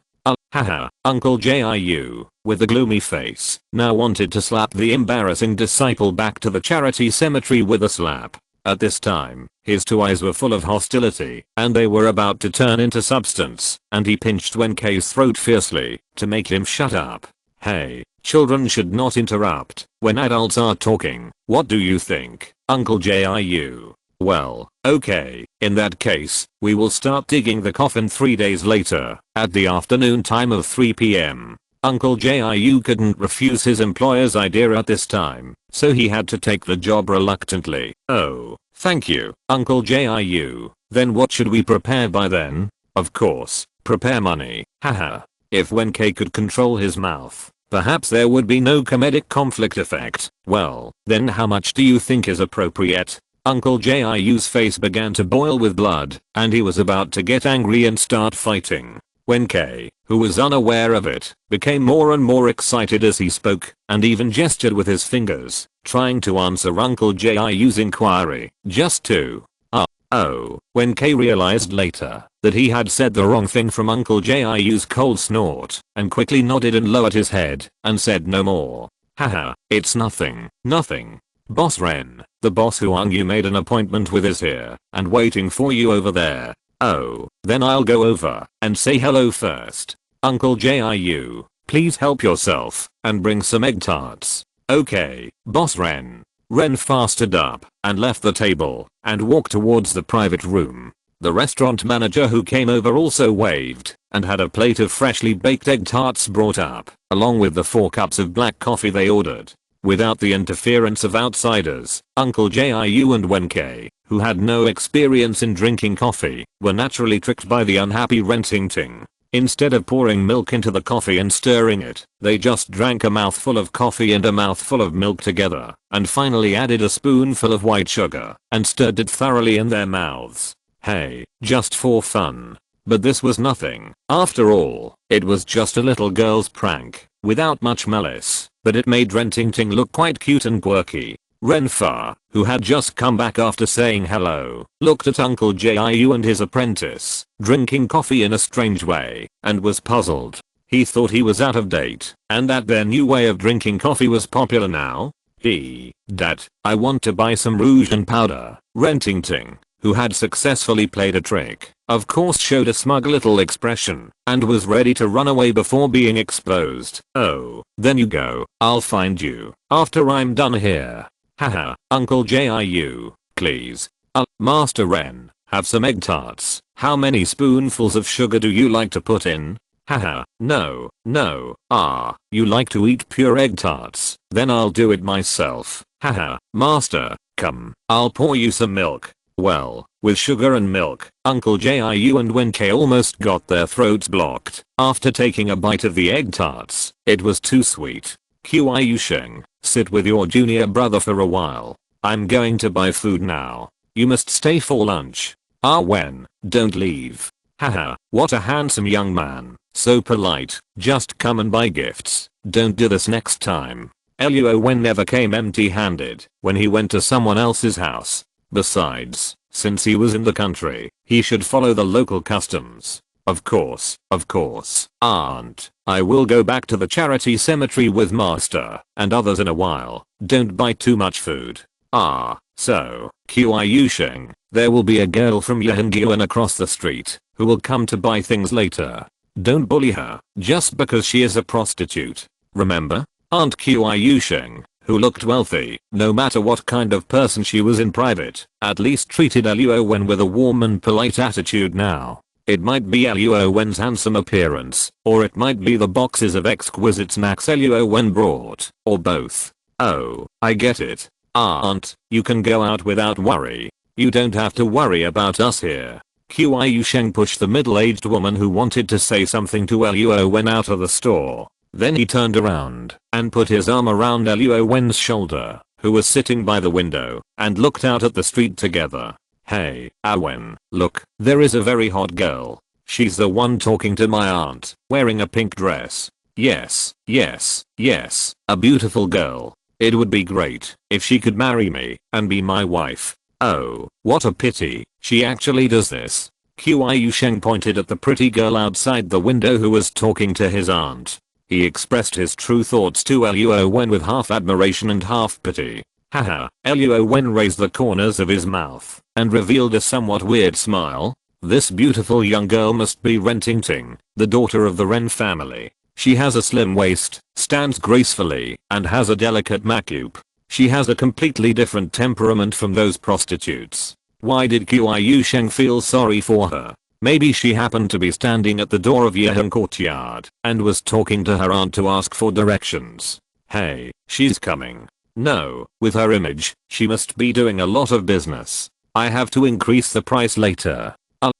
Haha, Uncle Jiu, with a gloomy face, now wanted to slap the embarrassing disciple back to the charity cemetery with a slap. At this time, his two eyes were full of hostility, and they were about to turn into substance, and he pinched Wen K's throat fiercely to make him shut up. Hey, children should not interrupt when adults are talking. What do you think, Uncle Jiu? Well, okay, in that case, we will start digging the coffin 3 days later, at the afternoon time of 3 PM. Uncle Jiu couldn't refuse his employer's idea at this time, so he had to take the job reluctantly. Oh, thank you, Uncle Jiu. Then what should we prepare by then? Of course, prepare money. Haha. If Wen K could control his mouth, perhaps there would be no comedic conflict effect. Well, then how much do you think is appropriate? Uncle Jiu's face began to boil with blood, and he was about to get angry and start fighting. Wen K, who was unaware of it, became more and more excited as he spoke, and even gestured with his fingers, trying to answer Uncle Jiu's inquiry. Just to. Oh, Wen K realized later that he had said the wrong thing from Uncle Jiu's cold snort, and quickly nodded and lowered his head, and said no more. Haha, it's nothing, nothing. Boss Ren, the boss who you made an appointment with is here, and waiting for you over there. Oh, then I'll go over and say hello first. Uncle Jiu, please help yourself and bring some egg tarts. Okay, Boss Ren. Ren fastered up and left the table and walked towards the private room. The restaurant manager who came over also waved and had a plate of freshly baked egg tarts brought up, along with the 4 cups of black coffee they ordered. Without the interference of outsiders, Uncle Jiu and Wen K, who had no experience in drinking coffee, were naturally tricked by the unhappy Ren Tingting. Instead of pouring milk into the coffee and stirring it, they just drank a mouthful of coffee and a mouthful of milk together, and finally added a spoonful of white sugar, and stirred it thoroughly in their mouths. Hey, just for fun. But this was nothing. After all, it was just a little girl's prank, without much malice, but it made Ren Tingting look quite cute and quirky. Ren Fa, who had just come back after saying hello, looked at Uncle Jiu and his apprentice, drinking coffee in a strange way, and was puzzled. He thought he was out of date, and that their new way of drinking coffee was popular now. Dad, I want to buy some rouge and powder. Ren Tingting, who had successfully played a trick, of course showed a smug little expression, and was ready to run away before being exposed. Oh, then you go, I'll find you, after I'm done here. Haha, Uncle Jiu, please. Master Ren, have some egg tarts. How many spoonfuls of sugar do you like to put in? Haha, no. You like to eat pure egg tarts, then I'll do it myself. Haha, master, come, I'll pour you some milk. Well, with sugar and milk. Uncle Jiu and Wen K almost got their throats blocked after taking a bite of the egg tarts. It was too sweet. Qiu Sheng, sit with your junior brother for a while. I'm going to buy food now. You must stay for lunch. Ah Wen, don't leave. Haha, what a handsome young man. So polite. Just come and buy gifts. Don't do this next time. Luo Wen never came empty-handed when he went to someone else's house. Besides, since he was in the country, he should follow the local customs. Of course. Aunt, I will go back to the charity cemetery with Master and others in a while. Don't buy too much food. Ah, so, Qiu Sheng, there will be a girl from Yehengyuan across the street who will come to buy things later. Don't bully her just because she is a prostitute. Remember? Aunt Qiu Sheng, who looked wealthy, no matter what kind of person she was in private, at least treated Luo Wen with a warm and polite attitude now. It might be Luo Wen's handsome appearance, or it might be the boxes of exquisite snacks Luo Wen brought, or both. Oh, I get it. Aunt, you can go out without worry. You don't have to worry about us here. Qiu Sheng pushed the middle-aged woman who wanted to say something to Luo Wen out of the store. Then he turned around and put his arm around Luo Wen's shoulder, who was sitting by the window, and looked out at the street together. Hey, Wen, look, there is a very hot girl. She's the one talking to my aunt, wearing a pink dress. Yes, a beautiful girl. It would be great if she could marry me and be my wife. Oh, what a pity, she actually does this. Qiu Sheng pointed at the pretty girl outside the window who was talking to his aunt. He expressed his true thoughts to Luo Wen with half admiration and half pity. Haha, Luo Wen raised the corners of his mouth and revealed a somewhat weird smile. This beautiful young girl must be Ren Tingting, the daughter of the Ren family. She has a slim waist, stands gracefully, and has a delicate macup. She has a completely different temperament from those prostitutes. Why did Qiu Sheng feel sorry for her? Maybe she happened to be standing at the door of Yeheng courtyard and was talking to her aunt to ask for directions. Hey, she's coming. No, with her image, she must be doing a lot of business. I have to increase the price later.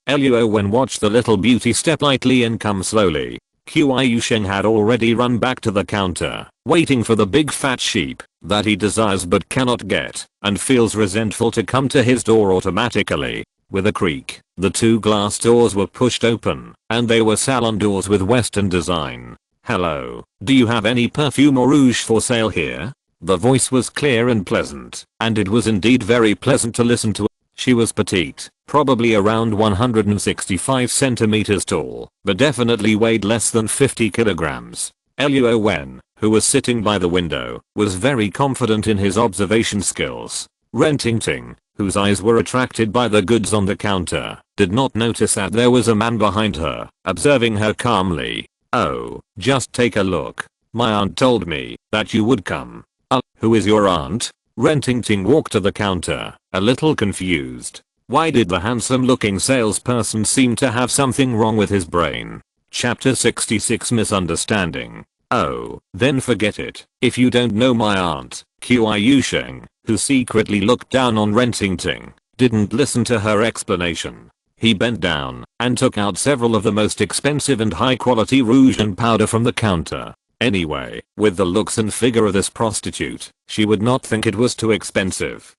Luo Wen watched the little beauty step lightly and come slowly. Qiu Sheng had already run back to the counter, waiting for the big fat sheep that he desires but cannot get, and feels resentful to come to his door automatically. With a creak, the two glass doors were pushed open, and they were salon doors with Western design. Hello, do you have any perfume or rouge for sale here? The voice was clear and pleasant, and it was indeed very pleasant to listen to. She was petite, probably around 165 centimeters tall, but definitely weighed less than 50 kilograms. Luo Wen, who was sitting by the window, was very confident in his observation skills. Ren Tingting, whose eyes were attracted by the goods on the counter, did not notice that there was a man behind her, observing her calmly. Oh, just take a look. My aunt told me that you would come. Who is your aunt? Ren Tingting walked to the counter, a little confused. Why did the handsome-looking salesperson seem to have something wrong with his brain? Chapter 66 Misunderstanding. Oh, then forget it. If you don't know my aunt, Qiu Sheng, who secretly looked down on Ren Tingting, didn't listen to her explanation. He bent down and took out several of the most expensive and high-quality rouge and powder from the counter. Anyway, with the looks and figure of this prostitute, she would not think it was too expensive.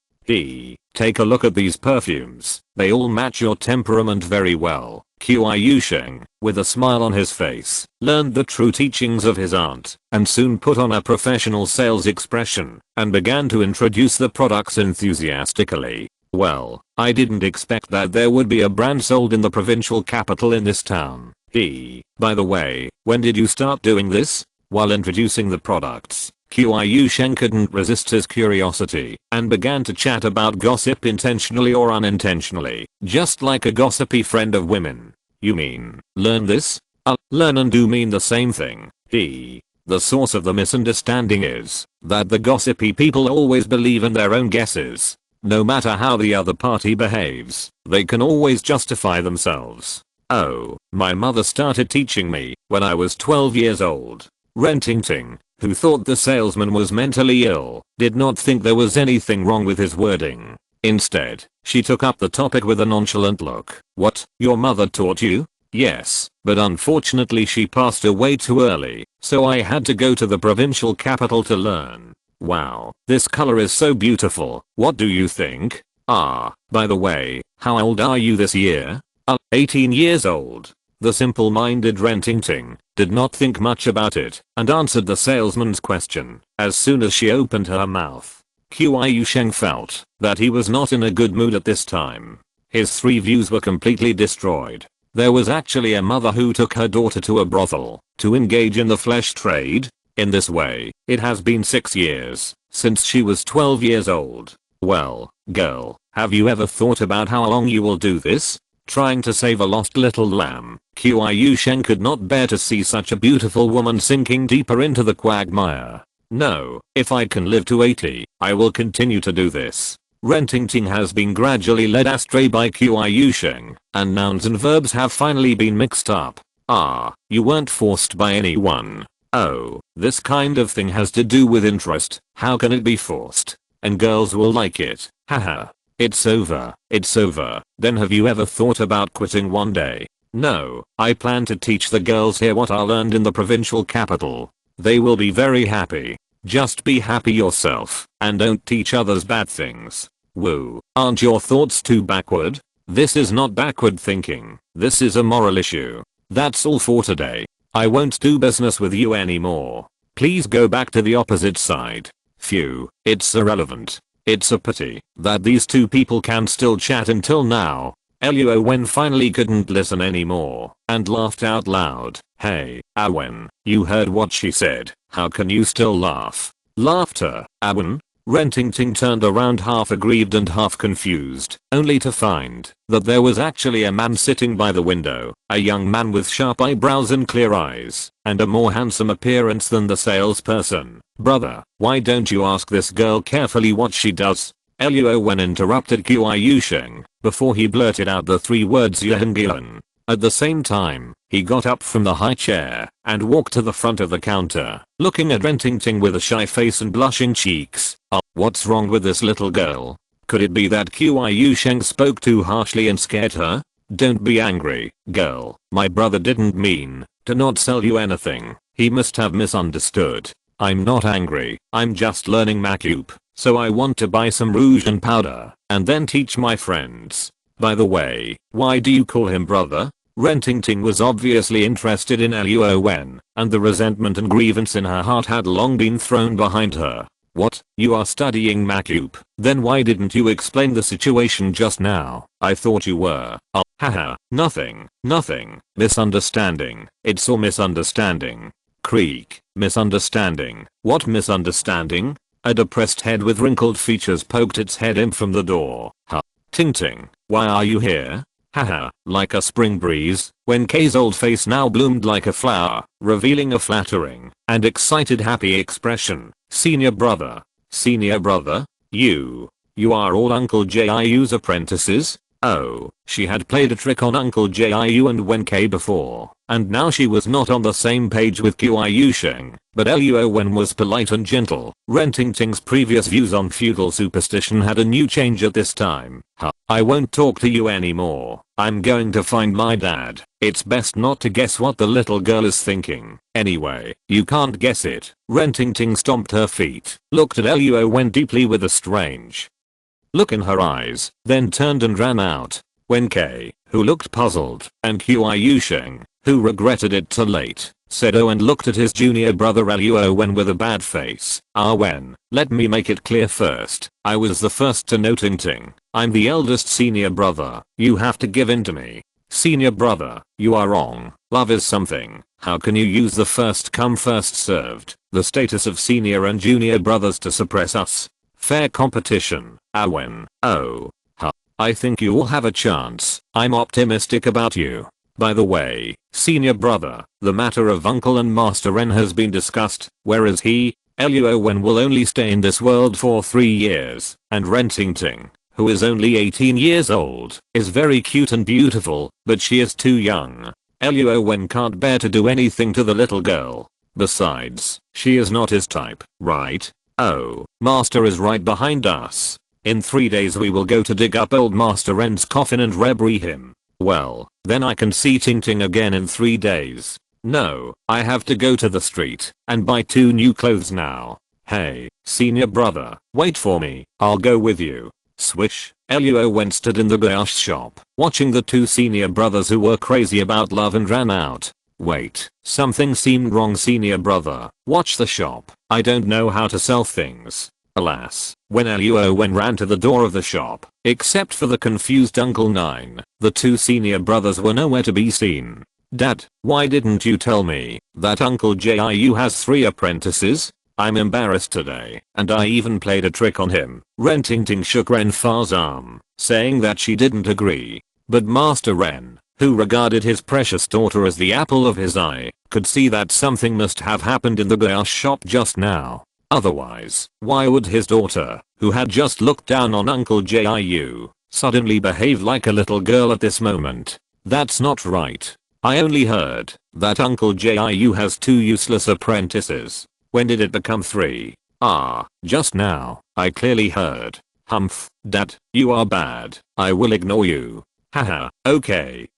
Take a look at these perfumes. They all match your temperament very well. Qiu Sheng, with a smile on his face, learned the true teachings of his aunt, and soon put on a professional sales expression, and began to introduce the products enthusiastically. Well, I didn't expect that there would be a brand sold in the provincial capital in this town. By the way, when did you start doing this? While introducing the products, Qiu Sheng couldn't resist his curiosity and began to chat about gossip intentionally or unintentionally, just like a gossipy friend of women. You mean, learn this? Learn and do mean the same thing. The source of the misunderstanding is that the gossipy people always believe in their own guesses. No matter how the other party behaves, they can always justify themselves. Oh, my mother started teaching me when I was 12 years old. Ren Tingting, who thought the salesman was mentally ill, did not think there was anything wrong with his wording. Instead, she took up the topic with a nonchalant look. What, your mother taught you? Yes, but unfortunately she passed away too early, so I had to go to the provincial capital to learn. Wow, this color is so beautiful, what do you think? Ah, by the way, how old are you this year? 18 years old. The simple-minded Rentingting did not think much about it and answered the salesman's question. As soon as she opened her mouth, Qiu Sheng felt that he was not in a good mood at this time. His 3 views were completely destroyed. There was actually a mother who took her daughter to a brothel to engage in the flesh trade. In this way, it has been 6 years since she was 12 years old. Well, girl, have you ever thought about how long you will do this? Trying to save a lost little lamb, Qiu Sheng could not bear to see such a beautiful woman sinking deeper into the quagmire. No, if I can live to 80, I will continue to do this. Rentingting has been gradually led astray by Qiu Sheng, and nouns and verbs have finally been mixed up. Ah, you weren't forced by anyone. Oh, this kind of thing has to do with interest. How can it be forced? And girls will like it. Haha. It's over. It's over. Then have you ever thought about quitting one day? No, I plan to teach the girls here what I learned in the provincial capital. They will be very happy. Just be happy yourself, and don't teach others bad things. Woo, aren't your thoughts too backward? This is not backward thinking. This is a moral issue. That's all for today. I won't do business with you anymore. Please go back to the opposite side. Phew, it's irrelevant. It's a pity that these 2 people can still chat until now. Luo Wen finally couldn't listen anymore and laughed out loud. Hey, Wen, you heard what she said. How can you still laugh? Laughter, Wen? Rentingting turned around half aggrieved and half confused, only to find that there was actually a man sitting by the window, a young man with sharp eyebrows and clear eyes, and a more handsome appearance than the salesperson. Brother, why don't you ask this girl carefully what she does? Luo Wen interrupted Qiu Sheng before he blurted out the 3 words Yahengyan. At the same time, he got up from the high chair and walked to the front of the counter, looking at Rentingting with a shy face and blushing cheeks. What's wrong with this little girl? Could it be that Qiu Sheng spoke too harshly and scared her? Don't be angry, girl. My brother didn't mean to not sell you anything. He must have misunderstood. I'm not angry. I'm just learning makeup, so I want to buy some rouge and powder and then teach my friends. By the way, why do you call him brother? Rentingting was obviously interested in Luo Wen, and the resentment and grievance in her heart had long been thrown behind her. What? You are studying makeup? Then why didn't you explain the situation just now? I thought you were. Haha, nothing. Misunderstanding. It's all misunderstanding. Creak. Misunderstanding. What misunderstanding? A depressed head with wrinkled features poked its head in from the door. Ting Ting, why are you here? Haha, like a spring breeze, Wen K's old face now bloomed like a flower, revealing a flattering and excited happy expression. Senior brother. Senior brother? You are all Uncle Jiu's apprentices? Oh, she had played a trick on Uncle Jiu and Wen K before, and now she was not on the same page with Qiu Sheng, but Luo Wen was polite and gentle. Rentingting's previous views on feudal superstition had a new change at this time. I won't talk to you anymore. I'm going to find my dad. It's best not to guess what the little girl is thinking. Anyway, you can't guess it. Rentingting stomped her feet, looked at Luo Wen deeply with a strange look in her eyes, then turned and ran out. Wen K, who looked puzzled, and Qiu Sheng, who regretted it too late, said oh and looked at his junior brother Luo Wen with a bad face. Wen, let me make it clear first. I was the first to know Ting Ting. I'm the eldest senior brother. You have to give in to me. Senior brother, you are wrong. Love is something. How can you use the first come first served, the status of senior and junior brothers to suppress us? Fair competition. Wen. Oh. I think you'll have a chance. I'm optimistic about you. By the way, senior brother, the matter of Uncle and Master Ren has been discussed. Where is he? Luo Wen will only stay in this world for 3 years, and Rentingting, who is only 18 years old, is very cute and beautiful, but she is too young. Luo Wen can't bear to do anything to the little girl. Besides, she is not his type, right? Oh, Master is right behind us. In 3 days we will go to dig up old Master Ren's coffin and rebury him. Well, then I can see Ting Ting again in 3 days. No, I have to go to the street and buy 2 new clothes now. Hey, senior brother, wait for me, I'll go with you. Swish. Luo Wen stood in the glass shop, watching the 2 senior brothers who were crazy about love and ran out. Wait, something seemed wrong, senior brother. Watch the shop. I don't know how to sell things. Alas, when Luo Wen ran to the door of the shop, except for the confused Uncle Nine, the 2 senior brothers were nowhere to be seen. Dad, why didn't you tell me that Uncle Jiu has 3 apprentices? I'm embarrassed today, and I even played a trick on him. Ren Ting Ting shook Ren Fa's arm, saying that she didn't agree. But Master Ren, who regarded his precious daughter as the apple of his eye, could see that something must have happened in the glass shop just now. Otherwise, why would his daughter, who had just looked down on Uncle Jiu, suddenly behave like a little girl at this moment? That's not right. I only heard that Uncle Jiu has 2 useless apprentices. When did it become 3? Just now, I clearly heard. Humph, Dad, you are bad. I will ignore you. Haha, okay,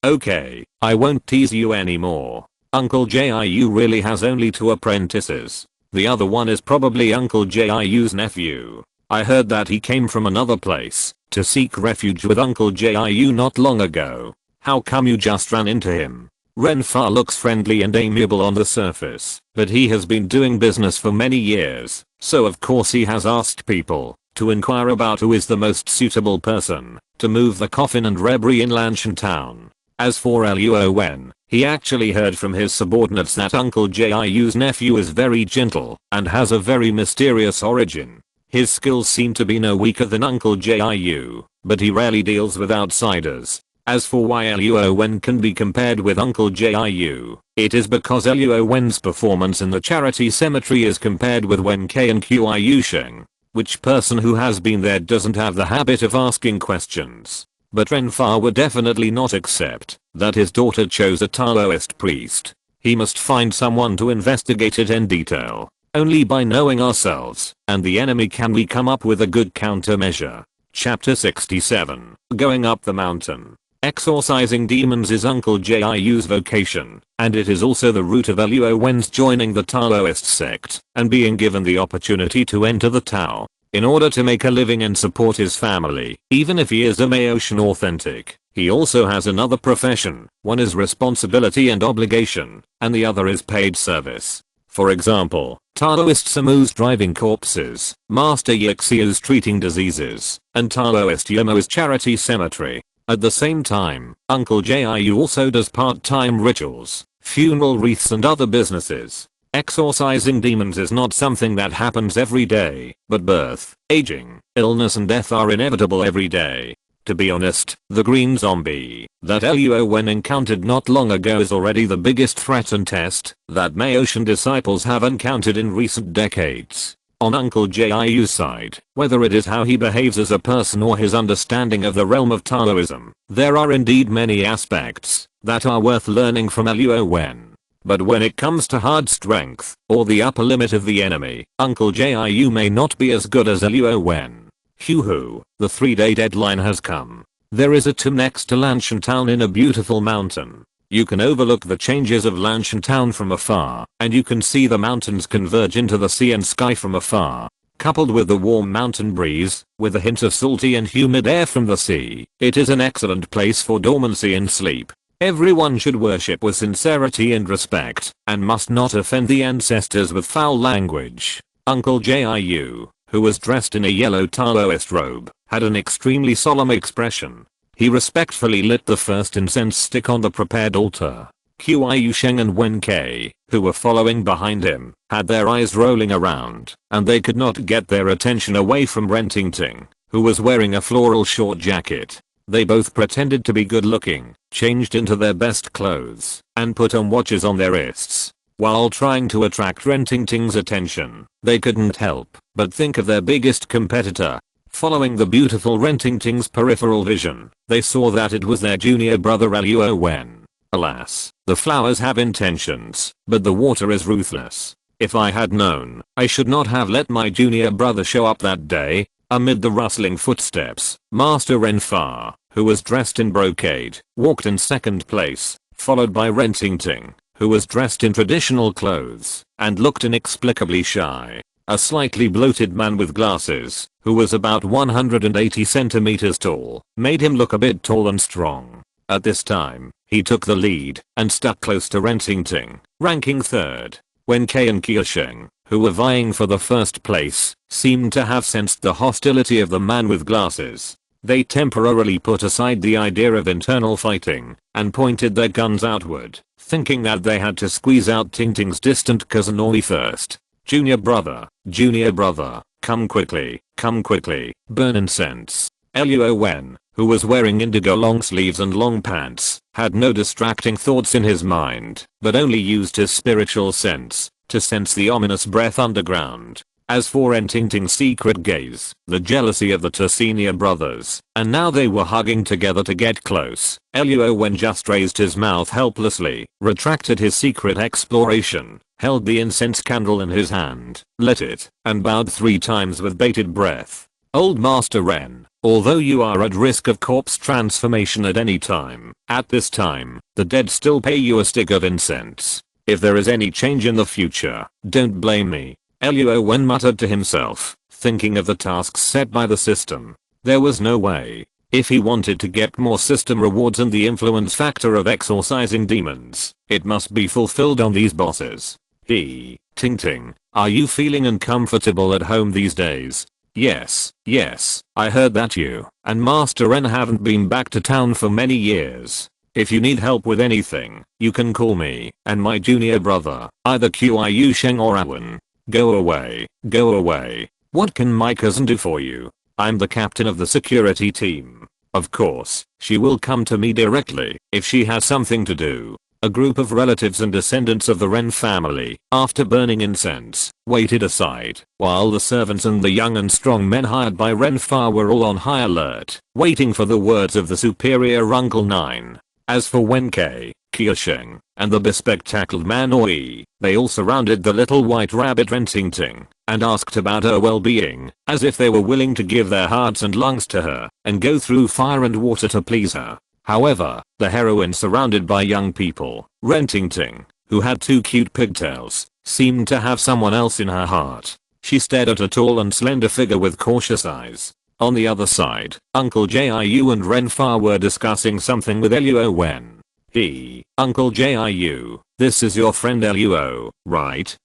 I won't tease you anymore. Uncle Jiu really has only 2 apprentices. The other one is probably Uncle Jiu's nephew. I heard that he came from another place to seek refuge with Uncle Jiu not long ago. How come you just ran into him? Ren Fa looks friendly and amiable on the surface, but he has been doing business for many years, so of course he has asked people to inquire about who is the most suitable person to move the coffin and rebury in Lanshan Town. As for Luo Wen, he actually heard from his subordinates that Uncle Jiu's nephew is very gentle and has a very mysterious origin. His skills seem to be no weaker than Uncle Jiu, but he rarely deals with outsiders. As for why Luo Wen can be compared with Uncle Jiu, it is because Luo Wen's performance in the charity cemetery is compared with Wen K and Qiu Sheng. Which person who has been there doesn't have the habit of asking questions? But Ren Fa would definitely not accept that his daughter chose a Taoist priest. He must find someone to investigate it in detail. Only by knowing ourselves and the enemy can we come up with a good countermeasure. Chapter 67. Going up the mountain. Exorcising demons is Uncle Jiu's vocation, and it is also the root of Luo Wen's joining the Taoist sect and being given the opportunity to enter the Tao in order to make a living and support his family. Even if he is a Maotian authentic, he also has another profession. One is responsibility and obligation, and the other is paid service. For example, Taoist Samu's driving corpses, Master Yixiu's treating diseases, and Taoist Yomo's charity cemetery. At the same time, Uncle Jiu also does part-time rituals, funeral wreaths and other businesses. Exorcising demons is not something that happens every day, but birth, aging, illness and death are inevitable every day. To be honest, the green zombie that Luo Wen encountered not long ago is already the biggest threat and test that Maotian disciples have encountered in recent decades. On Uncle Jiu's side, whether it is how he behaves as a person or his understanding of the realm of Taoism, there are indeed many aspects that are worth learning from Luo Wen. But when it comes to hard strength, or the upper limit of the enemy, Uncle Jiu may not be as good as Luo Wen. Hoo-hoo, the 3-day deadline has come. There is a tomb next to Lanshan Town in a beautiful mountain. You can overlook the changes of Lanshan Town from afar, and you can see the mountains converge into the sea and sky from afar. Coupled with the warm mountain breeze, with a hint of salty and humid air from the sea, it is an excellent place for dormancy and sleep. Everyone should worship with sincerity and respect, and must not offend the ancestors with foul language. Uncle Jiu, who was dressed in a yellow Taoist robe, had an extremely solemn expression. He respectfully lit the first incense stick on the prepared altar. Qiu Sheng and Wen K, who were following behind him, had their eyes rolling around, and they could not get their attention away from Ren Ting Ting, who was wearing a floral short jacket. They both pretended to be good looking, changed into their best clothes, and put on watches on their wrists. While trying to attract Ren Ting Ting's attention, they couldn't help but think of their biggest competitor. Following the beautiful Ren Ting Ting's peripheral vision, they saw that it was their junior brother Luo Wen. Alas, the flowers have intentions, but the water is ruthless. If I had known, I should not have let my junior brother show up that day. Amid the rustling footsteps, Master Ren Fa, who was dressed in brocade, walked in second place, followed by Ren Tingting, who was dressed in traditional clothes and looked inexplicably shy. A slightly bloated man with glasses, who was about 180 centimeters tall, made him look a bit tall and strong. At this time, he took the lead and stuck close to Ren Tingting, ranking third. Wen Kai and Qiusheng, who were vying for the first place, seemed to have sensed the hostility of the man with glasses. They temporarily put aside the idea of internal fighting and pointed their guns outward, thinking that they had to squeeze out Tingting's distant cousin Oi first. Junior brother, come quickly, burn incense. Luo Wen, who was wearing indigo long sleeves and long pants, had no distracting thoughts in his mind, but only used his spiritual sense to sense the ominous breath underground. As for Ren Tingting's secret gaze, the jealousy of the two senior brothers, and now they were hugging together to get close. Luo Wen just raised his mouth helplessly, retracted his secret exploration, held the incense candle in his hand, lit it, and bowed 3 times with bated breath. Old Master Ren, although you are at risk of corpse transformation at any time, at this time, the dead still pay you a stick of incense. If there is any change in the future, don't blame me. Luo Wen muttered to himself, thinking of the tasks set by the system. There was no way. If he wanted to get more system rewards and the influence factor of exorcising demons, it must be fulfilled on these bosses. Tingting, are you feeling uncomfortable at home these days? Yes, I heard that you and Master Ren haven't been back to town for many years. If you need help with anything, you can call me and my junior brother, either Qiusheng or Awen. Go away. What can my cousin do for you? I'm the captain of the security team. Of course, she will come to me directly if she has something to do. A group of relatives and descendants of the Ren family, after burning incense, waited aside, while the servants and the young and strong men hired by Ren Fa were all on high alert, waiting for the words of the superior Uncle Nine. As for Wen Kai, Qiusheng, and the bespectacled man Oi, they all surrounded the little white rabbit Ren Tingting and asked about her well-being, as if they were willing to give their hearts and lungs to her and go through fire and water to please her. However, the heroine, surrounded by young people, Ren Tingting, who had 2 cute pigtails, seemed to have someone else in her heart. She stared at a tall and slender figure with cautious eyes. On the other side, Uncle Jiu and Ren Fa were discussing something with Luo Wen. Uncle Jiu, this is your friend Luo, right?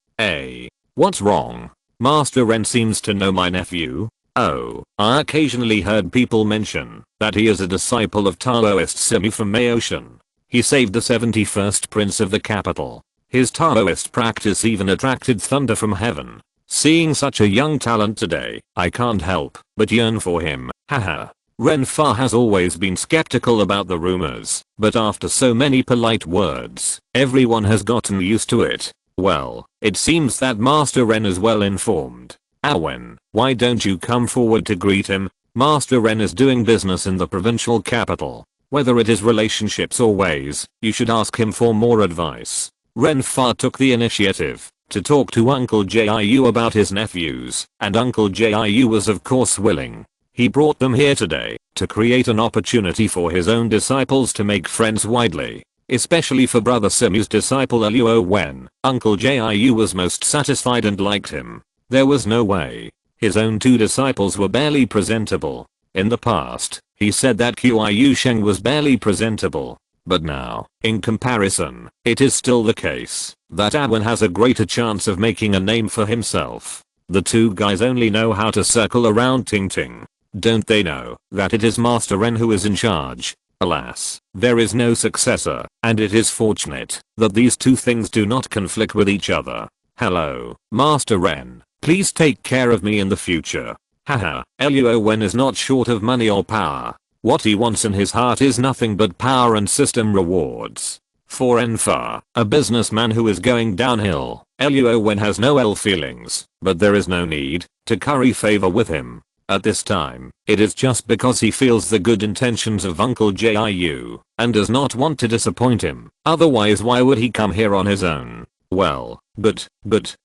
What's wrong? Master Ren seems to know my nephew. Oh, I occasionally heard people mention that he is a disciple of Taoist Simi from Maotian. He saved the 71st prince of the capital. His Taoist practice even attracted thunder from heaven. Seeing such a young talent today, I can't help but yearn for him. Haha. Ren Fa has always been skeptical about the rumors, but after so many polite words, everyone has gotten used to it. Well, it seems that Master Ren is well informed. Awen, why don't you come forward to greet him? Master Ren is doing business in the provincial capital. Whether it is relationships or ways, you should ask him for more advice. Ren Fa took the initiative to talk to Uncle Jiu about his nephews, and Uncle Jiu was of course willing. He brought them here today to create an opportunity for his own disciples to make friends widely, especially for Brother Simu's disciple Luo Wen. Uncle Jiu was most satisfied and liked him. There was no way. His own 2 disciples were barely presentable. In the past, he said that Qiusheng was barely presentable. But now, in comparison, it is still the case that Awen has a greater chance of making a name for himself. The 2 guys only know how to circle around Tingting. Don't they know that it is Master Ren who is in charge? Alas, there is no successor, and it is fortunate that these 2 things do not conflict with each other. Hello, Master Ren, please take care of me in the future. Haha, Luo Wen is not short of money or power. What he wants in his heart is nothing but power and system rewards. For Ren Fa, a businessman who is going downhill, Luo Wen has no ill feelings, but there is no need to curry favor with him. At this time, it is just because he feels the good intentions of Uncle Jiu and does not want to disappoint him. Otherwise, why would he come here on his own? Well, but,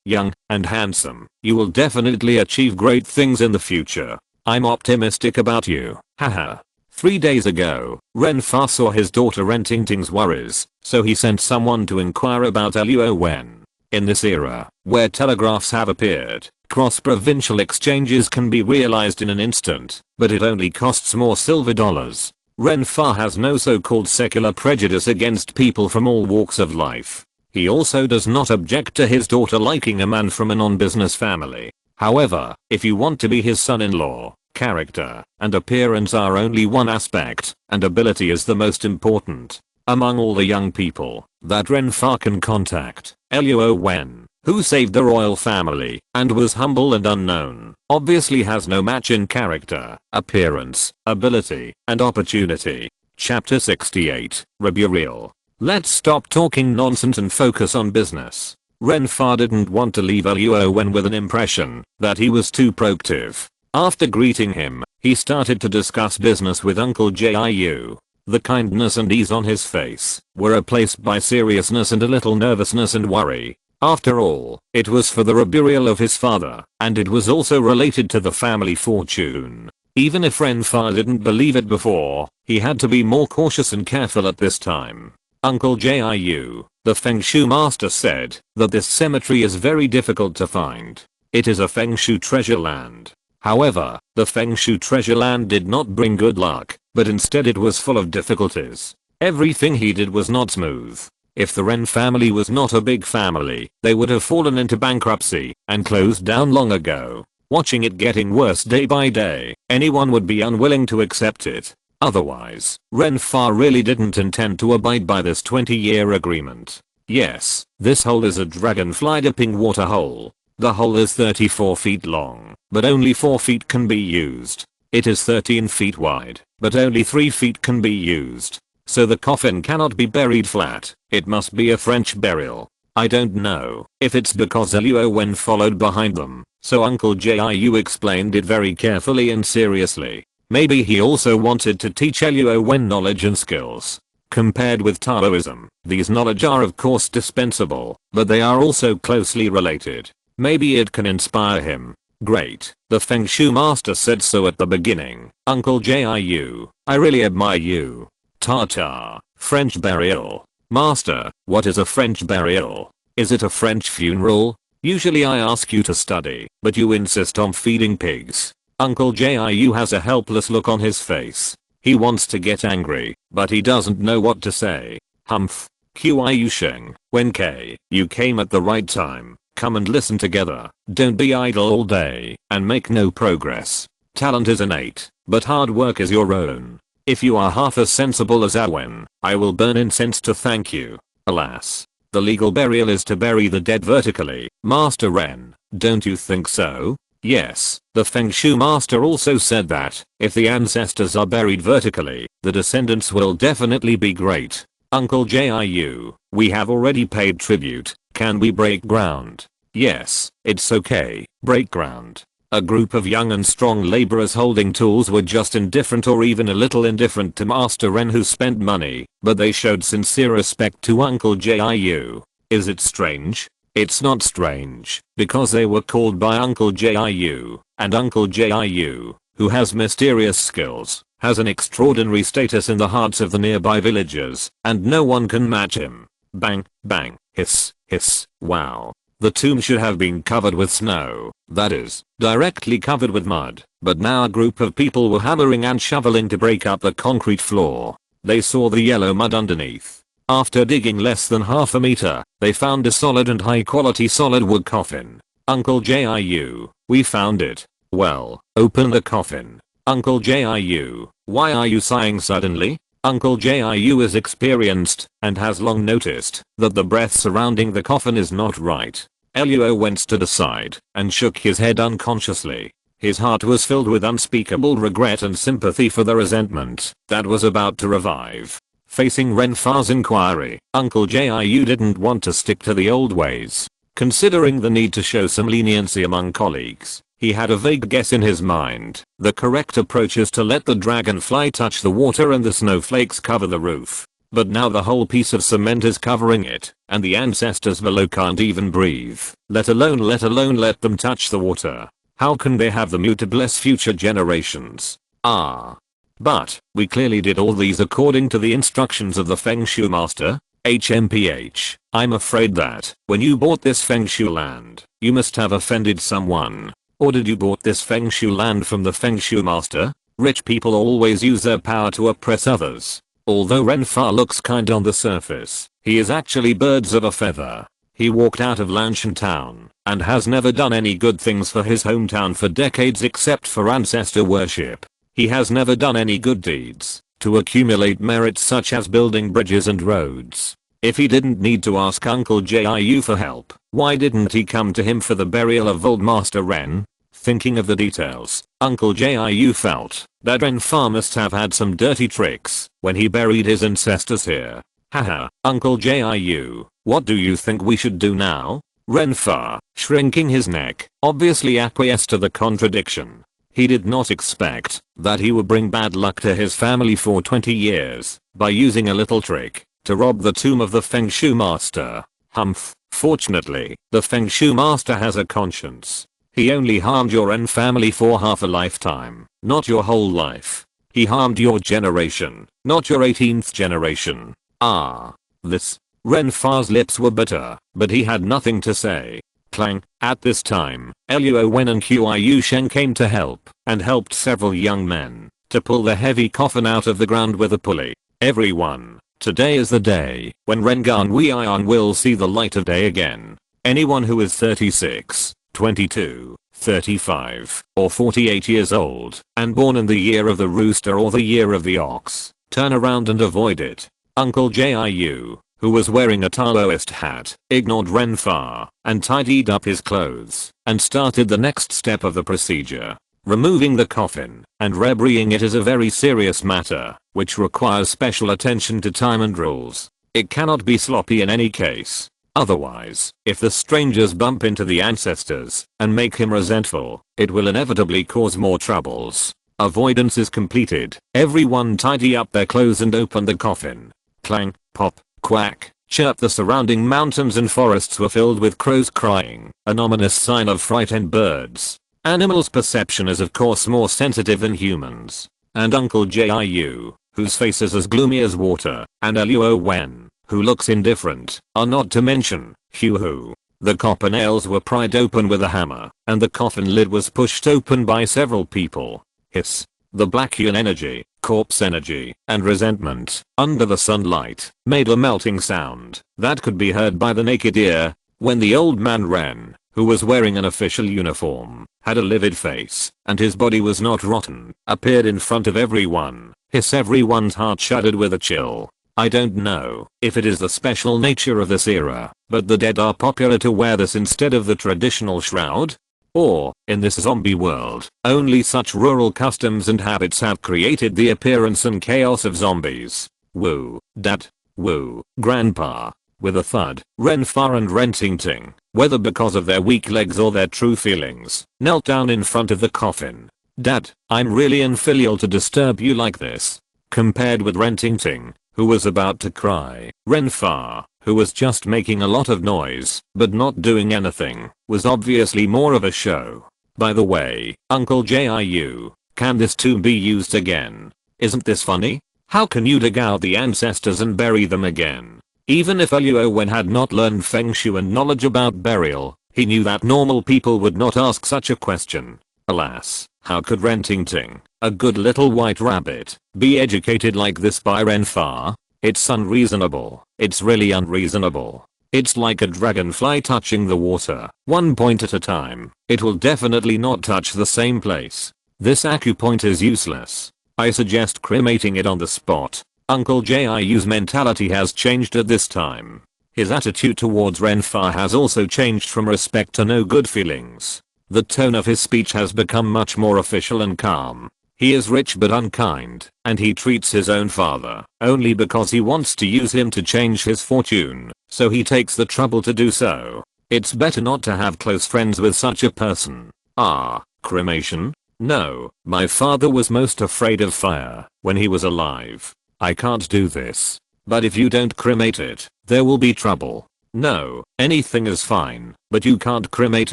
young and handsome, you will definitely achieve great things in the future. I'm optimistic about you, haha. 3 days ago, Renfa saw his daughter renting Ting's worries, so he sent someone to inquire about Luo Wen. In this era, where telegraphs have appeared, cross-provincial exchanges can be realized in an instant, but it only costs more silver dollars. Renfa has no so-called secular prejudice against people from all walks of life. He also does not object to his daughter liking a man from a non-business family. However, if you want to be his son-in-law, character and appearance are only one aspect, and ability is the most important. Among all the young people that Renfa can contact, Luo Wen, who saved the royal family and was humble and unknown, obviously has no match in character, appearance, ability, and opportunity. Chapter 68, Reburial. Let's stop talking nonsense and focus on business. Renfa didn't want to leave Luo Wen with an impression that he was too proactive. After greeting him, he started to discuss business with Uncle Jiu. The kindness and ease on his face were replaced by seriousness and a little nervousness and worry. After all, it was for the reburial of his father, and it was also related to the family fortune. Even if Renfa didn't believe it before, he had to be more cautious and careful at this time. Uncle Jiu, the Feng Shui master, said that this cemetery is very difficult to find. It is a Feng Shui treasure land. However, the Feng Shui treasure land did not bring good luck, but instead it was full of difficulties. Everything he did was not smooth. If the Ren family was not a big family, they would have fallen into bankruptcy and closed down long ago. Watching it getting worse day by day, anyone would be unwilling to accept it. Otherwise, Renfa really didn't intend to abide by this 20-year agreement. Yes, this hole is a dragonfly dipping water hole. The hole is 34 feet long, but only 4 feet can be used. It is 13 feet wide, but only 3 feet can be used. So the coffin cannot be buried flat, it must be a French burial. I don't know if it's because Luo Wen followed behind them, so Uncle Jiu explained it very carefully and seriously. Maybe he also wanted to teach Luo Wen knowledge and skills. Compared with Taoism, these knowledge are of course dispensable, but they are also closely related. Maybe it can inspire him. Great, the Feng Shui master said so at the beginning. Uncle Jiu, I really admire you. Ta-ta, French burial. Master, what is a French burial? Is it a French funeral? Usually I ask you to study, but you insist on feeding pigs. Uncle Jiu has a helpless look on his face. He wants to get angry, but he doesn't know what to say. Humph. Qiu Sheng, Wen K, you came at the right time. Come and listen together. Don't be idle all day and make no progress. Talent is innate, but hard work is your own. If you are half as sensible as Awen, I will burn incense to thank you. Alas, the legal burial is to bury the dead vertically. Master Ren, don't you think so? Yes, the Feng Shui master also said that if the ancestors are buried vertically, the descendants will definitely be great. Uncle Jiu, we have already paid tribute. Can we break ground? Yes, it's okay, break ground. A group of young and strong laborers holding tools were just indifferent or even a little indifferent to Master Ren, who spent money, but they showed sincere respect to Uncle Jiu. Is it strange? It's not strange, because they were called by Uncle Jiu, and Uncle Jiu, who has mysterious skills, has an extraordinary status in the hearts of the nearby villagers, and no one can match him. Bang, bang, hiss, hiss, wow. The tomb should have been covered with snow, that is, directly covered with mud, but now a group of people were hammering and shoveling to break up the concrete floor. They saw the yellow mud underneath. After digging less than half a meter, they found a solid and high quality solid wood coffin. Uncle Jiu, we found it. Well, open the coffin. Uncle Jiu, why are you sighing suddenly? Uncle Jiu is experienced and has long noticed that the breath surrounding the coffin is not right. Luo went to the side and shook his head unconsciously. His heart was filled with unspeakable regret and sympathy for the resentment that was about to revive. Facing Renfa's inquiry, Uncle Jiu didn't want to stick to the old ways. Considering the need to show some leniency among colleagues, he had a vague guess in his mind. The correct approach is to let the dragonfly touch the water and the snowflakes cover the roof. But now the whole piece of cement is covering it, and the ancestors below can't even breathe, let alone let them touch the water. How can they have the mood to bless future generations? Ah. But, we clearly did all these according to the instructions of the Feng Shui master. HMPH, I'm afraid that, when you bought this Feng Shui land, you must have offended someone. Or did you bought this Feng Shui land from the Feng Shui master? Rich people always use their power to oppress others. Although Renfa looks kind on the surface, he is actually birds of a feather. He walked out of Lanshan Town, and has never done any good things for his hometown for decades except for ancestor worship. He has never done any good deeds to accumulate merits such as building bridges and roads. If he didn't need to ask Uncle Jiu for help, why didn't he come to him for the burial of Old Master Ren? Thinking of the details, Uncle Jiu felt that Renfa must have had some dirty tricks when he buried his ancestors here. Haha, Uncle Jiu, what do you think we should do now? Renfa, shrinking his neck, obviously acquiesced to the contradiction. He did not expect that he would bring bad luck to his family for 20 years by using a little trick to rob the tomb of the Feng Shui master. Humph. Fortunately, the Feng Shui master has a conscience. He only harmed your own family for half a lifetime, not your whole life. He harmed your generation, not your 18th generation. Ah. This. Renfa's lips were bitter, but he had nothing to say. Clang. At this time, Luo Wen and Qiu Shen came to help, and helped several young men to pull the heavy coffin out of the ground with a pulley. Everyone, today is the day when Rengan Weian will see the light of day again. Anyone who is 36, 22, 35, or 48 years old, and born in the year of the rooster or the year of the ox, turn around and avoid it. Uncle Jiu, who was wearing a Taoist hat, ignored Renfa and tidied up his clothes and started the next step of the procedure. Removing the coffin and reburying it is a very serious matter, which requires special attention to time and rules. It cannot be sloppy in any case. Otherwise, if the strangers bump into the ancestors and make him resentful, it will inevitably cause more troubles. Avoidance is completed. Everyone tidy up their clothes and open the coffin. Clang, pop, quack, chirp. The surrounding mountains and forests were filled with crows crying, an ominous sign of frightened birds. Animals' perception is of course more sensitive than humans. And Uncle Jiu, whose face is as gloomy as water, and Luo Wen, who looks indifferent, are not to mention. Hu. The copper nails were pried open with a hammer, and the coffin lid was pushed open by several people. Hiss. The black yun energy, corpse energy, and resentment, under the sunlight, made a melting sound that could be heard by the naked ear. When the old man Ren, who was wearing an official uniform, had a livid face, and his body was not rotten, appeared in front of everyone. Hiss. Everyone's heart shuddered with a chill. I don't know if it is the special nature of this era, but the dead are popular to wear this instead of the traditional shroud. Or, in this zombie world, only such rural customs and habits have created the appearance and chaos of zombies. Woo, Dad. Woo, Grandpa. With a thud, Renfa and Rentingting, whether because of their weak legs or their true feelings, knelt down in front of the coffin. Dad, I'm really unfilial to disturb you like this. Compared with Rentingting, who was about to cry, Renfa, who was just making a lot of noise, but not doing anything, was obviously more of a show. By the way, Uncle Jiu, can this tomb be used again? Isn't this funny? How can you dig out the ancestors and bury them again? Even if Luo Wen had not learned Feng Shui and knowledge about burial, he knew that normal people would not ask such a question. Alas, how could Rentingting, a good little white rabbit, be educated like this by Renfa? It's unreasonable. It's really unreasonable. It's like a dragonfly touching the water, one point at a time. It will definitely not touch the same place. This acupoint is useless. I suggest cremating it on the spot. Uncle Jiu's mentality has changed at this time. His attitude towards Renfa has also changed from respect to no good feelings. The tone of his speech has become much more official and calm. He is rich but unkind, and he treats his own father only because he wants to use him to change his fortune, so he takes the trouble to do so. It's better not to have close friends with such a person. Ah, cremation? No, my father was most afraid of fire when he was alive. I can't do this. But if you don't cremate it, there will be trouble. No, anything is fine, but you can't cremate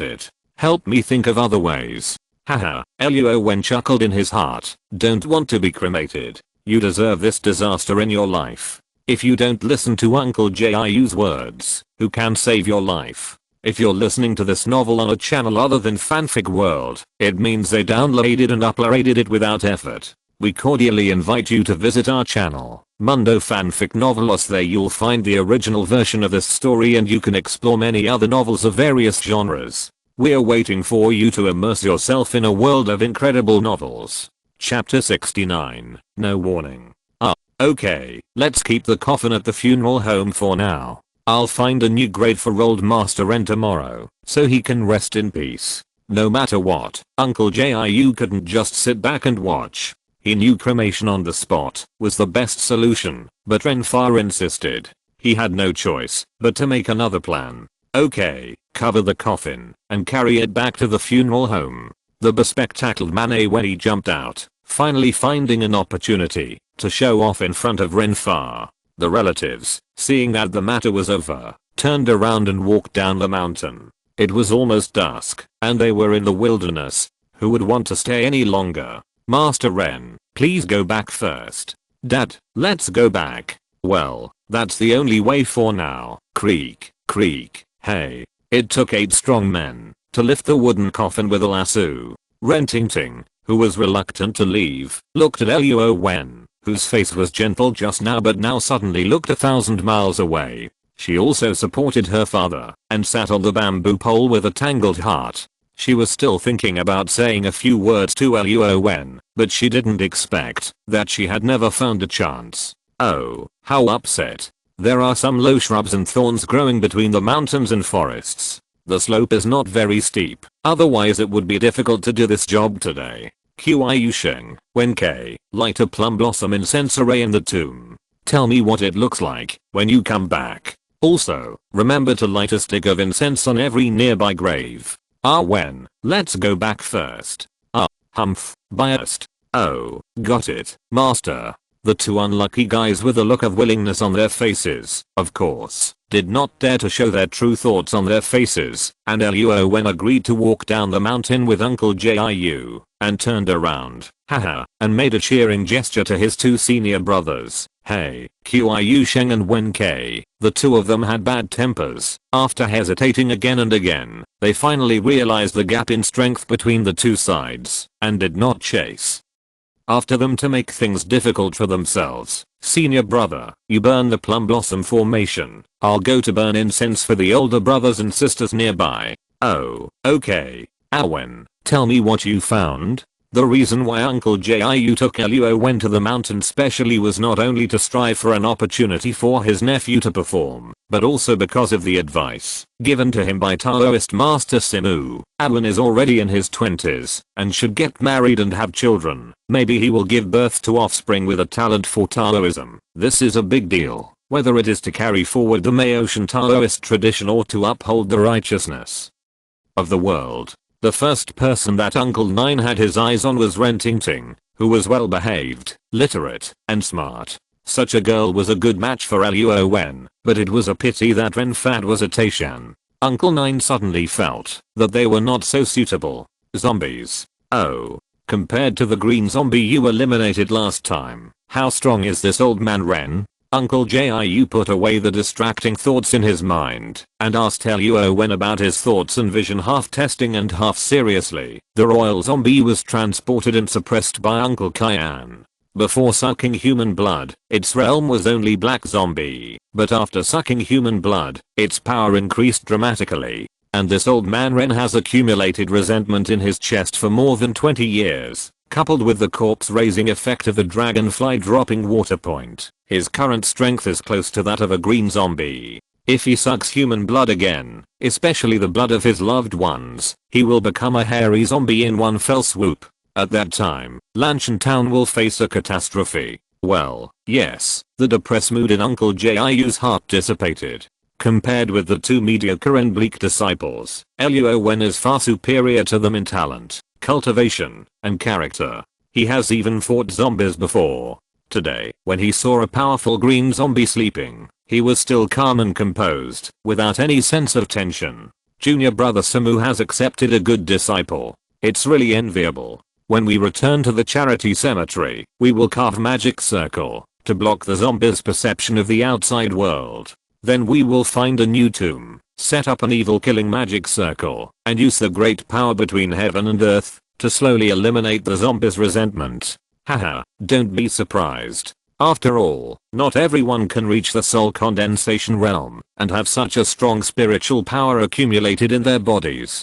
it. Help me think of other ways. Haha, Luo Wen chuckled in his heart. Don't want to be cremated. You deserve this disaster in your life. If you don't listen to Uncle Jiu's words, who can save your life? If you're listening to this novel on a channel other than Fanfic World, it means they downloaded and uploaded it without effort. We cordially invite you to visit our channel, Mundo Fanfic Novelos. There you'll find the original version of this story and you can explore many other novels of various genres. We're waiting for you to immerse yourself in a world of incredible novels. Chapter 69, No Warning. Okay, let's keep the coffin at the funeral home for now. I'll find a new grave for old Master Ren tomorrow, so he can rest in peace. No matter what, Uncle Jiu couldn't just sit back and watch. He knew cremation on the spot was the best solution, but Renfar insisted. He had no choice but to make another plan. Okay, cover the coffin and carry it back to the funeral home. The bespectacled man when he jumped out, finally finding an opportunity to show off in front of Renfar. The relatives, seeing that the matter was over, turned around and walked down the mountain. It was almost dusk, and they were in the wilderness. Who would want to stay any longer? Master Ren, please go back first. Dad, let's go back. Well, that's the only way for now. Creak, creak. Hey. It took 8 strong men to lift the wooden coffin with a lasso. Ren Ting, who was reluctant to leave, looked at Luo Wen, whose face was gentle just now but now suddenly looked 1,000 miles away. She also supported her father and sat on the bamboo pole with a tangled heart. She was still thinking about saying a few words to Luo Wen, but she didn't expect that she had never found a chance. Oh, how upset. There are some low shrubs and thorns growing between the mountains and forests. The slope is not very steep, otherwise it would be difficult to do this job today. Qiu Sheng, Wen K, light a plum blossom incense array in the tomb. Tell me what it looks like when you come back. Also, remember to light a stick of incense on every nearby grave. Wen, let's go back first. Humph, biased. Oh, got it, master. The 2 unlucky guys with a look of willingness on their faces, of course, did not dare to show their true thoughts on their faces, and Luo Wen agreed to walk down the mountain with Uncle Jiu, and turned around, haha, and made a cheering gesture to his 2 senior brothers. Hey, Qiu Sheng and Wen K, the 2 of them had bad tempers. After hesitating again and again, they finally realized the gap in strength between the 2 sides, and did not chase after them to make things difficult for themselves. Senior brother, you burn the plum blossom formation. I'll go to burn incense for the older brothers and sisters nearby. Oh, okay. Wen, tell me what you found. The reason why Uncle Jiu took Luo Wen to the mountain specially was not only to strive for an opportunity for his nephew to perform, but also because of the advice given to him by Taoist Master Simu. Wen is already in his 20s and should get married and have children. Maybe he will give birth to offspring with a talent for Taoism. This is a big deal, whether it is to carry forward the Maotian Taoist tradition or to uphold the righteousness of the world. The first person that Uncle Nine had his eyes on was Ren Ting, who was well behaved, literate, and smart. Such a girl was a good match for Luo Wen, but it was a pity that Ren Fad was a Taishan. Uncle Nine suddenly felt that they were not so suitable. Zombies. Oh. Compared to the green zombie you eliminated last time, how strong is this old man Ren? Uncle Jiu put away the distracting thoughts in his mind and asked Luo Wen about his thoughts and vision, half testing and half seriously. The royal zombie was transported and suppressed by Uncle Kyan. Before sucking human blood, its realm was only black zombie, but after sucking human blood, its power increased dramatically. And this old man Ren has accumulated resentment in his chest for more than 20 years. Coupled with the corpse raising effect of the dragonfly dropping water point, his current strength is close to that of a green zombie. If he sucks human blood again, especially the blood of his loved ones, he will become a hairy zombie in one fell swoop. At that time, Lanshan Town will face a catastrophe. Well, yes, the depressed mood in Uncle Jiu's heart dissipated. Compared with the 2 mediocre and bleak disciples, Luo Wen is far superior to them in talent, cultivation, and character. He has even fought zombies before. Today, when he saw a powerful green zombie sleeping, he was still calm and composed, without any sense of tension. Junior brother Samu has accepted a good disciple. It's really enviable. When we return to the charity cemetery, we will carve magic circle to block the zombies' perception of the outside world. Then we will find a new tomb, set up an evil killing magic circle, and use the great power between heaven and earth to slowly eliminate the zombies' resentment. Haha, don't be surprised. After all, not everyone can reach the soul condensation realm and have such a strong spiritual power accumulated in their bodies.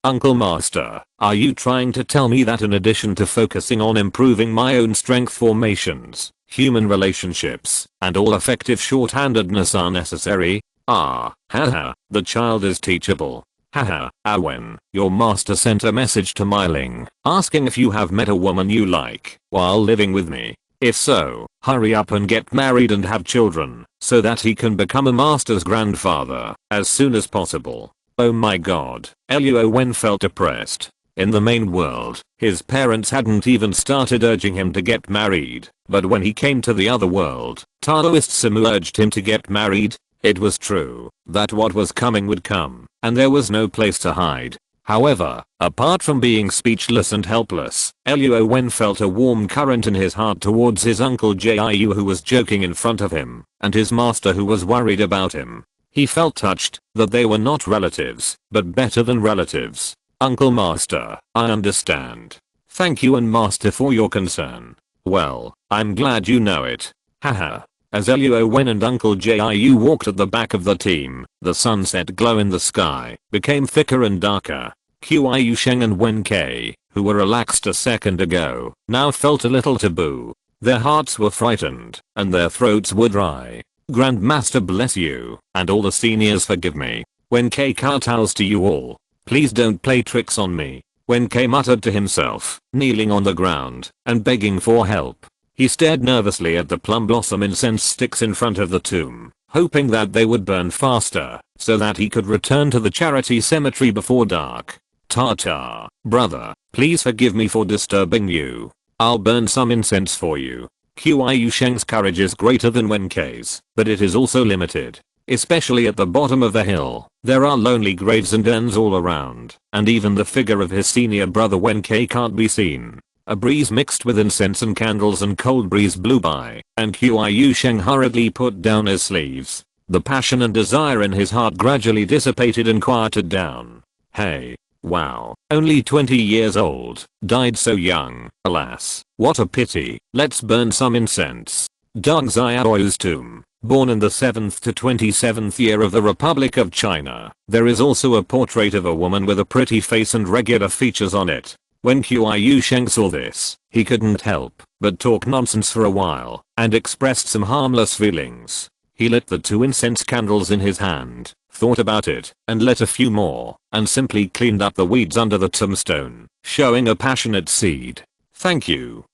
Uncle Master, are you trying to tell me that in addition to focusing on improving my own strength formations, human relationships, and all effective shorthandedness are necessary? Haha, the child is teachable. Haha, Wen, your master sent a message to Myling, asking if you have met a woman you like while living with me. If so, hurry up and get married and have children, so that he can become a master's grandfather as soon as possible. Oh my god, Luo Wen felt depressed. In the main world, his parents hadn't even started urging him to get married, but when he came to the other world, Taoist Samu urged him to get married. It was true that what was coming would come, and there was no place to hide. However, apart from being speechless and helpless, Luo Wen felt a warm current in his heart towards his uncle Jiu who was joking in front of him, and his master who was worried about him. He felt touched that they were not relatives, but better than relatives. Uncle Master, I understand. Thank you and Master for your concern. Well, I'm glad you know it. Haha. As Luo Wen and Uncle Jiu walked at the back of the team, the sunset glow in the sky became thicker and darker. Qiu Sheng and Wen Kai, who were relaxed a second ago, now felt a little taboo. Their hearts were frightened, and their throats were dry. Grandmaster bless you, and all the seniors forgive me. Wen Kai kowtows to you all. Please don't play tricks on me. Wen Kai muttered to himself, kneeling on the ground and begging for help. He stared nervously at the plum blossom incense sticks in front of the tomb, hoping that they would burn faster so that he could return to the charity cemetery before dark. Ta-ta, brother, please forgive me for disturbing you. I'll burn some incense for you. Qiu Sheng's courage is greater than Wen Kai's, but it is also limited. Especially at the bottom of the hill, there are lonely graves and urns all around, and even the figure of his senior brother Wen Kai can't be seen. A breeze mixed with incense and candles and cold breeze blew by, and Qiu Sheng hurriedly put down his sleeves. The passion and desire in his heart gradually dissipated and quieted down. Hey. Wow, only 20 years old, died so young, alas, what a pity. Let's burn some incense. Deng Xiaoyu's tomb, born in the 7th to 27th year of the Republic of China. There is also a portrait of a woman with a pretty face and regular features on it. When Qiu Sheng saw this, he couldn't help but talk nonsense for a while and expressed some harmless feelings. He lit the 2 incense candles in his hand, thought about it, and lit a few more, and simply cleaned up the weeds under the tombstone, showing a passionate seed. Thank you.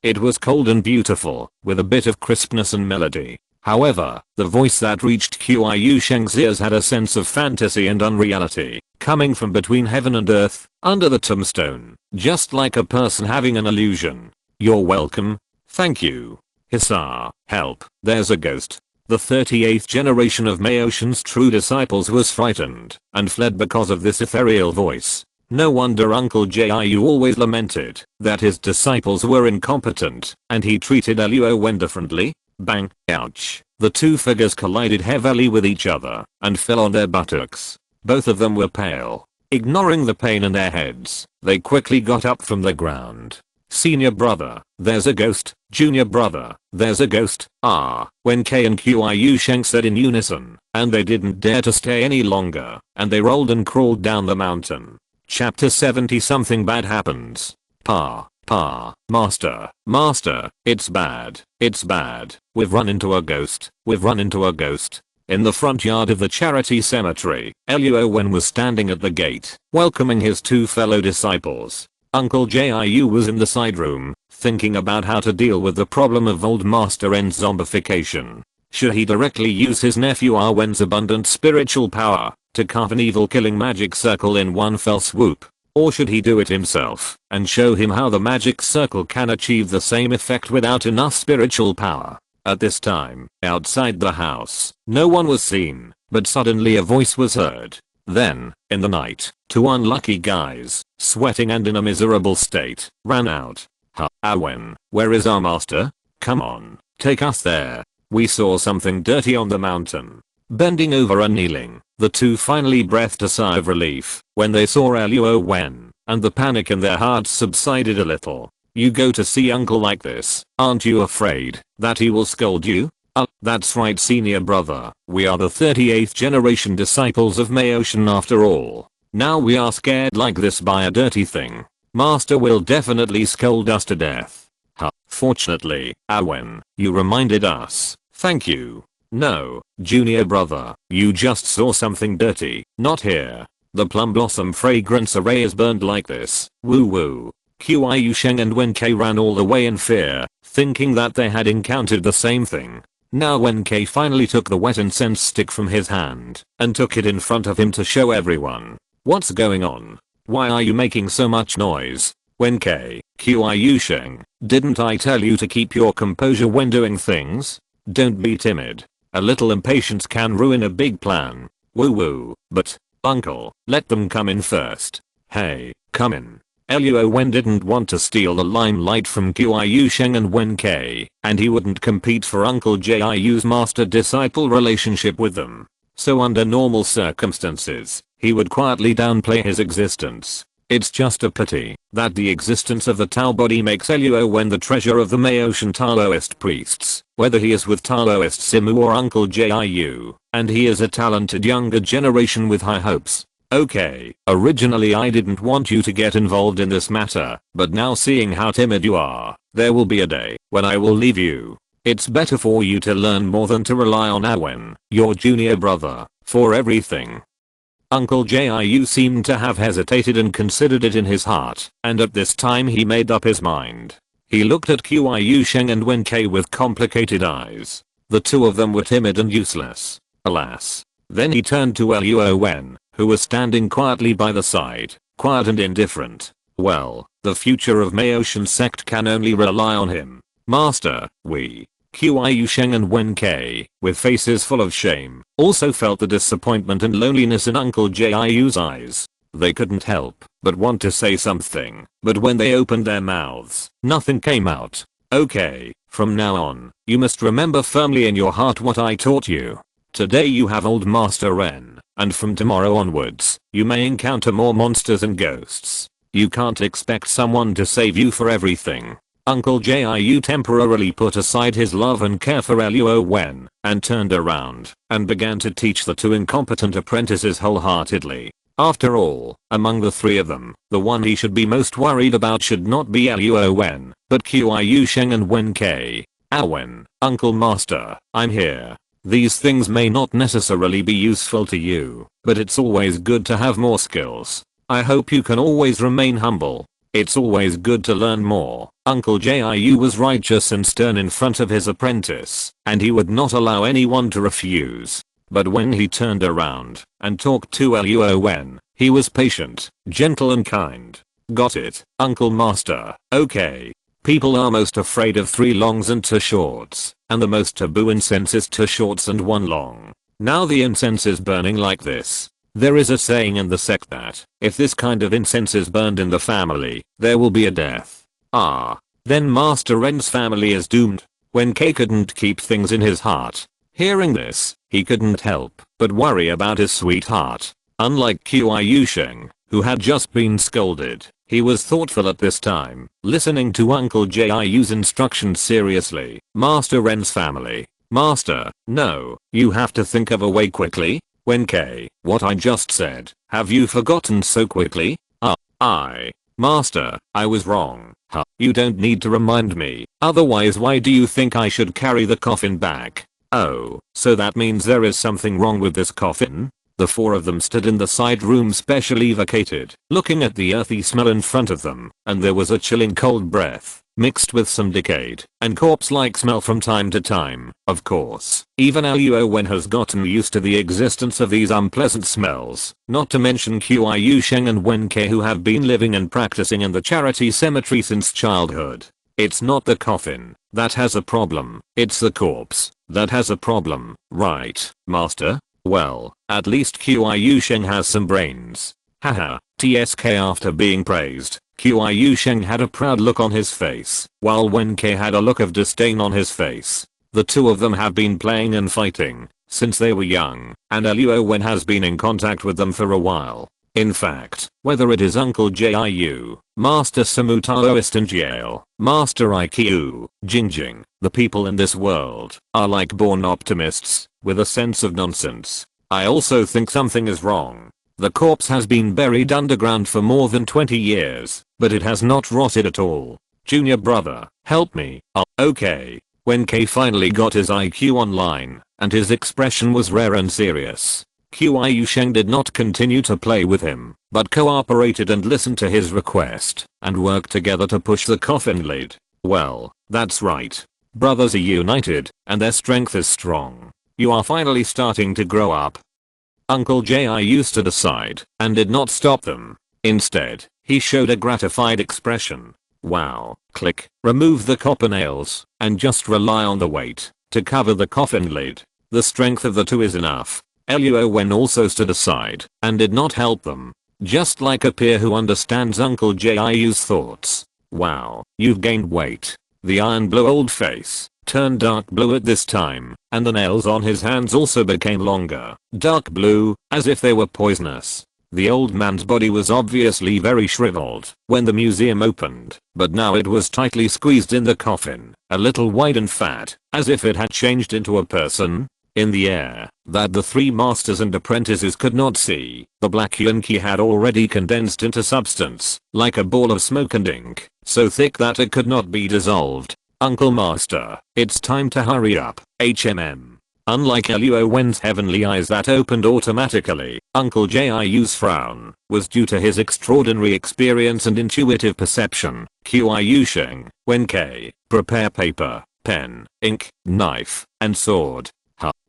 It was cold and beautiful, with a bit of crispness and melody. However, the voice that reached Qiu Sheng's ears had a sense of fantasy and unreality, coming from between heaven and earth, under the tombstone, just like a person having an illusion. You're welcome. Thank you. Hissa, help, there's a ghost. The 38th generation of Maoshan's true disciples was frightened and fled because of this ethereal voice. No wonder Uncle Jiu always lamented that his disciples were incompetent and he treated Luo Wen differently. Bang, ouch. The two figures collided heavily with each other and fell on their buttocks. Both of them were pale. Ignoring the pain in their heads, they quickly got up from the ground. Senior brother, there's a ghost. Junior brother, there's a ghost. Wen Kai and Qiu Sheng said in unison, and they didn't dare to stay any longer, and they rolled and crawled down the mountain. Chapter 70. Something bad happens. Master, it's bad, we've run into a ghost. In the front yard of the charity cemetery, Luo Wen was standing at the gate, welcoming his 2 fellow disciples. Uncle Jiu was in the side room, thinking about how to deal with the problem of old Master N's zombification. Should he directly use his nephew Wen's abundant spiritual power to carve an evil killing magic circle in one fell swoop? Or should he do it himself and show him how the magic circle can achieve the same effect without enough spiritual power? At this time, outside the house, no one was seen, but suddenly a voice was heard. Then, in the night, two unlucky guys, sweating and in a miserable state, ran out. Ahem, where is our master? Come on, take us there. We saw something dirty on the mountain. Bending over and kneeling, the two finally breathed a sigh of relief when they saw Luo Wen, and the panic in their hearts subsided a little. You go to see uncle like this, aren't you afraid that he will scold you? That's right, senior brother, we are the 38th generation disciples of Maotian after all. Now we are scared like this by a dirty thing. Master will definitely scold us to death. Fortunately, Ahem, you reminded us. Thank you. No, junior brother, you just saw something dirty. Not here. The plum blossom fragrance array is burned like this. Woo woo. Qiu Sheng and Wen K ran all the way in fear, thinking that they had encountered the same thing. Now Wen K finally took the wet incense stick from his hand and took it in front of him to show everyone. What's going on? Why are you making so much noise? Wen K, Qiu Sheng, didn't I tell you to keep your composure when doing things? Don't be timid. A little impatience can ruin a big plan. Woo woo. But, uncle, let them come in first. Hey, come in. Luo Wen didn't want to steal the limelight from Qiu Sheng and Wen K, and he wouldn't compete for Uncle Jiu's master-disciple relationship with them. So under normal circumstances, he would quietly downplay his existence. It's just a pity that the existence of the Tao body makes Luo Wen the treasure of the Maotian Taoist priests, whether he is with Taoist Simu or Uncle Jiu, and he is a talented younger generation with high hopes. Okay, originally I didn't want you to get involved in this matter, but now seeing how timid you are, there will be a day when I will leave you. It's better for you to learn more than to rely on Ahem, your junior brother, for everything. Uncle Jiu seemed to have hesitated and considered it in his heart, and at this time he made up his mind. He looked at Qiu Sheng and Wen K with complicated eyes. The two of them were timid and useless. Alas. Then he turned to Luo Wen, who was standing quietly by the side, quiet and indifferent. Well, the future of Maotian sect can only rely on him. Master, we, Qiu Sheng and Wen K, with faces full of shame, also felt the disappointment and loneliness in Uncle Jiu's eyes. They couldn't help but want to say something, but when they opened their mouths, nothing came out. Okay, from now on, you must remember firmly in your heart what I taught you. Today you have old Master Ren, and from tomorrow onwards, you may encounter more monsters and ghosts. You can't expect someone to save you for everything. Uncle Jiu temporarily put aside his love and care for Luo Wen, and turned around, and began to teach the two incompetent apprentices wholeheartedly. After all, among the three of them, the one he should be most worried about should not be Luo Wen, but Qiu Sheng and Wen K. Ahem, Uncle Master, I'm here. These things may not necessarily be useful to you, but it's always good to have more skills. I hope you can always remain humble. It's always good to learn more. Uncle Jiu was righteous and stern in front of his apprentice, and he would not allow anyone to refuse. But when he turned around and talked to Luo Wen, he was patient, gentle and kind. Got it, Uncle Master. Okay. People are most afraid of 3 longs and 2 shorts, and the most taboo incense is 2 shorts and 1 long. Now the incense is burning like this. There is a saying in the sect that, if this kind of incense is burned in the family, there will be a death. Then Master Ren's family is doomed. Wen K couldn't keep things in his heart. Hearing this, he couldn't help but worry about his sweetheart. Unlike Qiu Sheng, who had just been scolded, he was thoughtful at this time, listening to Uncle Jiu's instructions seriously. Master Ren's family. Master, no, you have to think of a way quickly. Wen K, what I just said, have you forgotten so quickly? Master, I was wrong. You don't need to remind me, otherwise why do you think I should carry the coffin back? Oh, so that means there is something wrong with this coffin? The 4 of them stood in the side room specially vacated, looking at the earthy smell in front of them, and there was a chilling cold breath, mixed with some decayed and corpse-like smell from time to time. Of course, even Luo Wen has gotten used to the existence of these unpleasant smells, not to mention Qiu Sheng and Wen K who have been living and practicing in the charity cemetery since childhood. It's not the coffin that has a problem, it's the corpse that has a problem, right, Master? Well, At least Qiu Sheng has some brains. Haha, TSK. After being praised, Qiu Sheng had a proud look on his face, while Wen Ke had a look of disdain on his face. The two of them have been playing and fighting since they were young, and Luo Wen has been in contact with them for a while. In fact, whether it is Uncle Jiu, Master Samu Taoist in jail, Master IQ, Jingjing, the people in this world are like born optimists, with a sense of nonsense. I also think something is wrong. The corpse has been buried underground for more than 20 years, but it has not rotted at all. Junior brother, help me. Okay. When K finally got his IQ online, and his expression was rare and serious, Qiu Sheng did not continue to play with him, but cooperated and listened to his request, and worked together to push the coffin lid. Well, that's right. Brothers are united, and their strength is strong. You are finally starting to grow up. Uncle Jiu stood aside, and did not stop them. Instead, he showed a gratified expression. Wow, click, remove the copper nails, and just rely on the weight to cover the coffin lid. The strength of the two is enough. Luo Wen also stood aside and did not help them. Just like a peer who understands Uncle Jiu's thoughts. Wow, you've gained weight. The iron blue old face turned dark blue at this time, and the nails on his hands also became longer, dark blue, as if they were poisonous. The old man's body was obviously very shriveled when the museum opened, but now it was tightly squeezed in the coffin, a little white and fat, as if it had changed into a person. In the air that the three masters and apprentices could not see, the black yunqi had already condensed into substance, like a ball of smoke and ink, so thick that it could not be dissolved. Uncle Master, it's time to hurry up. Unlike Luo Wen's heavenly eyes that opened automatically, Uncle Jiu's frown was due to his extraordinary experience and intuitive perception. Qiu Sheng, Wen Ke, prepare paper, pen, ink, knife, and sword.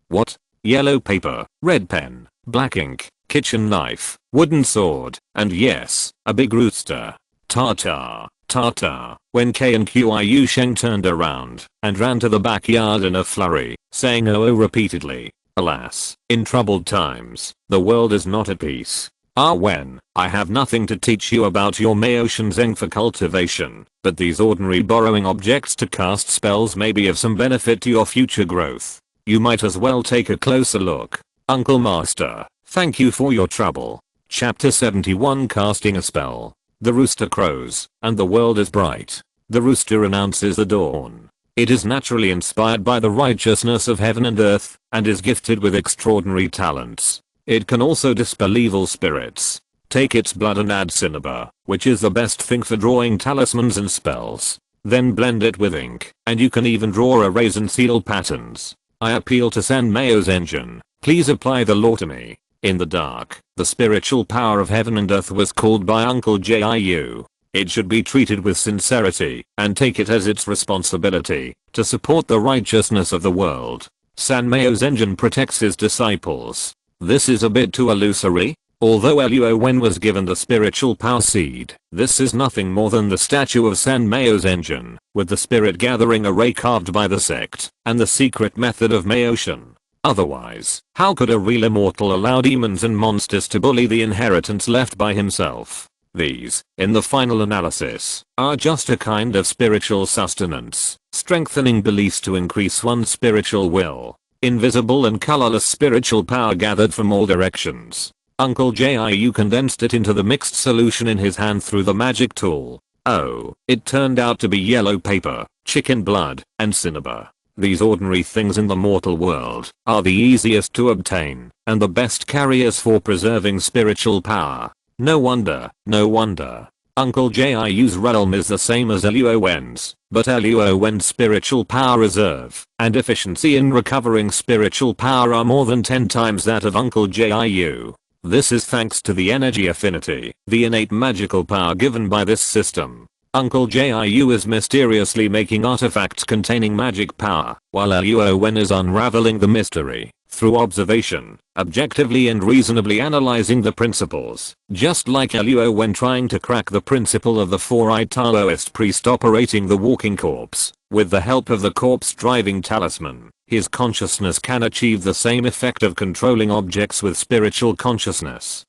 What? Yellow paper, red pen, black ink, kitchen knife, wooden sword, and yes, a big rooster. Ta-ta, ta-ta. When K and Qiu Sheng turned around and ran to the backyard in a flurry, saying oh repeatedly. Alas, in troubled times, the world is not at peace. Wen, I have nothing to teach you about your Maotian Zeng for cultivation, but these ordinary borrowing objects to cast spells may be of some benefit to your future growth. You might as well take a closer look. Uncle Master, thank you for your trouble. Chapter 71 Casting a Spell. The rooster crows, and the world is bright. The rooster announces the dawn. It is naturally inspired by the righteousness of heaven and earth, and is gifted with extraordinary talents. It can also dispel evil spirits. Take its blood and add cinnabar, which is the best thing for drawing talismans and spells. Then blend it with ink, and you can even draw arrays and seal patterns. I appeal to San Mao's engine. Please apply the law to me. In the dark, the spiritual power of heaven and earth was called by Uncle Jiu. It should be treated with sincerity and take it as its responsibility to support the righteousness of the world. San Mao's engine protects his disciples. This is a bit too illusory. Although Luo Wen was given the spiritual power seed, this is nothing more than the statue of San Mao's engine, with the spirit gathering array carved by the sect, and the secret method of Maotian. Otherwise, how could a real immortal allow demons and monsters to bully the inheritance left by himself? These, in the final analysis, are just a kind of spiritual sustenance, strengthening beliefs to increase one's spiritual will. Invisible and colorless spiritual power gathered from all directions. Uncle Jiu condensed it into the mixed solution in his hand through the magic tool. Oh, it turned out to be yellow paper, chicken blood, and cinnabar. These ordinary things in the mortal world are the easiest to obtain, and the best carriers for preserving spiritual power. No wonder, no wonder. Uncle Jiu's realm is the same as Luo Wen's, but Luo Wen's spiritual power reserve and efficiency in recovering spiritual power are more than 10 times that of Uncle Jiu. This is thanks to the energy affinity, the innate magical power given by this system. Uncle Jiu is mysteriously making artifacts containing magic power, while Luo Wen is unraveling the mystery through observation, objectively and reasonably analyzing the principles. Just like Luo Wen trying to crack the principle of the four-eyed Taoist priest operating the walking corpse, with the help of the corpse driving talisman. His consciousness can achieve the same effect of controlling objects with spiritual consciousness.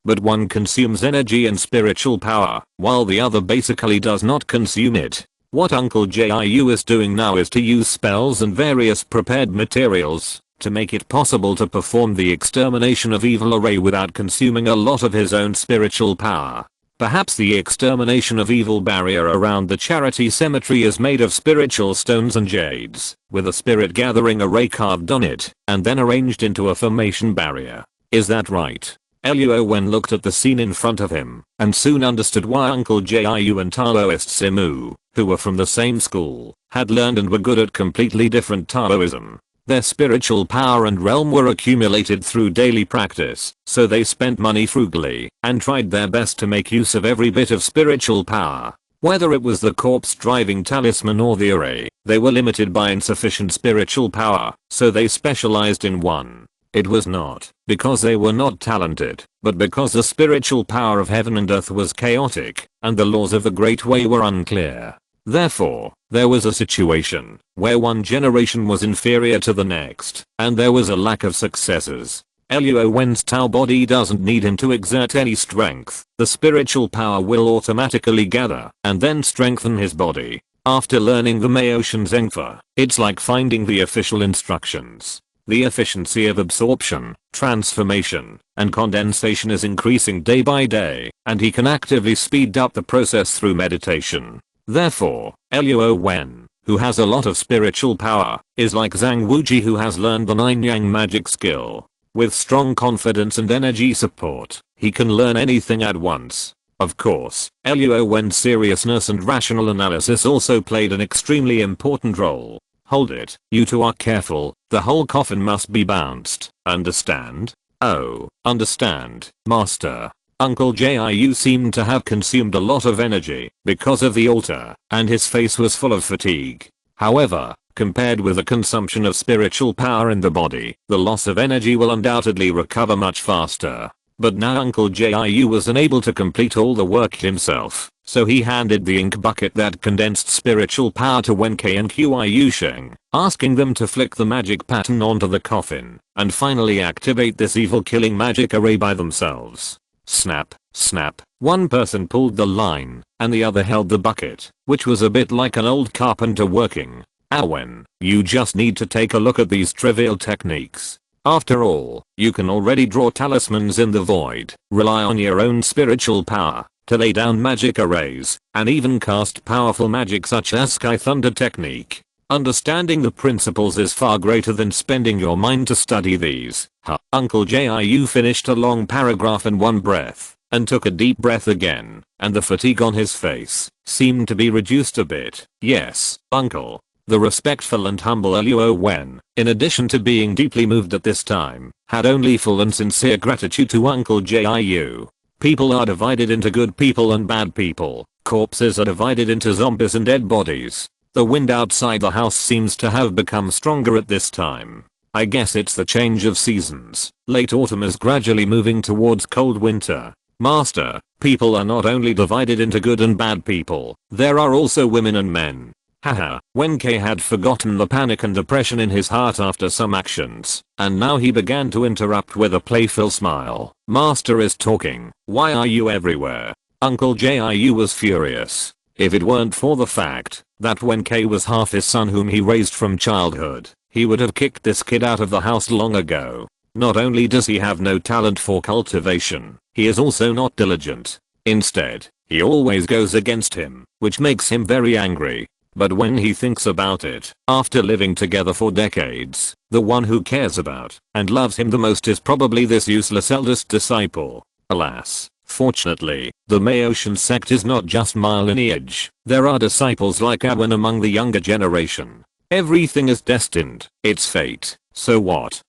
But one consumes energy and spiritual power, while the other basically does not consume it. What Uncle Jiu is doing now is to use spells and various prepared materials to make it possible to perform the extermination of evil array without consuming a lot of his own spiritual power. Perhaps the extermination of evil barrier around the charity cemetery is made of spiritual stones and jades, with a spirit gathering array carved on it, and then arranged into a formation barrier. Is that right? Luo Wen looked at the scene in front of him, and soon understood why Uncle Jiu and Taoist Simu, who were from the same school, had learned and were good at completely different Taoism. Their spiritual power and realm were accumulated through daily practice, so they spent money frugally, and tried their best to make use of every bit of spiritual power. Whether it was the corpse driving talisman or the array, they were limited by insufficient spiritual power, so they specialized in one. It was not because they were not talented, but because the spiritual power of heaven and earth was chaotic, and the laws of the Great Way were unclear. Therefore, there was a situation where one generation was inferior to the next, and there was a lack of successors. Luo Wen's Tao body doesn't need him to exert any strength. The spiritual power will automatically gather and then strengthen his body. After learning the Maotian Zhengfa, it's like finding the official instructions. The efficiency of absorption, transformation, and condensation is increasing day by day, and he can actively speed up the process through meditation. Therefore, Luo Wen, who has a lot of spiritual power, is like Zhang Wuji who has learned the 9 Yang magic skill. With strong confidence and energy support, he can learn anything at once. Of course, Luo Wen's seriousness and rational analysis also played an extremely important role. Hold it, you two are careful, the whole coffin must be bounced, understand? Oh, understand, master. Uncle Jiu seemed to have consumed a lot of energy because of the altar, and his face was full of fatigue. However, compared with the consumption of spiritual power in the body, the loss of energy will undoubtedly recover much faster. But now Uncle Jiu was unable to complete all the work himself, so he handed the ink bucket that condensed spiritual power to Wen Ke and Qiu Sheng, asking them to flick the magic pattern onto the coffin, and finally activate this evil killing magic array by themselves. Snap, snap, one person pulled the line, and the other held the bucket, which was a bit like an old carpenter working. Wen, you just need to take a look at these trivial techniques. After all, you can already draw talismans in the void, rely on your own spiritual power to lay down magic arrays, and even cast powerful magic such as Sky Thunder technique. Understanding the principles is far greater than spending your mind to study these. Uncle Jiu finished a long paragraph in one breath, and took a deep breath again, and the fatigue on his face seemed to be reduced a bit. Yes, uncle. The respectful and humble Luo Wen, in addition to being deeply moved at this time, had only full and sincere gratitude to Uncle Jiu. People are divided into good people and bad people. Corpses are divided into zombies and dead bodies. The wind outside the house seems to have become stronger at this time. I guess it's the change of seasons. Late autumn is gradually moving towards cold winter. Master, people are not only divided into good and bad people, there are also women and men. Haha, Wen Ke had forgotten the panic and depression in his heart after some actions, and now he began to interrupt with a playful smile. Master is talking, why are you everywhere? Uncle Jiu was furious. If it weren't for the fact that Wen Ke was half his son whom he raised from childhood, he would have kicked this kid out of the house long ago. Not only does he have no talent for cultivation, he is also not diligent. Instead, he always goes against him, which makes him very angry. But when he thinks about it, after living together for decades, the one who cares about and loves him the most is probably this useless eldest disciple. Alas, fortunately, the Maotian sect is not just my lineage. There are disciples like Wen among the younger generation. Everything is destined, it's fate. So what?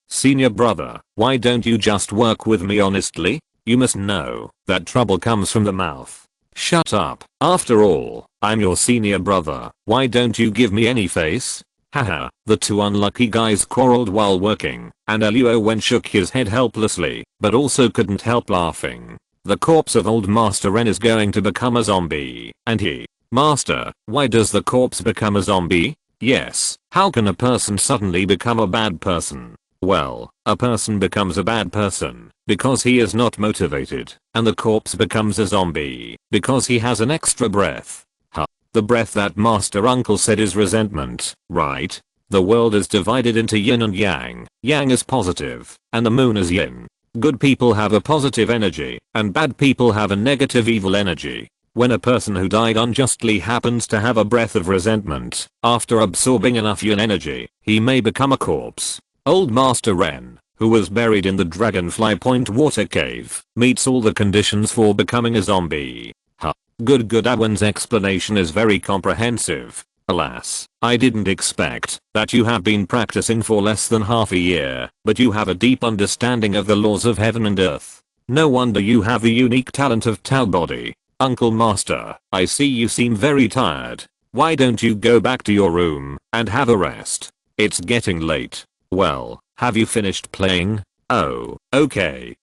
Senior brother, why don't you just work with me honestly? You must know that trouble comes from the mouth. Shut up. After all, I'm your senior brother. Why don't you give me any face? Haha, the two unlucky guys quarreled while working, and Luo Wen shook his head helplessly, but also couldn't help laughing. The corpse of old Master Ren is going to become a zombie, and Master, why does the corpse become a zombie? Yes, how can a person suddenly become a bad person? Well, a person becomes a bad person because he is not motivated, and the corpse becomes a zombie because he has an extra breath. Huh. The breath that Master Uncle said is resentment, right? The world is divided into yin and yang. Yang is positive, and the moon is yin. Good people have a positive energy, and bad people have a negative evil energy. When a person who died unjustly happens to have a breath of resentment, after absorbing enough yin energy, he may become a corpse. Old Master Ren, who was buried in the Dragonfly Point water cave, meets all the conditions for becoming a zombie. Huh. Good Awen's explanation is very comprehensive. Alas, I didn't expect that you have been practicing for less than half a year, but you have a deep understanding of the laws of heaven and earth. No wonder you have the unique talent of Tao body. Uncle Master, I see you seem very tired. Why don't you go back to your room and have a rest? It's getting late. Well, have you finished playing? Oh, okay.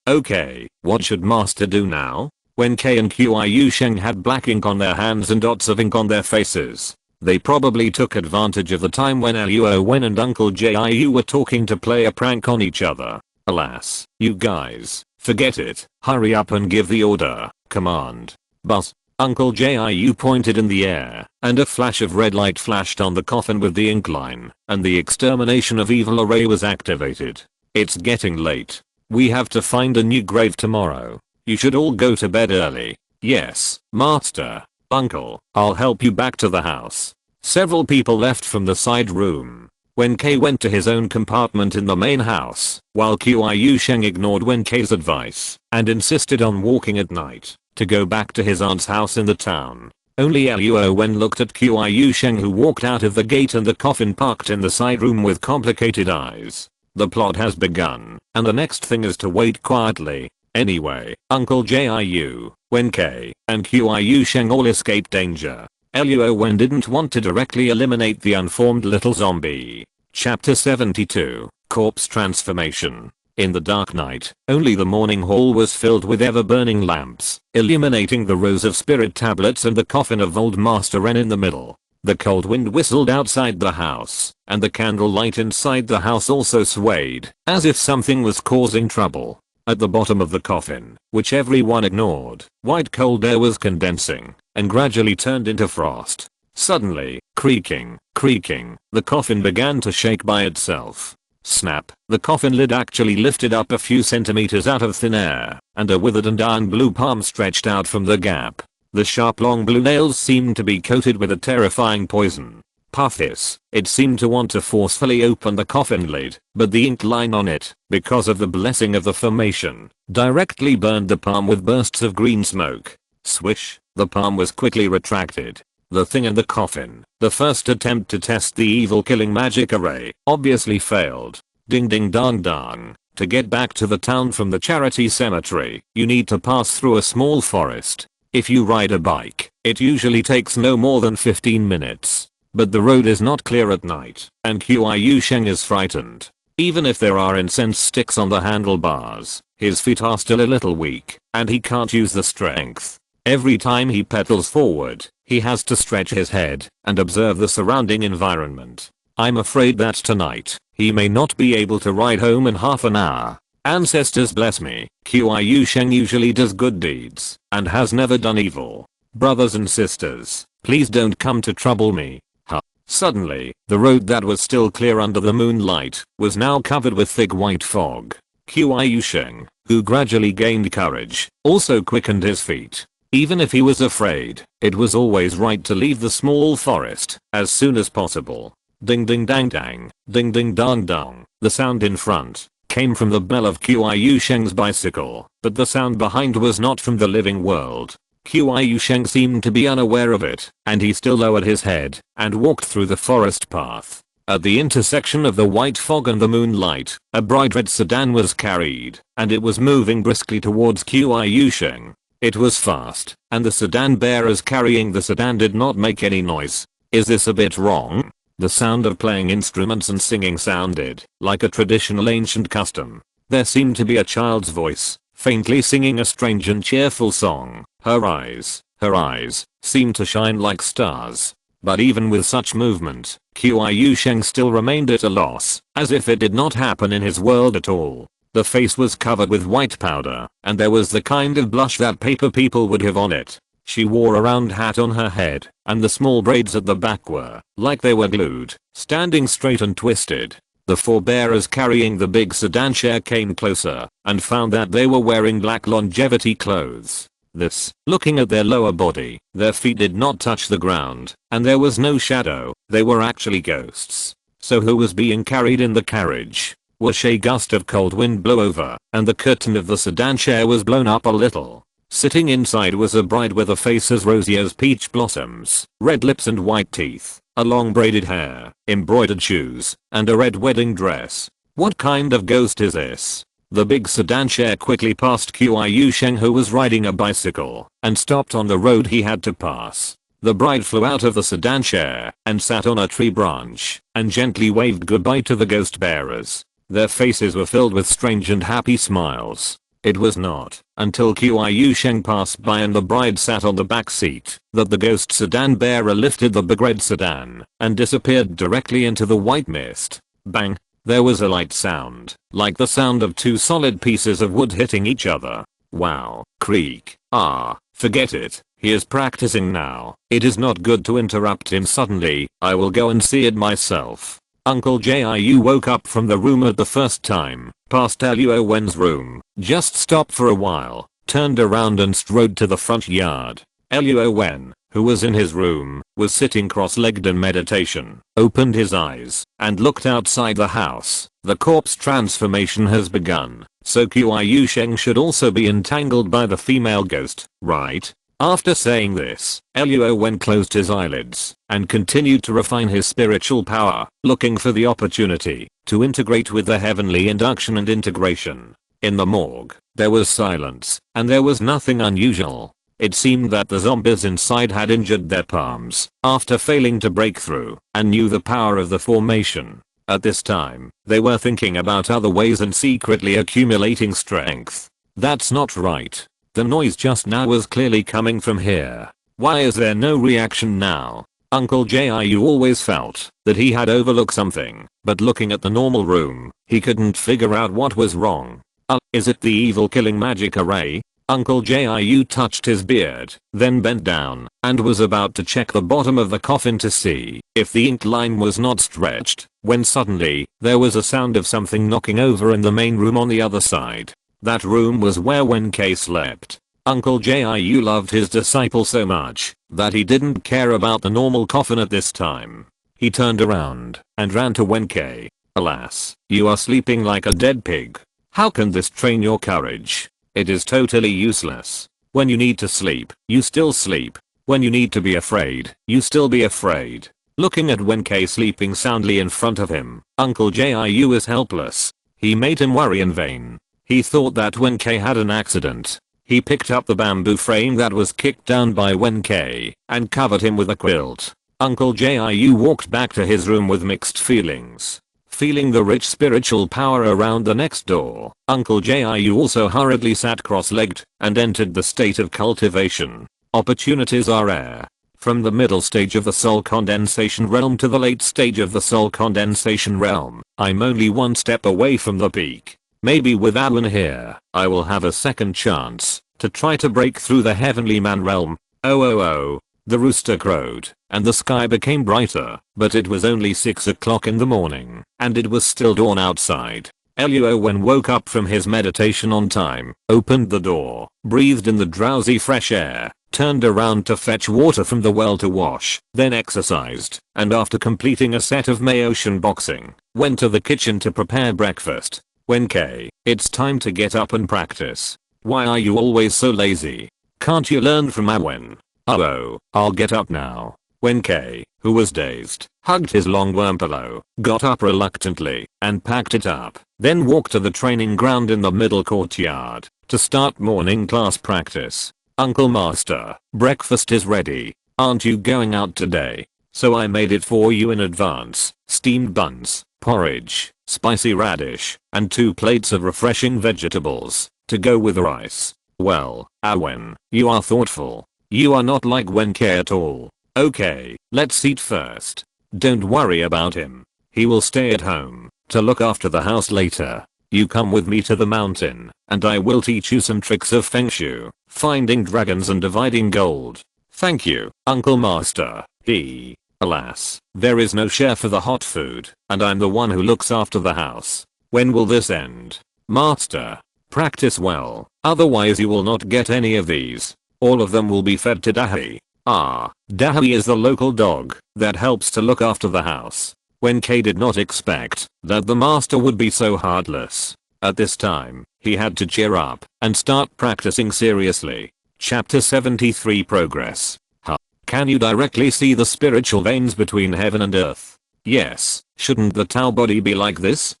What should Master do now? When K and Qiu Sheng had black ink on their hands and dots of ink on their faces, they probably took advantage of the time when Luo Wen and Uncle Jiu were talking to play a prank on each other. Alas, you guys, forget it. Hurry up and give the order. Command. Buzz. Uncle Jiu pointed in the air, and a flash of red light flashed on the coffin with the ink line, and the extermination of evil array was activated. It's getting late. We have to find a new grave tomorrow. You should all go to bed early. Yes, Master. Uncle, I'll help you back to the house. Several people left from the side room. Wen K went to his own compartment in the main house, while Qiu Sheng ignored Wen K's advice and insisted on walking at night to go back to his aunt's house in the town. Only Luo Wen looked at Qiu Sheng, who walked out of the gate and the coffin parked in the side room with complicated eyes. The plot has begun, and the next thing is to wait quietly. Anyway, Uncle Jiu, Wen K, and Qiu Sheng all escaped danger. Luo Wen didn't want to directly eliminate the unformed little zombie. Chapter 72, Corpse Transformation. In the dark night, only the morning hall was filled with ever-burning lamps, illuminating the rows of spirit tablets and the coffin of old Master Ren in the middle. The cold wind whistled outside the house, and the candlelight inside the house also swayed, as if something was causing trouble. At the bottom of the coffin, which everyone ignored, white cold air was condensing, and gradually turned into frost. Suddenly, creaking, the coffin began to shake by itself. Snap, the coffin lid actually lifted up a few centimeters out of thin air, and a withered and iron blue palm stretched out from the gap. The sharp long blue nails seemed to be coated with a terrifying poison. Puffis, it seemed to want to forcefully open the coffin lid, but the ink line on it, because of the blessing of the formation, directly burned the palm with bursts of green smoke. Swish, the palm was quickly retracted. The thing in the coffin, the first attempt to test the evil killing magic array, obviously failed. Ding ding dong dong. To get back to the town from the charity cemetery, you need to pass through a small forest. If you ride a bike, it usually takes no more than 15 minutes. But the road is not clear at night, and Qiu Sheng is frightened. Even if there are incense sticks on the handlebars, his feet are still a little weak, and he can't use the strength. Every time he pedals forward, he has to stretch his head and observe the surrounding environment. I'm afraid that tonight, he may not be able to ride home in half an hour. Ancestors bless me, Qiu Sheng usually does good deeds, and has never done evil. Brothers and sisters, please don't come to trouble me. Suddenly, the road that was still clear under the moonlight was now covered with thick white fog. Qiu Sheng, who gradually gained courage, also quickened his feet. Even if he was afraid, it was always right to leave the small forest as soon as possible. Ding ding dang dang, ding ding dong dong. The sound in front came from the bell of Qiu Sheng's bicycle, but the sound behind was not from the living world. Qiu Sheng seemed to be unaware of it, and he still lowered his head and walked through the forest path. At the intersection of the white fog and the moonlight, a bright red sedan was carried, and it was moving briskly towards Qiu Sheng. It was fast, and the sedan bearers carrying the sedan did not make any noise. Is this a bit wrong? The sound of playing instruments and singing sounded like a traditional ancient custom. There seemed to be a child's voice, faintly singing a strange and cheerful song. Her eyes seemed to shine like stars. But even with such movement, Qiu Sheng still remained at a loss, as if it did not happen in his world at all. The face was covered with white powder, and there was the kind of blush that paper people would have on it. She wore a round hat on her head, and the small braids at the back were, like they were glued, standing straight and twisted. The four bearers carrying the big sedan chair came closer, and found that they were wearing black longevity clothes. Looking at their lower body, their feet did not touch the ground, and there was no shadow, they were actually ghosts. So who was being carried in the carriage? Watch a gust of cold wind blow over, and the curtain of the sedan chair was blown up a little. Sitting inside was a bride with a face as rosy as peach blossoms, red lips and white teeth, a long braided hair, embroidered shoes, and a red wedding dress. What kind of ghost is this? The big sedan chair quickly passed Qiu Sheng, who was riding a bicycle, and stopped on the road he had to pass. The bride flew out of the sedan chair and sat on a tree branch and gently waved goodbye to the ghost bearers. Their faces were filled with strange and happy smiles. It was not until Qiu Sheng passed by and the bride sat on the back seat that the ghost sedan bearer lifted the big red sedan and disappeared directly into the white mist. Bang! There was a light sound, like the sound of two solid pieces of wood hitting each other. Wow. Creak. Forget it. He is practicing now. It is not good to interrupt him suddenly. I will go and see it myself. Uncle Jiu woke up from the room at the first time, passed Luo Wen's room, just stopped for a while, turned around and strode to the front yard. Luo Wen, who was in his room, was sitting cross-legged in meditation, opened his eyes, and looked outside the house. The corpse transformation has begun, so Qiu Sheng should also be entangled by the female ghost, right? After saying this, Luo Wen closed his eyelids and continued to refine his spiritual power, looking for the opportunity to integrate with the heavenly induction and integration. In the morgue, there was silence, and there was nothing unusual. It seemed that the zombies inside had injured their palms after failing to break through and knew the power of the formation. At this time, they were thinking about other ways and secretly accumulating strength. That's not right. The noise just now was clearly coming from here. Why is there no reaction now? Uncle Jiu always felt that he had overlooked something, but looking at the normal room, he couldn't figure out what was wrong. Is it the evil killing magic array? Uncle Jiu touched his beard, then bent down, and was about to check the bottom of the coffin to see if the ink line was not stretched, when suddenly, there was a sound of something knocking over in the main room on the other side. That room was where Wen K slept. Uncle Jiu loved his disciple so much that he didn't care about the normal coffin at this time. He turned around and ran to Wen K. Alas, you are sleeping like a dead pig. How can this train your courage? It is totally useless. When you need to sleep, you still sleep. When you need to be afraid, you still be afraid. Looking at Wen K sleeping soundly in front of him, Uncle Jiu is helpless. He made him worry in vain. He thought that Wen K had an accident. He picked up the bamboo frame that was kicked down by Wen K and covered him with a quilt. Uncle Jiu walked back to his room with mixed feelings. Feeling the rich spiritual power around the next door, Uncle Jiu also hurriedly sat cross-legged and entered the state of cultivation. Opportunities are rare. From the middle stage of the soul condensation realm to the late stage of the soul condensation realm, I'm only one step away from the peak. Maybe with Alan here, I will have a second chance to try to break through the heavenly man realm. Oh. The rooster crowed, and the sky became brighter, but it was only 6 o'clock in the morning, and it was still dawn outside. Luo Wen woke up from his meditation on time, opened the door, breathed in the drowsy fresh air, turned around to fetch water from the well to wash, then exercised, and after completing a set of Maotian boxing, went to the kitchen to prepare breakfast. Wen K, it's time to get up and practice. Why are you always so lazy? Can't you learn from Awen? Oh, I'll get up now. Wen K, who was dazed, hugged his long worm pillow, got up reluctantly, and packed it up, then walked to the training ground in the middle courtyard to start morning class practice. Uncle Master, breakfast is ready. Aren't you going out today? So I made it for you in advance. Steamed buns, porridge, spicy radish, and 2 plates of refreshing vegetables to go with rice. Well, Awen, you are thoughtful. You are not like Wen K at all. Okay, let's eat first. Don't worry about him. He will stay at home to look after the house later. You come with me to the mountain, and I will teach you some tricks of Feng Shui, finding dragons and dividing gold. Thank you, Uncle Master. Alas, there is no share for the hot food, and I'm the one who looks after the house. When will this end? Master, practice well, otherwise you will not get any of these. All of them will be fed to Dahi. Dahi is the local dog that helps to look after the house. When K did not expect that the master would be so heartless. At this time, he had to cheer up and start practicing seriously. Chapter 73 Progress. Can you directly see the spiritual veins between heaven and earth? Yes, shouldn't the Tao body be like this?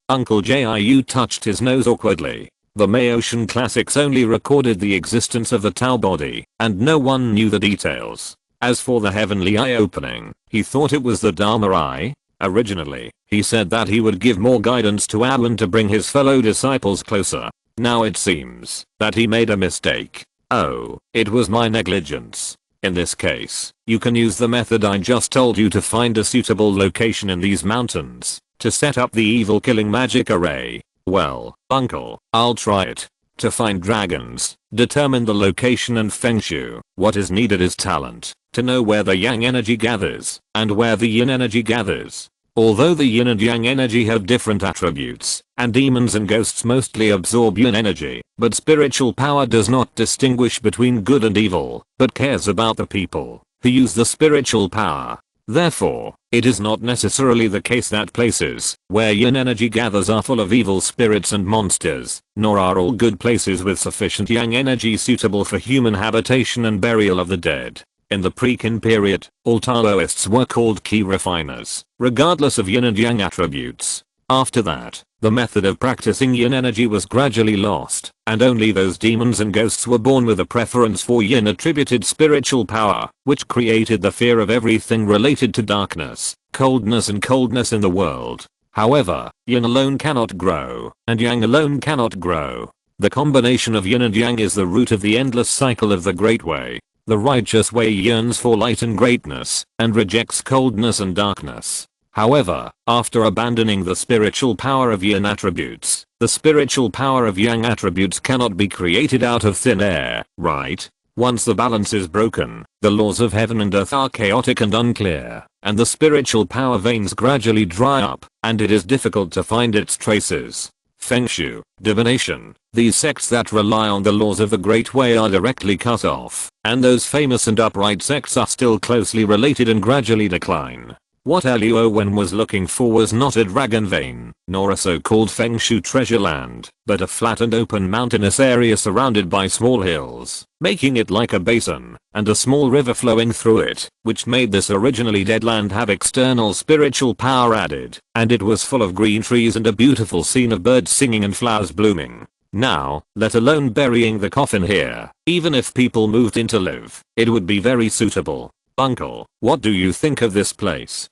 Uncle Jiu touched his nose awkwardly. The Maotian classics only recorded the existence of the Tao body, and no one knew the details. As for the heavenly eye opening, he thought it was the Dharma eye. Originally, he said that he would give more guidance to Alan to bring his fellow disciples closer. Now it seems that he made a mistake. Oh, it was my negligence. In this case, you can use the method I just told you to find a suitable location in these mountains to set up the evil killing magic array. Well, uncle, I'll try it. To find dragons, determine the location and Feng Shui. What is needed is talent, to know where the yang energy gathers, and where the yin energy gathers. Although the yin and yang energy have different attributes, and demons and ghosts mostly absorb yin energy, but spiritual power does not distinguish between good and evil, but cares about the people who use the spiritual power. Therefore, it is not necessarily the case that places where yin energy gathers are full of evil spirits and monsters, nor are all good places with sufficient yang energy suitable for human habitation and burial of the dead. In the pre-Qin period, all Taoists were called key refiners, regardless of yin and yang attributes. After that, the method of practicing yin energy was gradually lost, and only those demons and ghosts were born with a preference for yin attributed spiritual power, which created the fear of everything related to darkness, coldness in the world. However, yin alone cannot grow, and yang alone cannot grow. The combination of yin and yang is the root of the endless cycle of the Great Way. The righteous way yearns for light and greatness, and rejects coldness and darkness. However, after abandoning the spiritual power of yin attributes, the spiritual power of yang attributes cannot be created out of thin air, right? Once the balance is broken, the laws of heaven and earth are chaotic and unclear, and the spiritual power veins gradually dry up, and it is difficult to find its traces. Feng Shui, divination, these sects that rely on the laws of the Great Way are directly cut off, and those famous and upright sects are still closely related and gradually decline. What Luo Wen was looking for was not a dragon vein, nor a so-called Feng Shui treasure land, but a flat and open mountainous area surrounded by small hills, making it like a basin, and a small river flowing through it, which made this originally dead land have external spiritual power added, and it was full of green trees and a beautiful scene of birds singing and flowers blooming. Now, let alone burying the coffin here, even if people moved in to live, it would be very suitable. Uncle, what do you think of this place?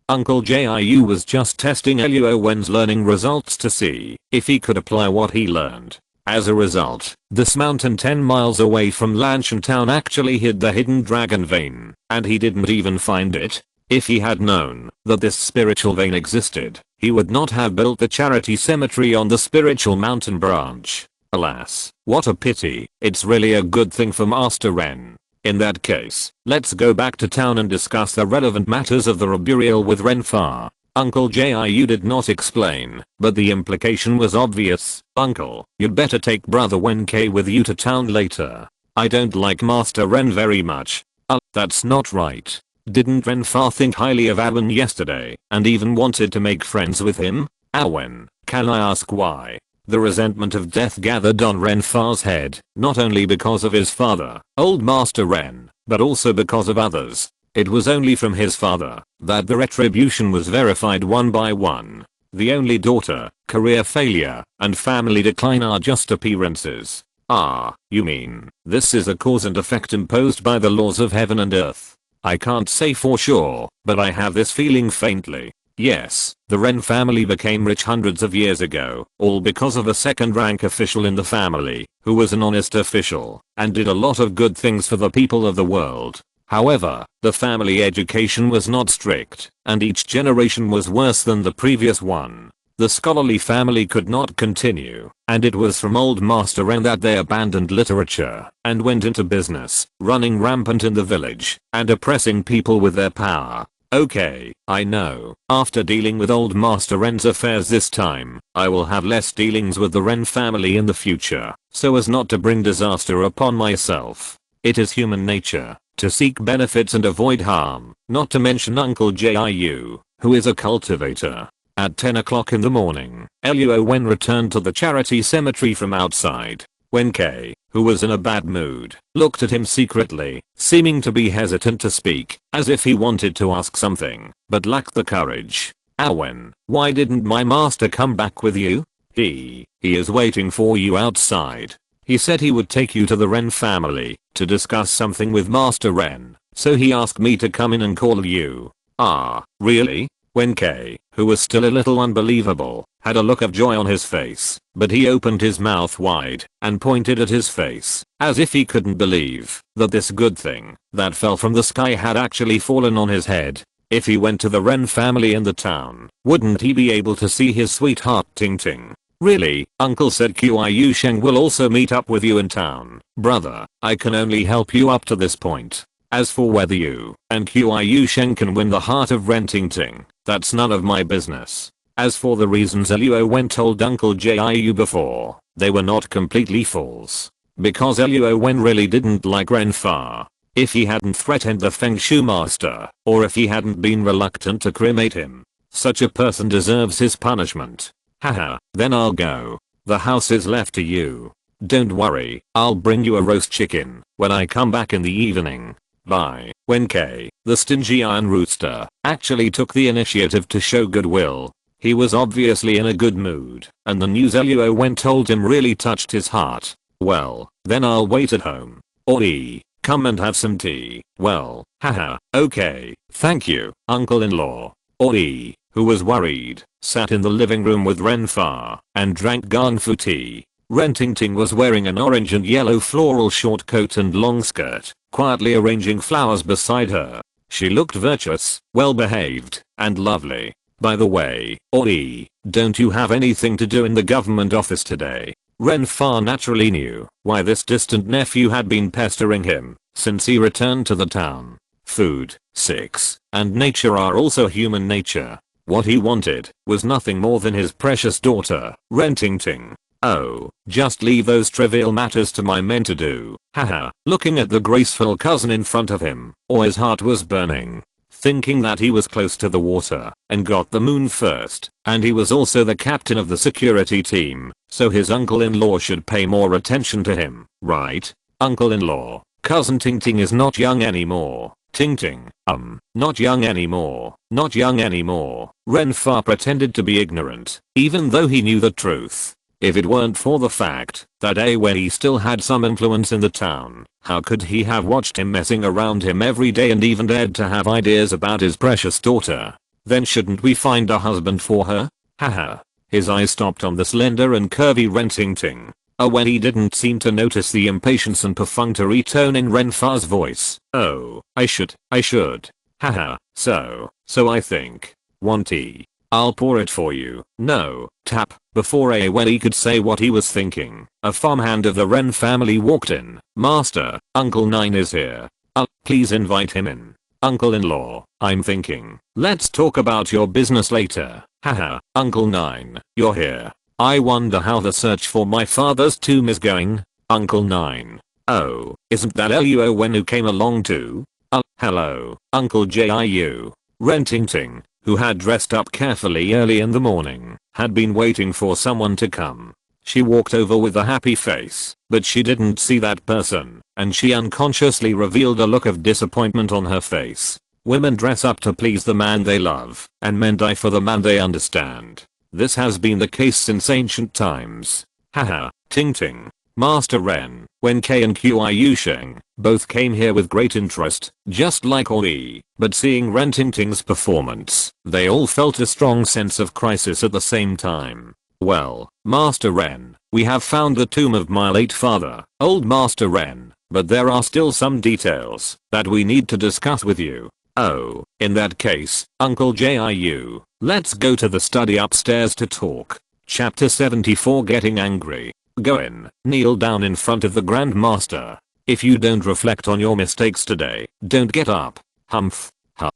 Uncle Jiu was just testing Luo Wen's learning results to see if he could apply what he learned. As a result, this mountain 10 miles away from Lanshan town actually hid the hidden dragon vein, and he didn't even find it. If he had known that this spiritual vein existed, he would not have built the charity cemetery on the spiritual mountain branch. Alas, what a pity. It's really a good thing for Master Ren. In that case, let's go back to town and discuss the relevant matters of the burial with Renfar. Uncle Jiu did not explain, but the implication was obvious. Uncle, you'd better take Brother Wen K with you to town later. I don't like Master Ren very much. That's not right. Didn't Renfar think highly of Awen yesterday, and even wanted to make friends with him? Awen, can I ask why? The resentment of death gathered on Renfar's head, not only because of his father, Old Master Ren, but also because of others. It was only from his father that the retribution was verified one by one. The only daughter, career failure, and family decline are just appearances. You mean, this is a cause and effect imposed by the laws of heaven and earth? I can't say for sure, but I have this feeling faintly. Yes, the Ren family became rich hundreds of years ago, all because of a second-rank official in the family, who was an honest official, and did a lot of good things for the people of the world. However, the family education was not strict, and each generation was worse than the previous one. The scholarly family could not continue, and it was from old Master Ren that they abandoned literature and went into business, running rampant in the village and oppressing people with their power. Okay, I know, after dealing with old Master Ren's affairs this time, I will have less dealings with the Ren family in the future, so as not to bring disaster upon myself. It is human nature to seek benefits and avoid harm, not to mention Uncle Jiu, who is a cultivator. At 10 o'clock in the morning, Luo Wen returned to the charity cemetery from outside. When K, who was in a bad mood, looked at him secretly, seeming to be hesitant to speak, as if he wanted to ask something, but lacked the courage. Wen, why didn't my master come back with you? He is waiting for you outside. He said he would take you to the Ren family to discuss something with Master Ren, so he asked me to come in and call you. Ah, really? When K, who was still a little unbelievable, had a look of joy on his face, but he opened his mouth wide and pointed at his face, as if he couldn't believe that this good thing that fell from the sky had actually fallen on his head. If he went to the Ren family in the town, wouldn't he be able to see his sweetheart Ting Ting? Really, Uncle said Qiu Sheng will also meet up with you in town. Brother, I can only help you up to this point. As for whether you and Qiu Sheng can win the heart of Ren Ting Ting, that's none of my business. As for the reasons Luo Wen told Uncle Jiu before, they were not completely false. Because Luo Wen really didn't like Ren Fa. If he hadn't threatened the Feng Shui master, or if he hadn't been reluctant to cremate him, such a person deserves his punishment. Haha, then I'll go. The house is left to you. Don't worry, I'll bring you a roast chicken when I come back in the evening. Bye. When K, the stingy iron rooster, actually took the initiative to show goodwill. He was obviously in a good mood, and the news Luo Wen told him really touched his heart. Well, then I'll wait at home. Or come and have some tea. Well, haha, okay, thank you, uncle-in-law. Or who was worried, sat in the living room with Ren Fa and drank Gangfu tea. Ren Ting Ting was wearing an orange and yellow floral short coat and long skirt, quietly arranging flowers beside her. She looked virtuous, well-behaved, and lovely. By the way, Ori, don't you have anything to do in the government office today? Ren Fa naturally knew why this distant nephew had been pestering him since he returned to the town. Food, sex, and nature are also human nature. What he wanted was nothing more than his precious daughter, Ren Ting Ting. Oh, just leave those trivial matters to my men to do. Haha, looking at the graceful cousin in front of him, or his heart was burning. Thinking that he was close to the water and got the moon first, and he was also the captain of the security team, so his uncle-in-law should pay more attention to him, right? Uncle-in-law, cousin Ting Ting is not young anymore. Ting Ting, not young anymore, not young anymore. Ren Fa pretended to be ignorant, even though he knew the truth. If it weren't for the fact that when he still had some influence in the town, how could he have watched him messing around him every day and even dared to have ideas about his precious daughter? Then shouldn't we find a husband for her? Haha. His eyes stopped on the slender and curvy Ren Ting Ting. When he didn't seem to notice the impatience and perfunctory tone in Ren Fa's voice. Oh, I should. Haha, so I think. Want tea? I'll pour it for you. No, tap. Before Wen could say what he was thinking, a farmhand of the Ren family walked in. Master, Uncle Nine is here. Please invite him in. Uncle-in-law, I'm thinking. Let's talk about your business later. Haha, Uncle Nine, you're here. I wonder how the search for my father's tomb is going. Uncle Nine. Oh, isn't that Luo Wen who came along too? Hello, Uncle Jiu. Ren Ting Ting, who had dressed up carefully early in the morning, had been waiting for someone to come. She walked over with a happy face, but she didn't see that person, and she unconsciously revealed a look of disappointment on her face. Women dress up to please the man they love, and men die for the man they understand. This has been the case since ancient times. Haha, Ting Ting. Master Ren, Wen K and Qiu Sheng, both came here with great interest, just like Ori, but seeing Ren Ting Ting's performance, they all felt a strong sense of crisis at the same time. Well, Master Ren, we have found the tomb of my late father, old Master Ren. but there are still some details that we need to discuss with you. Oh, in that case, Uncle Jiu, let's go to the study upstairs to talk. Chapter 74 Getting Angry. Go in, kneel down in front of the Grand Master. If you don't reflect on your mistakes today, don't get up. Humph.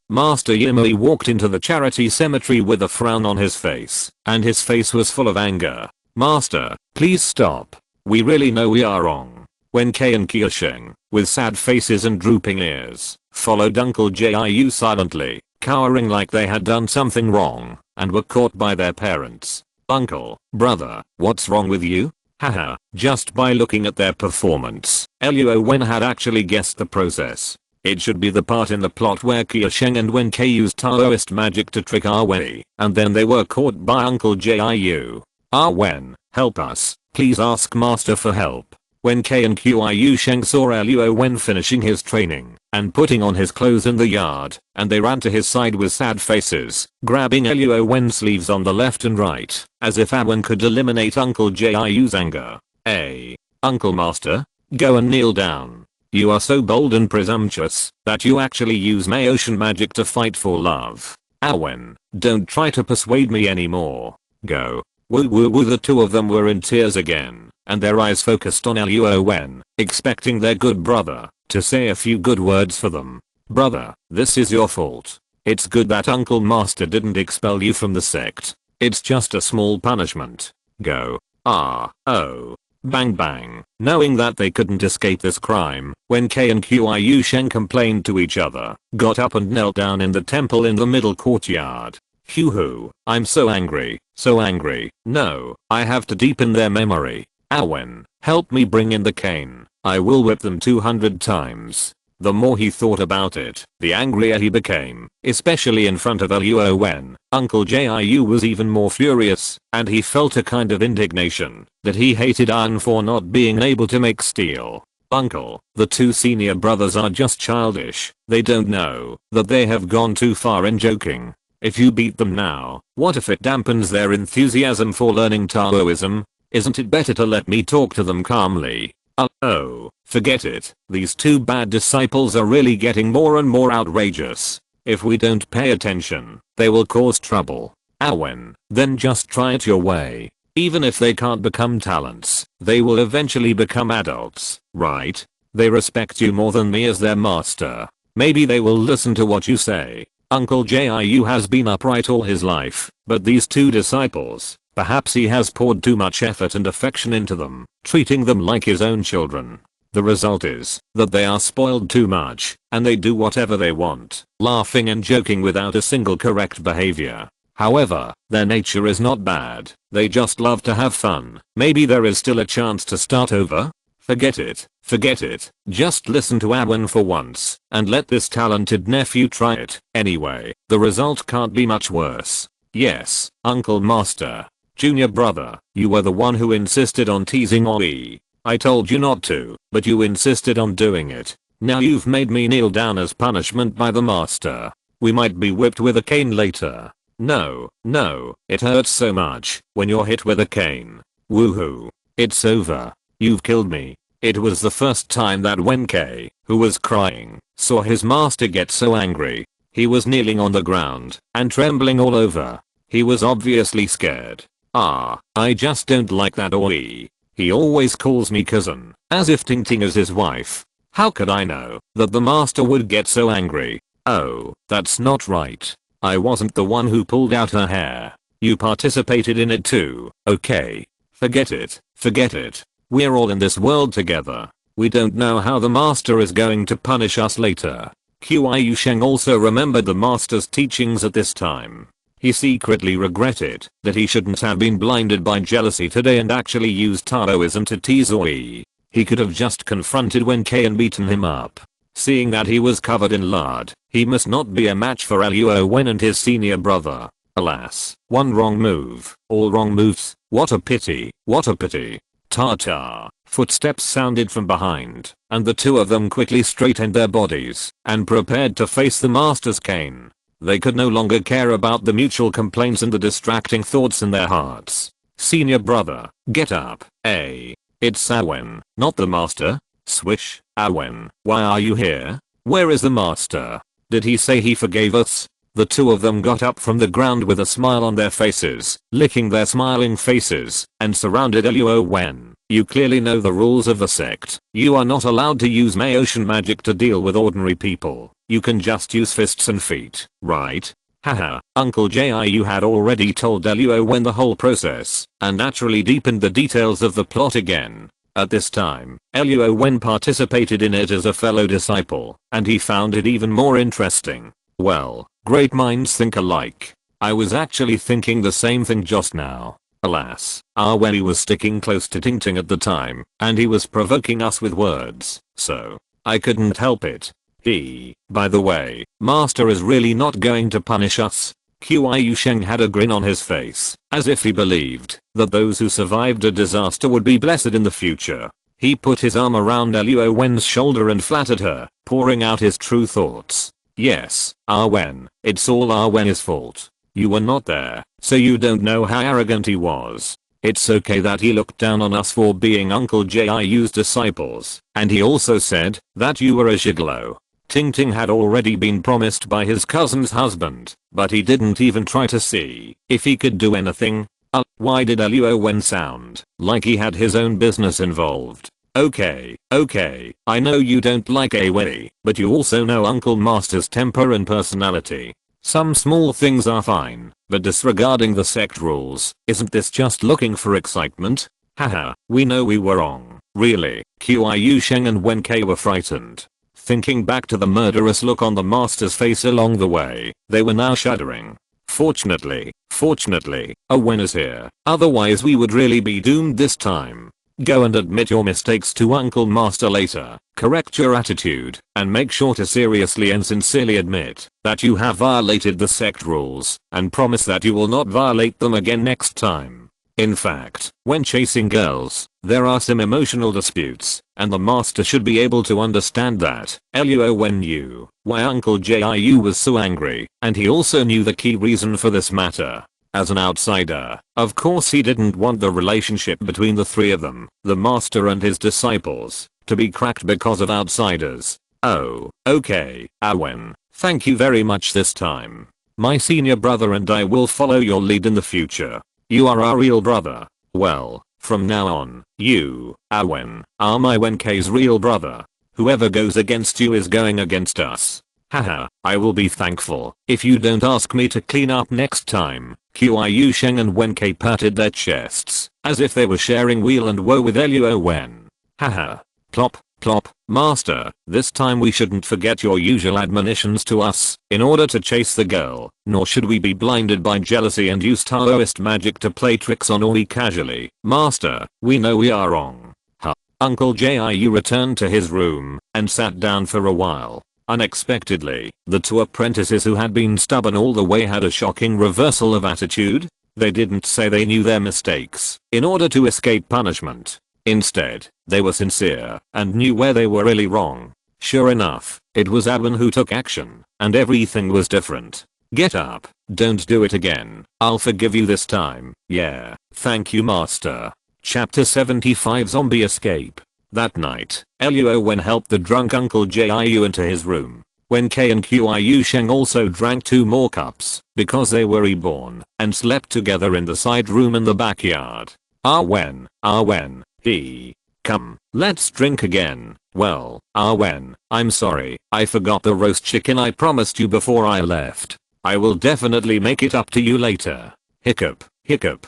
Master Yimui walked into the charity cemetery with a frown on his face, and his face was full of anger. Master, please stop. We really know we are wrong. Wen Kei and Qiusheng, with sad faces and drooping ears, followed Uncle Jiu silently, cowering like they had done something wrong, and were caught by their parents. Uncle, brother, what's wrong with you? Haha, just by looking at their performance, Luo Wen had actually guessed the process. It should be the part in the plot where Qiusheng and Wen Kei used Taoist magic to trick Ah Wei, and then they were caught by Uncle Jiu. Ah Wen, help us, please ask Master for help. Wen Kei and Qiusheng saw Luo Wen finishing his training, and putting on his clothes in the yard, and they ran to his side with sad faces, grabbing Luo Wen's sleeves on the left and right, as if Ah Wen could eliminate Uncle Jiu's anger. Hey, Uncle Master, go and kneel down. You are so bold and presumptuous that you actually use Maotian magic to fight for love. Ah Wen, don't try to persuade me anymore. Go. Woo woo woo. The two of them were in tears again, and their eyes focused on Luo Wen, expecting their good brother to say a few good words for them. Brother, this is your fault. It's good that Uncle Master didn't expel you from the sect. It's just a small punishment. Go. Oh. Bang bang. Knowing that they couldn't escape this crime, Wen Kei and Qiusheng complained to each other, got up and knelt down in the temple in the middle courtyard. Hoo, I'm so angry. No, I have to deepen their memory. Ah Wen, help me bring in the cane. I will whip them 200 times. The more he thought about it, the angrier he became, especially in front of Luo Wen. Uncle Jiu was even more furious, and he felt a kind of indignation that he hated An for not being able to make steel. Uncle, the two senior brothers are just childish. They don't know that they have gone too far in joking. If you beat them now, what if it dampens their enthusiasm for learning Taoism? Isn't it better to let me talk to them calmly? Oh, forget it. These two bad disciples are really getting more and more outrageous. If we don't pay attention, they will cause trouble. Ah Wen, then just try it your way. Even if they can't become talents, they will eventually become adults, right? They respect you more than me as their master. Maybe they will listen to what you say. Uncle Jiu has been upright all his life, but these two disciples, perhaps he has poured too much effort and affection into them, treating them like his own children. The result is that they are spoiled too much, and they do whatever they want, laughing and joking without a single correct behavior. However, their nature is not bad, they just love to have fun. Maybe there is still a chance to start over? Forget it. Just listen to Ah Wen for once, and let this talented nephew try it. Anyway, the result can't be much worse. Yes, Uncle Master. Junior brother, you were the one who insisted on teasing Oi. I told you not to, but you insisted on doing it. Now you've made me kneel down as punishment by the master. We might be whipped with a cane later. No, it hurts so much when you're hit with a cane. Woohoo. It's over. You've killed me. It was the first time that Wen Kei, who was crying, saw his master get so angry. He was kneeling on the ground and trembling all over. He was obviously scared. I just don't like that Oi. He always calls me cousin, as if Ting Ting is his wife. How could I know that the master would get so angry? Oh, that's not right. I wasn't the one who pulled out her hair. You participated in it too, okay? Forget it. We're all in this world together. We don't know how the master is going to punish us later. Qiusheng also remembered the master's teachings at this time. He secretly regretted that he shouldn't have been blinded by jealousy today and actually used Taoism to tease Oi. He could have just confronted Wen Kei and beaten him up. Seeing that he was covered in lard, he must not be a match for Luo Wen and his senior brother. Alas, one wrong move, all wrong moves. What a pity. Ta-ta. Footsteps sounded from behind, and the two of them quickly straightened their bodies and prepared to face the master's cane. They could no longer care about the mutual complaints and the distracting thoughts in their hearts. Senior brother, get up. It's Ah Wen, not the master. Swish. Wen, why are you here? Where is the master? Did he say he forgave us? The two of them got up from the ground with a smile on their faces, licking their smiling faces, and surrounded Luo Wen. You clearly know the rules of the sect. You are not allowed to use Maotian magic to deal with ordinary people. You can just use fists and feet, right? Haha, Uncle Jiu had already told Luo Wen the whole process, and naturally deepened the details of the plot again. At this time, Luo Wen participated in it as a fellow disciple, and he found it even more interesting. Well, great minds think alike. I was actually thinking the same thing just now. Alas, Wen was sticking close to Ting Ting at the time, and he was provoking us with words, so I couldn't help it. By the way, Master is really not going to punish us. Qiu Sheng had a grin on his face, as if he believed that those who survived a disaster would be blessed in the future. He put his arm around Luo Wen's shoulder and flattered her, pouring out his true thoughts. Yes, Wen, it's all Wen's fault. You were not there, so you don't know how arrogant he was. It's okay that he looked down on us for being Uncle Jiu's disciples, and he also said that you were a gigolo. Ting Ting had already been promised by his cousin's husband, but he didn't even try to see if he could do anything. Why did Luo Wen sound like he had his own business involved? Okay, I know you don't like Wen, but you also know Uncle Master's temper and personality. Some small things are fine, but disregarding the sect rules, isn't this just looking for excitement? Haha, we know we were wrong. Really, Qiu Sheng and Wen Ke were frightened. Thinking back to the murderous look on the master's face along the way, they were now shuddering. Fortunately, Wen is here, otherwise we would really be doomed this time. Go and admit your mistakes to Uncle Master later, correct your attitude, and make sure to seriously and sincerely admit that you have violated the sect rules, and promise that you will not violate them again next time. In fact, when chasing girls, there are some emotional disputes, and the master should be able to understand that. Luo Wen knew why Uncle Jiu was so angry, and he also knew the key reason for this matter. As an outsider, of course he didn't want the relationship between the three of them, the master and his disciples, to be cracked because of outsiders. Oh, okay, Wen, thank you very much this time. My senior brother and I will follow your lead in the future. You are our real brother. Well, from now on, you, Wen, are my Wen Ke's real brother. Whoever goes against you is going against us. Haha, I will be thankful if you don't ask me to clean up next time. Qiu Sheng and Wen Ke patted their chests, as if they were sharing weal and woe with Luo Wen. Haha. Plop, plop, master, this time we shouldn't forget your usual admonitions to us, in order to chase the girl, nor should we be blinded by jealousy and use Taoist magic to play tricks on Oi casually. Master, we know we are wrong. Uncle Jiu returned to his room, and sat down for a while. Unexpectedly, the two apprentices who had been stubborn all the way had a shocking reversal of attitude. They didn't say they knew their mistakes in order to escape punishment. Instead, they were sincere and knew where they were really wrong. Sure enough, it was Wen who took action, and everything was different. Get up, don't do it again. I'll forgive you this time. Yeah, thank you master. Chapter 75 Zombie Escape. That night, Luo Wen helped the drunk Uncle Jiu into his room. Wen Ke and Qiu Sheng also drank 2 more cups, because they were reborn, and slept together in the side room in the backyard. Wen, come, let's drink again. Well, Wen, I'm sorry, I forgot the roast chicken I promised you before I left. I will definitely make it up to you later. Hiccup, hiccup,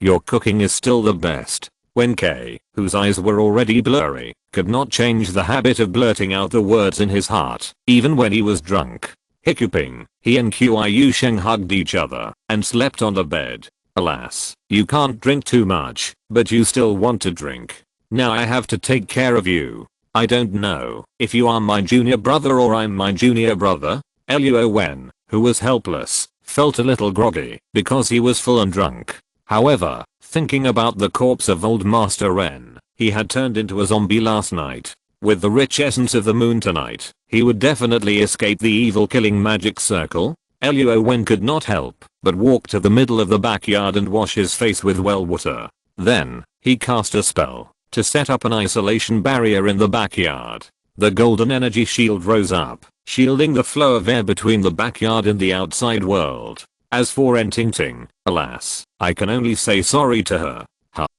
your cooking is still the best. Wen Ke, whose eyes were already blurry, could not change the habit of blurting out the words in his heart, even when he was drunk. Hiccuping, he and Qiu Sheng hugged each other, and slept on the bed. Alas, you can't drink too much, but you still want to drink. Now I have to take care of you. I don't know if you are my junior brother or I'm my junior brother. Luo Wen, who was helpless, felt a little groggy, because he was full and drunk. However, thinking about the corpse of old Master Ren, he had turned into a zombie last night. With the rich essence of the moon tonight, he would definitely escape the evil killing magic circle. Luo Wen could not help but walk to the middle of the backyard and wash his face with well water. Then, he cast a spell. to set up an isolation barrier in the backyard. The golden energy shield rose up, shielding the flow of air between the backyard and the outside world. As for Ting, alas, I can only say sorry to her.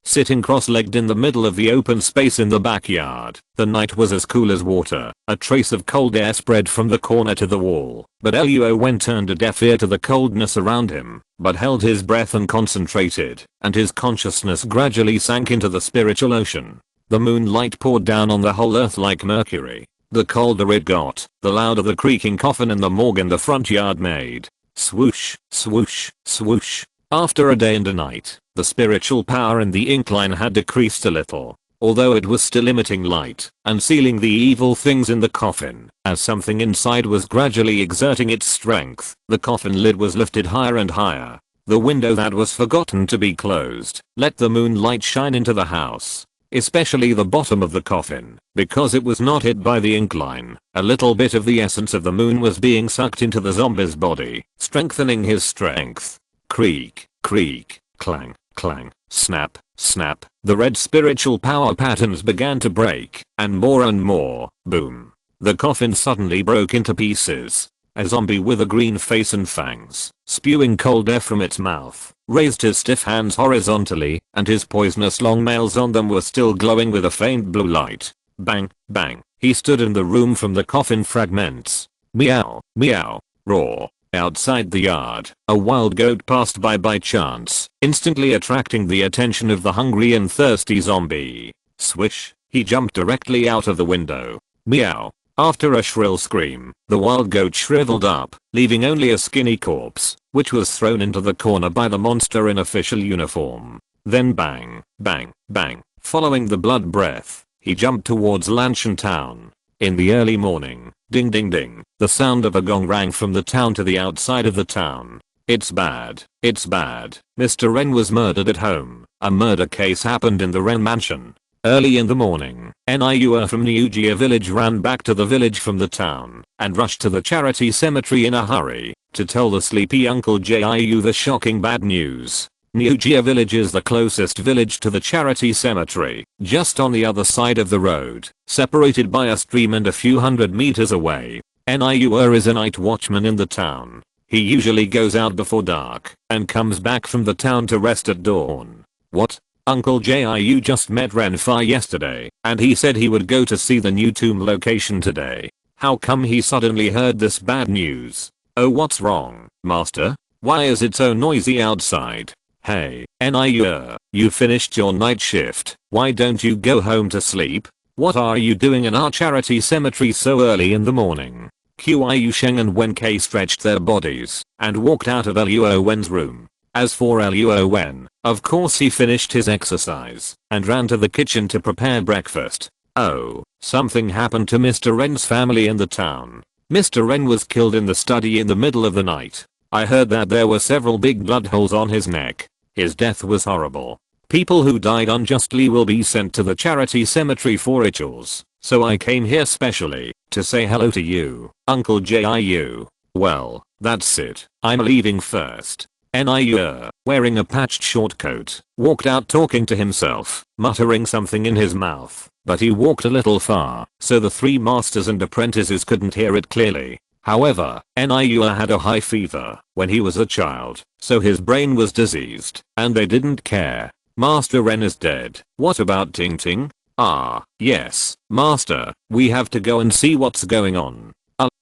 Sitting cross-legged in the middle of the open space in the backyard, the night was as cool as water. A trace of cold air spread from the corner to the wall, but Luo Wen turned a deaf ear to the coldness around him, but held his breath and concentrated, and his consciousness gradually sank into the spiritual ocean. The moonlight poured down on the whole earth like mercury. The colder it got, the louder the creaking coffin in the morgue in the front yard made. Swoosh, swoosh, swoosh. After a day and a night, the spiritual power in the incline had decreased a little, although it was still emitting light and sealing the evil things in the coffin. As something inside was gradually exerting its strength, the coffin lid was lifted higher and higher. The window that was forgotten to be closed let the moonlight shine into the house, especially the bottom of the coffin, because it was not hit by the incline. A little bit of the essence of the moon was being sucked into the zombie's body, strengthening his strength. Creak, creak, clang, clang, snap, snap. The red spiritual power patterns began to break, and more, boom. The coffin suddenly broke into pieces. A zombie with a green face and fangs, spewing cold air from its mouth, raised his stiff hands horizontally, and his poisonous long nails on them were still glowing with a faint blue light. Bang, bang. He stood in the room from the coffin fragments. Meow, meow, roar. Outside the yard, a wild goat passed by chance, instantly attracting the attention of the hungry and thirsty zombie. Swish, he jumped directly out of the window. Meow. After a shrill scream, the wild goat shriveled up, leaving only a skinny corpse, which was thrown into the corner by the monster in official uniform. Then bang, bang, bang. Following the blood breath, he jumped towards Lanshan Town. In the early morning, ding ding ding, the sound of a gong rang from the town to the outside of the town. It's bad, it's bad. Mr. Ren was murdered at home. A murder case happened in the Ren mansion. Early in the morning, Niua from Niujia village ran back to the village from the town, and rushed to the charity cemetery in a hurry, to tell the sleepy Uncle Jiu the shocking bad news. Niujia village is the closest village to the charity cemetery, just on the other side of the road, separated by a stream and a few hundred meters away. Niua is a night watchman in the town. He usually goes out before dark, and comes back from the town to rest at dawn. What? Uncle Jiu just met Renfa yesterday, and he said he would go to see the new tomb location today. How come he suddenly heard this bad news? Oh, what's wrong, master? Why is it so noisy outside? Hey, Niua, you finished your night shift. Why don't you go home to sleep? What are you doing in our charity cemetery so early in the morning? Qiu Sheng and Wen K stretched their bodies and walked out of Luo Wen's room. As for Luo Wen, of course he finished his exercise and ran to the kitchen to prepare breakfast. Oh, something happened to Mr. Ren's family in the town. Mr. Ren was killed in the study in the middle of the night. I heard that there were several big blood holes on his neck. His death was horrible. People who died unjustly will be sent to the charity cemetery for rituals, so I came here specially to say hello to you, Uncle Jiu. Well, that's it. I'm leaving first. Niua, wearing a patched short coat, walked out talking to himself, muttering something in his mouth, but he walked a little far, so the three masters and apprentices couldn't hear it clearly. However, Niua had a high fever when he was a child, so his brain was diseased, and they didn't care. Master Ren is dead. What about Ting? Ah, yes, master, we have to go and see what's going on.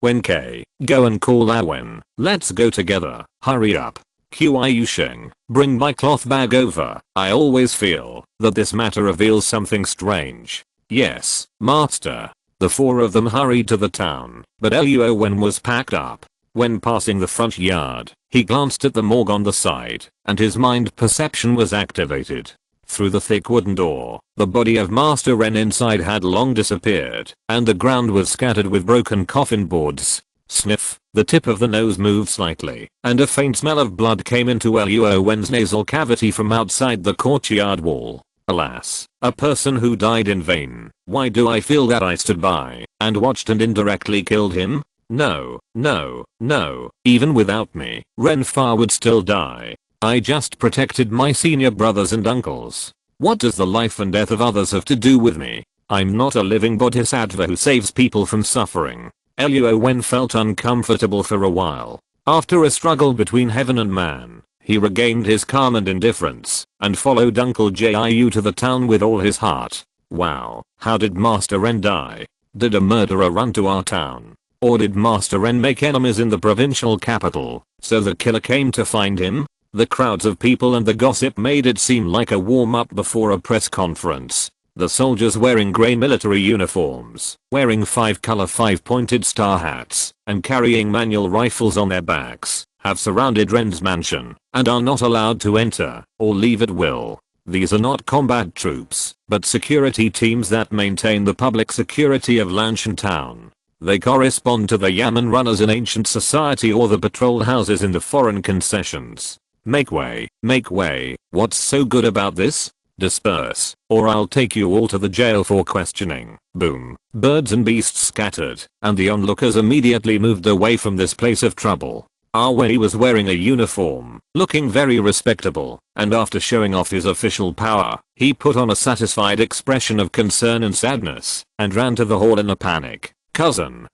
Wen K, go and call Awen. Let's go together. Hurry up. Qiu Sheng, bring my cloth bag over. I always feel that this matter reveals something strange. Yes, master. The four of them hurried to the town, but Luo Wen was packed up. When passing the front yard, he glanced at the morgue on the side, and his mind perception was activated. Through the thick wooden door, the body of Master Ren inside had long disappeared, and the ground was scattered with broken coffin boards. Sniff, the tip of the nose moved slightly, and a faint smell of blood came into Luo Wen's nasal cavity from outside the courtyard wall. Alas, a person who died in vain. Why do I feel that I stood by and watched and indirectly killed him? No, no, no. Even without me, Renfa would still die. I just protected my senior brothers and uncles. What does the life and death of others have to do with me? I'm not a living bodhisattva who saves people from suffering. Luo Wen felt uncomfortable for a while. After a struggle between heaven and man, he regained his calm and indifference, and followed Uncle Jiu to the town with all his heart. Wow, how did Master Ren die? Did a murderer run to our town? Or did Master Ren make enemies in the provincial capital, so the killer came to find him? The crowds of people and the gossip made it seem like a warm-up before a press conference. The soldiers wearing grey military uniforms, wearing 5-color 5-pointed star hats, and carrying manual rifles on their backs, have surrounded Ren's mansion, and are not allowed to enter, or leave at will. These are not combat troops, but security teams that maintain the public security of Lanshan Town. They correspond to the yamen runners in ancient society or the patrol houses in the foreign concessions. Make way, what's so good about this? Disperse, or I'll take you all to the jail for questioning. Boom. Birds and beasts scattered, and the onlookers immediately moved away from this place of trouble. Wei was wearing a uniform, looking very respectable, and after showing off his official power, he put on a satisfied expression of concern and sadness, and ran to the hall in a panic. Cousin,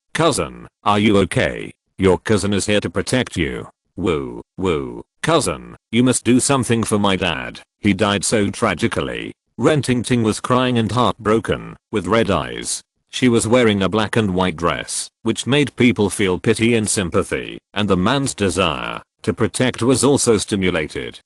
are you okay? Your cousin is here to protect you. Woo. Cousin, you must do something for my dad. He died so tragically. Ren Tingting was crying and heartbroken, with red eyes. She was wearing a black and white dress, which made people feel pity and sympathy, and the man's desire to protect was also stimulated.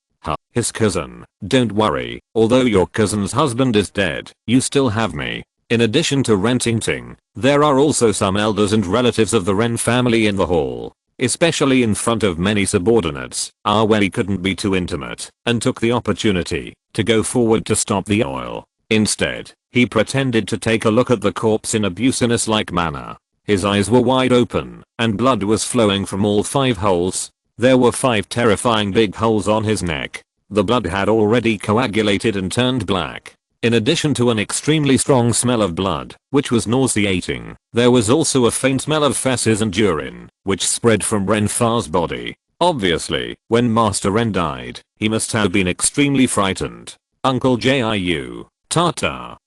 His cousin, don't worry, although your cousin's husband is dead, you still have me. In addition to Ren Tingting, there are also some elders and relatives of the Ren family in the hall. Especially in front of many subordinates, Wei couldn't be too intimate, and took the opportunity to go forward to stop the oil. Instead, he pretended to take a look at the corpse in a business-like manner. His eyes were wide open, and blood was flowing from all 5 holes. There were 5 terrifying big holes on his neck. The blood had already coagulated and turned black. In addition to an extremely strong smell of blood, which was nauseating, there was also a faint smell of feces and urine, which spread from Ren Fa's body. Obviously, when Master Ren died, he must have been extremely frightened. Uncle Jiu, Tata.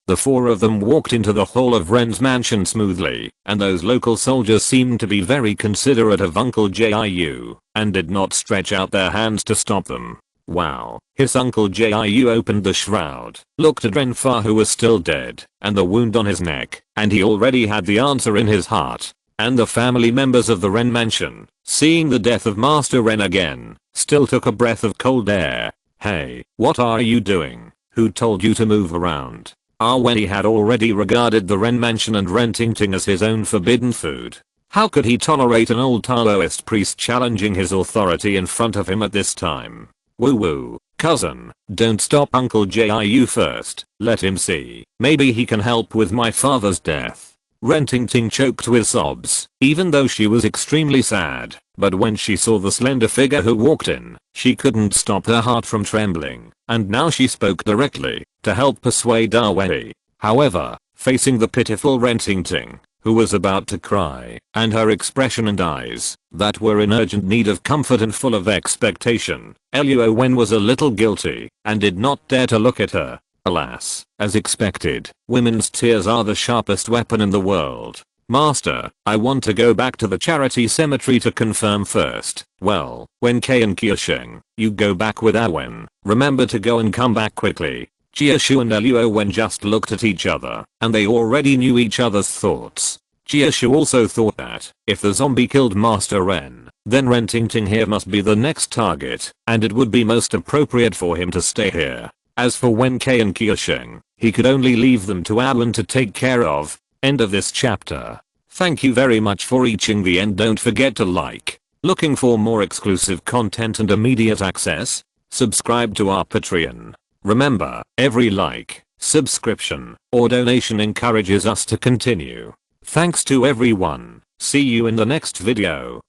The 4 of them walked into the hall of Ren's mansion smoothly, and those local soldiers seemed to be very considerate of Uncle Jiu, and did not stretch out their hands to stop them. Wow. His Uncle Jiu opened the shroud, looked at Ren Fa who was still dead, and the wound on his neck, and he already had the answer in his heart. And the family members of the Ren mansion, seeing the death of Master Ren again, still took a breath of cold air. Hey, what are you doing? Who told you to move around? Wei had already regarded the Ren mansion and Ren Tingting as his own forbidden food. How could he tolerate an old Taoist priest challenging his authority in front of him at this time? Woo. Cousin, don't stop Uncle Jiu first, let him see. Maybe he can help with my father's death. Ren Tingting choked with sobs, even though she was extremely sad, but when she saw the slender figure who walked in, she couldn't stop her heart from trembling, and now she spoke directly, to help persuade Wei. However, facing the pitiful Ren Tingting, who was about to cry, and her expression and eyes, that were in urgent need of comfort and full of expectation, Luo Wen was a little guilty, and did not dare to look at her. Alas, as expected, women's tears are the sharpest weapon in the world. Master, I want to go back to the charity cemetery to confirm first. Well, when Kei and Qiusheng, you go back with Awen, remember to go and come back quickly. Jiashu and Luo Wen just looked at each other, and they already knew each other's thoughts. Jiashu also thought that, if the zombie killed Master Ren, then Ren Tingting here must be the next target, and it would be most appropriate for him to stay here. As for Wen Kei and Qiusheng, he could only leave them to Alan to take care of. End of this chapter. Thank you very much for reaching the end. Don't forget to like. Looking for more exclusive content and immediate access? Subscribe to our Patreon. Remember, every like, subscription, or donation encourages us to continue. Thanks to everyone. See you in the next video.